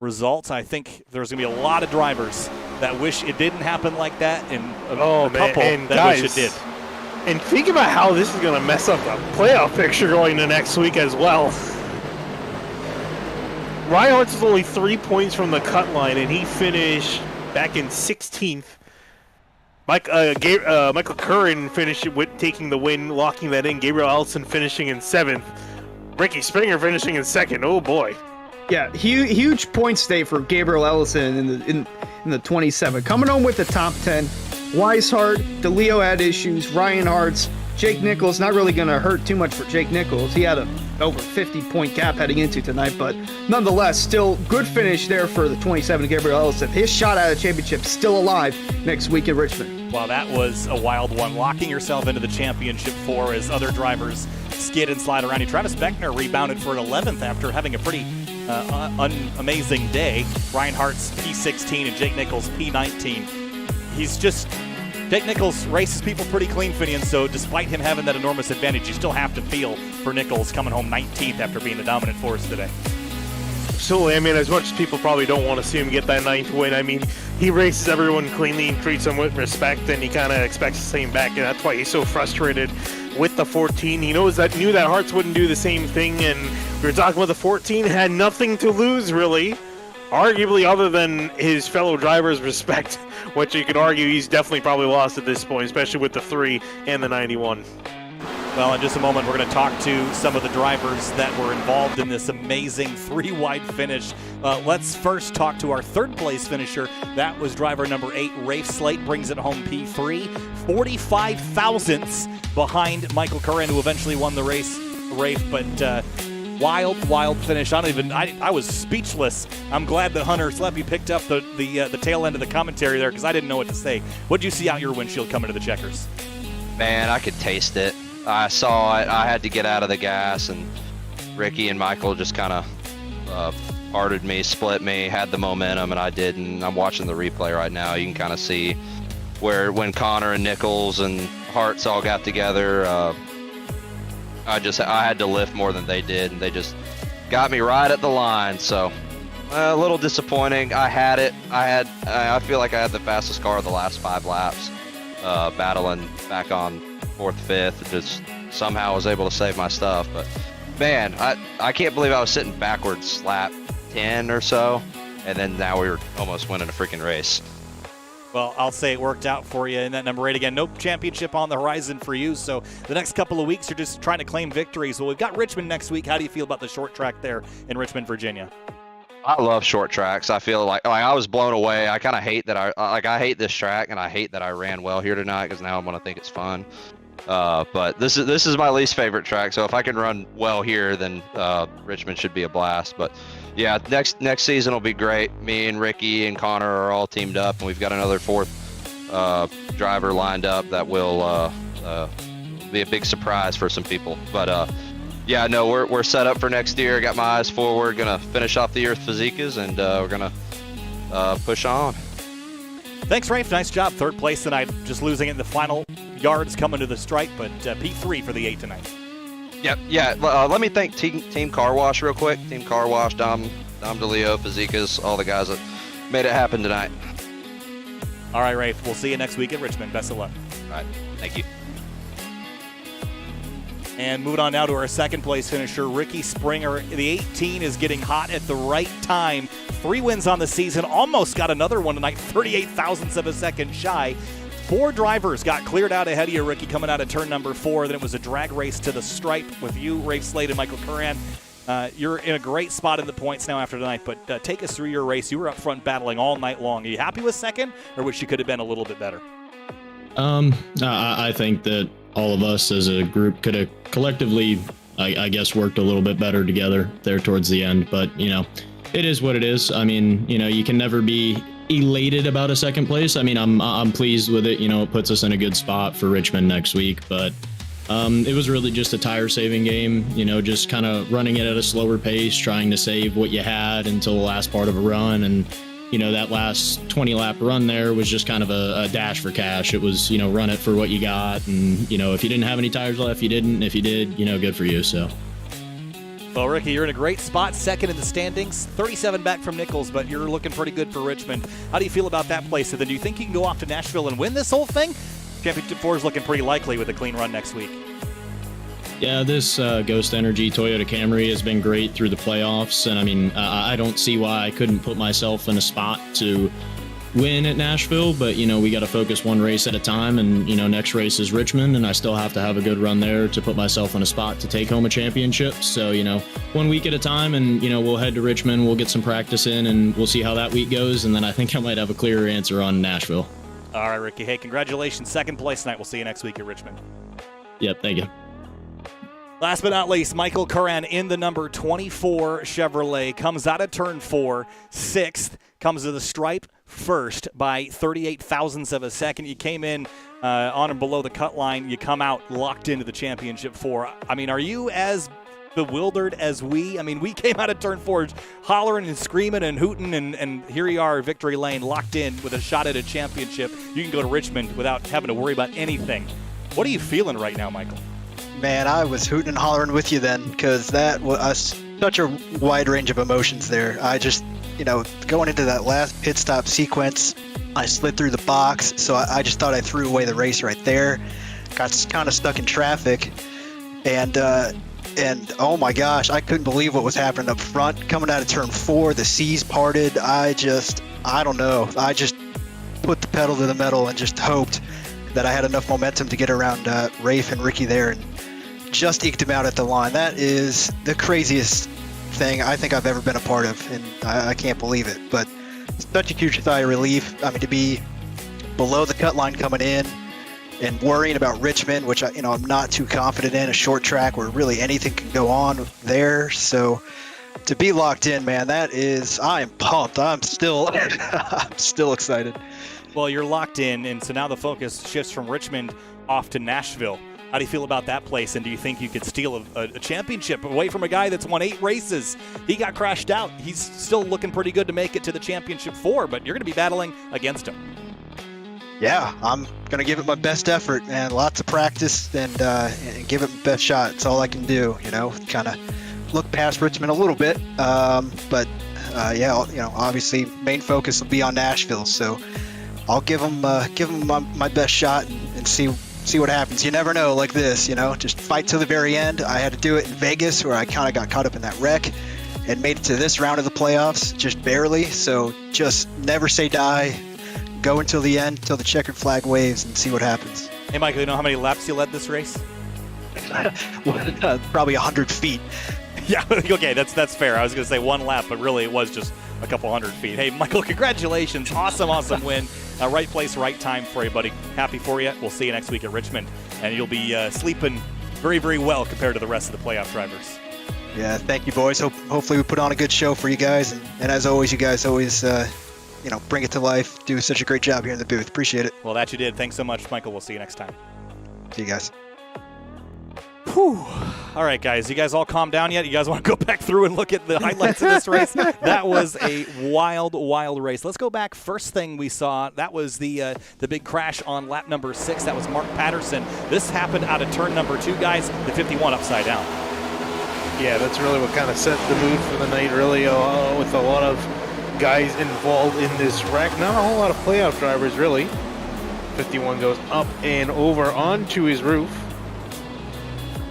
result. I think there's going to be a lot of drivers that wish it didn't happen like that, and a couple and that guys, wish it did. And think about how this is going to mess up the playoff picture going into next week as well. Ryan Hartz is only 3 points from the cut line, and he finished back in 16th. Michael Curran finished with taking the win, locking that in. Gabriel Ellison finishing in 7th. Ricky Springer finishing in 2nd. Oh boy. Yeah, huge points day for Gabriel Ellison in the 27. Coming home with the top 10. Weishart, DeLeo had issues. Ryan Hartz, Jake Nichols, not really going to hurt too much for Jake Nichols. He had a over 50-point gap heading into tonight, but nonetheless, still good finish there for the 27, Gabriel Ellison. His shot at a championship still alive next week in Richmond. Wow, that was a wild one. Locking yourself into the championship 4 as other drivers skid and slide around you. Travis Beckner rebounded for an 11th after having a pretty amazing day. Ryan Hart's P16 and Jake Nichols P19. Jake Nichols races people pretty clean, Finian, so despite him having that enormous advantage, you still have to feel for Nichols coming home 19th after being the dominant force today. Absolutely. I mean, as much as people probably don't want to see him get that 9th win, I mean, he races everyone cleanly and treats them with respect, and he kind of expects the same back, and that's why he's so frustrated with the 14. He knew that Hartz wouldn't do the same thing, and we were talking about the 14, had nothing to lose, really. Arguably, other than his fellow drivers' respect, which you could argue he's definitely probably lost at this point, especially with the 3 and the 91. Well, in just a moment, we're going to talk to some of the drivers that were involved in this amazing 3-wide finish. Let's first talk to our 3rd place finisher. That was driver number 8, Rafe Slate, brings it home P3. 45 thousandths behind Michael Curran, who eventually won the race, Rafe, but wild finish. I was speechless. I'm glad that Hunter Sleppy picked up the tail end of the commentary there, because I didn't know what to say. What did you see out your windshield coming to the checkers? Man, I could taste it. I saw it. I had to get out of the gas, and Ricky and Michael just kind of parted me, split me, had the momentum, and I didn't. I'm watching the replay right now. You can kind of see when Connor and Nichols and Hartz all got together. I had to lift more than they did, and they just got me right at the line. So a little disappointing. I had it. I feel like I had the fastest car the last 5 laps, battling back on 4th, 5th. Just somehow was able to save my stuff. But man, I can't believe I was sitting backwards lap 10 or so, and then now we were almost winning a freaking race. Well, I'll say it worked out for you in that number 8 again. No championship on the horizon for you, so the next couple of weeks you're just trying to claim victories. Well, we've got Richmond next week. How do you feel about the short track there in Richmond, Virginia? I love short tracks. I feel like I was blown away. I kind of hate that I hate this track, and I hate that I ran well here tonight because now I'm gonna think it's fun. But this is my least favorite track. So if I can run well here, then Richmond should be a blast. But yeah, next season will be great. Me and Ricky and Connor are all teamed up, and we've got another fourth driver lined up that will be a big surprise for some people. But yeah, no, we're set up for next year. Got my eyes forward. Gonna finish off the year with Fazekas, and we're gonna push on. Thanks, Rafe. Nice job. Third place tonight. Just losing it in the final yards coming to the stripe, but P3 for the 8 tonight. Yep. Yeah. Let me thank Team Car Wash real quick. Team Car Wash, Dom DeLeo, Fazekas, all the guys that made it happen tonight. All right, Rafe. We'll see you next week at Richmond. Best of luck. All right. Thank you. And moving on now to our second place finisher, Ricky Springer. The 18 is getting hot at the right time. 3 wins on the season. Almost got another one tonight, 38 thousandths of a second shy. 4 drivers got cleared out ahead of you, Ricky, coming out of turn number 4. Then it was a drag race to the stripe with you, Rafe Slade, and Michael Curran. You're in a great spot in the points now after tonight, but take us through your race. You were up front battling all night long. Are you happy with second, or wish you could have been a little bit better? I think that all of us as a group could have collectively, I guess, worked a little bit better together there towards the end. But, it is what it is. I mean, you can never be elated about a second place. I mean, I'm pleased with it. It puts us in a good spot for Richmond next week. But it was really just a tire saving game, just kind of running it at a slower pace, trying to save what you had until the last part of a run. And that last 20 lap run there was just kind of a dash for cash. It was, run it for what you got. And, if you didn't have any tires left, you didn't. If you did, good for you. So. Well, Ricky, you're in a great spot, second in the standings, 37 back from Nichols, but you're looking pretty good for Richmond. How do you feel about that place? And then do you think you can go off to Nashville and win this whole thing? Championship 4 is looking pretty likely with a clean run next week. Yeah, this Ghost Energy Toyota Camry has been great through the playoffs, and I mean, I don't see why I couldn't put myself in a spot to win at Nashville, but we got to focus one race at a time, and next race is Richmond, and I still have to have a good run there to put myself in a spot to take home a championship. So 1 week at a time, and we'll head to Richmond, we'll get some practice in, and we'll see how that week goes, and then I think I might have a clearer answer on Nashville. All right, Ricky. Hey, congratulations, second place tonight. We'll see you next week at Richmond. Yep, thank you. Last but not least, Michael Curran in the number 24 Chevrolet comes out of turn 4, 6th, comes to the stripe first by 38 thousandths of a second. You came in on and below the cut line. You come out locked into the championship 4. I mean, are you as bewildered as we? I mean, we came out of turn 4 hollering and screaming and hooting, and here you are, victory lane, locked in with a shot at a championship. You can go to Richmond without having to worry about anything. What are you feeling right now, Michael? Man, I was hooting and hollering with you then, because that was such a wide range of emotions there. I just, going into that last pit stop sequence, I slid through the box, so I just thought I threw away the race right there. Got kind of stuck in traffic, and oh my gosh, I couldn't believe what was happening up front. Coming out of turn 4, the seas parted. I don't know. I just put the pedal to the metal and just hoped that I had enough momentum to get around Rafe and Ricky there, and just eked him out at the line. That is the craziest thing I think I've ever been a part of, and I can't believe it. But such a huge sigh of relief. I mean, to be below the cut line coming in and worrying about Richmond, which I'm not too confident in, a short track where really anything can go on there. So to be locked in, man, I am pumped. I'm still excited. Well, you're locked in, and so now the focus shifts from Richmond off to Nashville. How do you feel about that place, and do you think you could steal a championship away from a guy that's won 8 races? He got crashed out. He's still looking pretty good to make it to the championship 4, but you're going to be battling against him. Yeah, I'm going to give it my best effort, and lots of practice, and give it my best shot. It's all I can do, kind of look past Richmond a little bit. But obviously main focus will be on Nashville, so I'll give them my best shot and see what happens. You never know like this, just fight to the very end. I had to do it in Vegas where I kind of got caught up in that wreck and made it to this round of the playoffs, just barely. So just never say die. Go until the end, until the checkered flag waves, and see what happens. Hey, Michael, you know how many laps you led this race? Probably 100 feet. Yeah, okay, that's fair. I was going to say 1 lap, but really it was just a couple hundred feet. Hey, Michael, congratulations. Awesome win. Right place, right time for you, buddy. Happy for you. We'll see you next week at Richmond, and you'll be sleeping very, very well compared to the rest of the playoff drivers. Yeah, thank you, boys. Hopefully we put on a good show for you guys. And as always, you guys always, bring it to life. Do such a great job here in the booth. Appreciate it. Well, that you did. Thanks so much, Michael. We'll see you next time. See you guys. Whew. All right, guys. You guys all calm down yet? You guys want to go back through and look at the highlights of this race? That was a wild, wild race. Let's go back. First thing we saw, that was the big crash on lap number 6. That was Mark Patterson. This happened out of turn number 2, guys. The 51 upside down. Yeah, that's really what kind of set the mood for the night, really, with a lot of guys involved in this wreck. Not a whole lot of playoff drivers, really. 51 goes up and over onto his roof.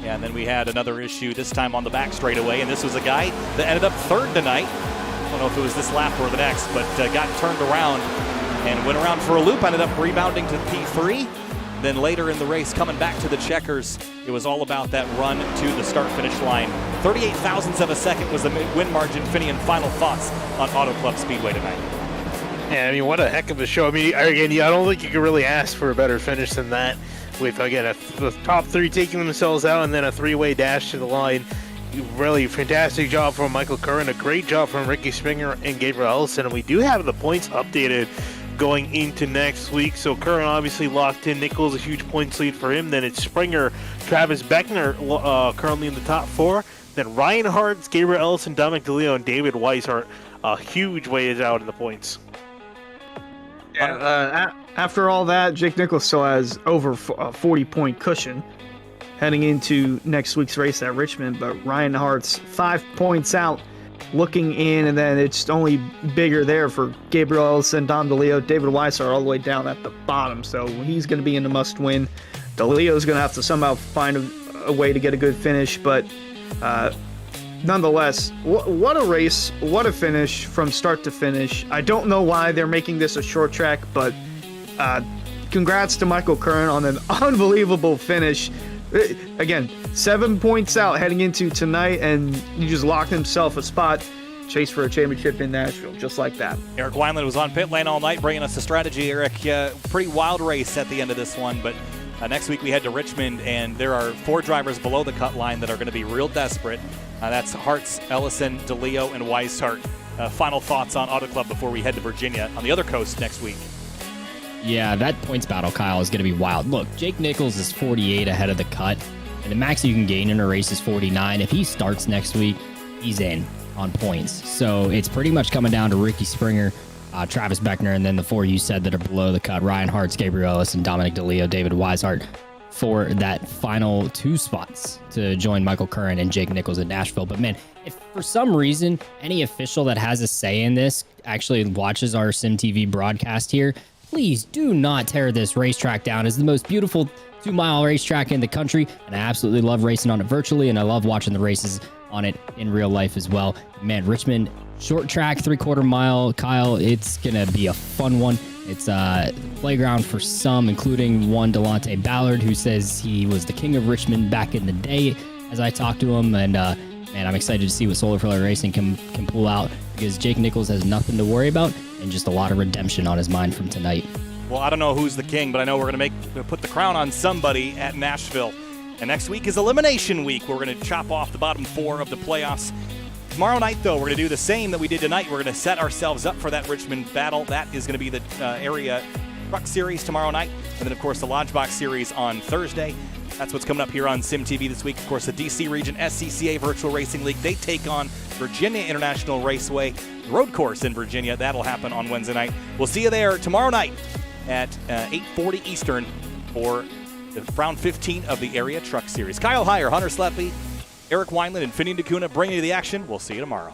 Yeah, and then we had another issue, this time on the back straightaway, and this was a guy that ended up 3rd tonight. I don't know if it was this lap or the next, but got turned around and went around for a loop, ended up rebounding to P3. Then later in the race, coming back to the checkers, it was all about that run to the start-finish line. 38 thousandths of a second was the win margin. Finian, final thoughts on Auto Club Speedway tonight? Yeah, I mean, what a heck of a show. I mean, again, I don't think you could really ask for a better finish than that. With, again, the top 3 taking themselves out and then a 3-way dash to the line. Really fantastic job from Michael Curran. A great job from Ricky Springer and Gabriel Ellison. And we do have the points updated going into next week. So Curran obviously locked in. Nichols, a huge points lead for him. Then it's Springer, Travis Beckner currently in the top 4. Then Ryan Hartz, Gabriel Ellison, Dominic DeLeo, and David Weiss are a huge ways out in the points. After all that, Jake Nichols still has over a 40-point cushion heading into next week's race at Richmond, but Ryan Hart's 5 points out looking in, and then it's only bigger there for Gabriel Ellison, Dom DeLeo. David Weiss are all the way down at the bottom, so he's going to be in the must-win. DeLeo's going to have to somehow find a way to get a good finish, but nonetheless, what a race, what a finish from start to finish. I don't know why they're making this a short track, but congrats to Michael Curran on an unbelievable finish. Again, 7 points out heading into tonight, and he just locked himself a spot. Chase for a championship in Nashville, just like that. Eric Wineland was on pit lane all night bringing us the strategy. Eric, pretty wild race at the end of this one, but next week we head to Richmond, and there are 4 drivers below the cut line that are going to be real desperate. That's Hartz, Ellison, DeLeo, and Weishart. Final thoughts on Auto Club before we head to Virginia on the other coast next week. Yeah, that points battle, Kyle, is going to be wild. Look, Jake Nichols is 48 ahead of the cut, and the max you can gain in a race is 49. If he starts next week, he's in on points. So it's pretty much coming down to Ricky Springer, Travis Beckner, and then the 4 you said that are below the cut, Ryan Hartz, Gabriel Ellis, and Dominic DeLeo, David Weishart, for that final 2 spots to join Michael Curran and Jake Nichols in Nashville. But man, if for some reason any official that has a say in this actually watches our SimTV broadcast here, please do not tear this racetrack down. It's the most beautiful 2-mile racetrack in the country, and I absolutely love racing on it virtually, and I love watching the races on it in real life as well. Man, Richmond, short track, 3/4 mile. Kyle, it's going to be a fun one. It's a playground for some, including one Delonte Ballard, who says he was the king of Richmond back in the day as I talked to him. And man, I'm excited to see what Solar Flare Racing can pull out, because Jake Nichols has nothing to worry about and just a lot of redemption on his mind from tonight. Well, I don't know who's the king, but I know we're going to put the crown on somebody at Nashville. And next week is Elimination Week. We're going to chop off the bottom 4 of the playoffs. Tomorrow night, though, we're going to do the same that we did tonight. We're going to set ourselves up for that Richmond battle. That is going to be the area truck series tomorrow night. And then, of course, the Lodge Box series on Thursday. That's what's coming up here on SimTV this week. Of course, the DC Region SCCA Virtual Racing League, they take on Virginia International Raceway Road Course in Virginia. That'll happen on Wednesday night. We'll see you there tomorrow night at 8:40 Eastern for the round 15 of the Area Truck Series. Kyle Heyer, Hunter Sleppy, Eric Wineland, and Finian DeCuna bringing you the action. We'll see you tomorrow.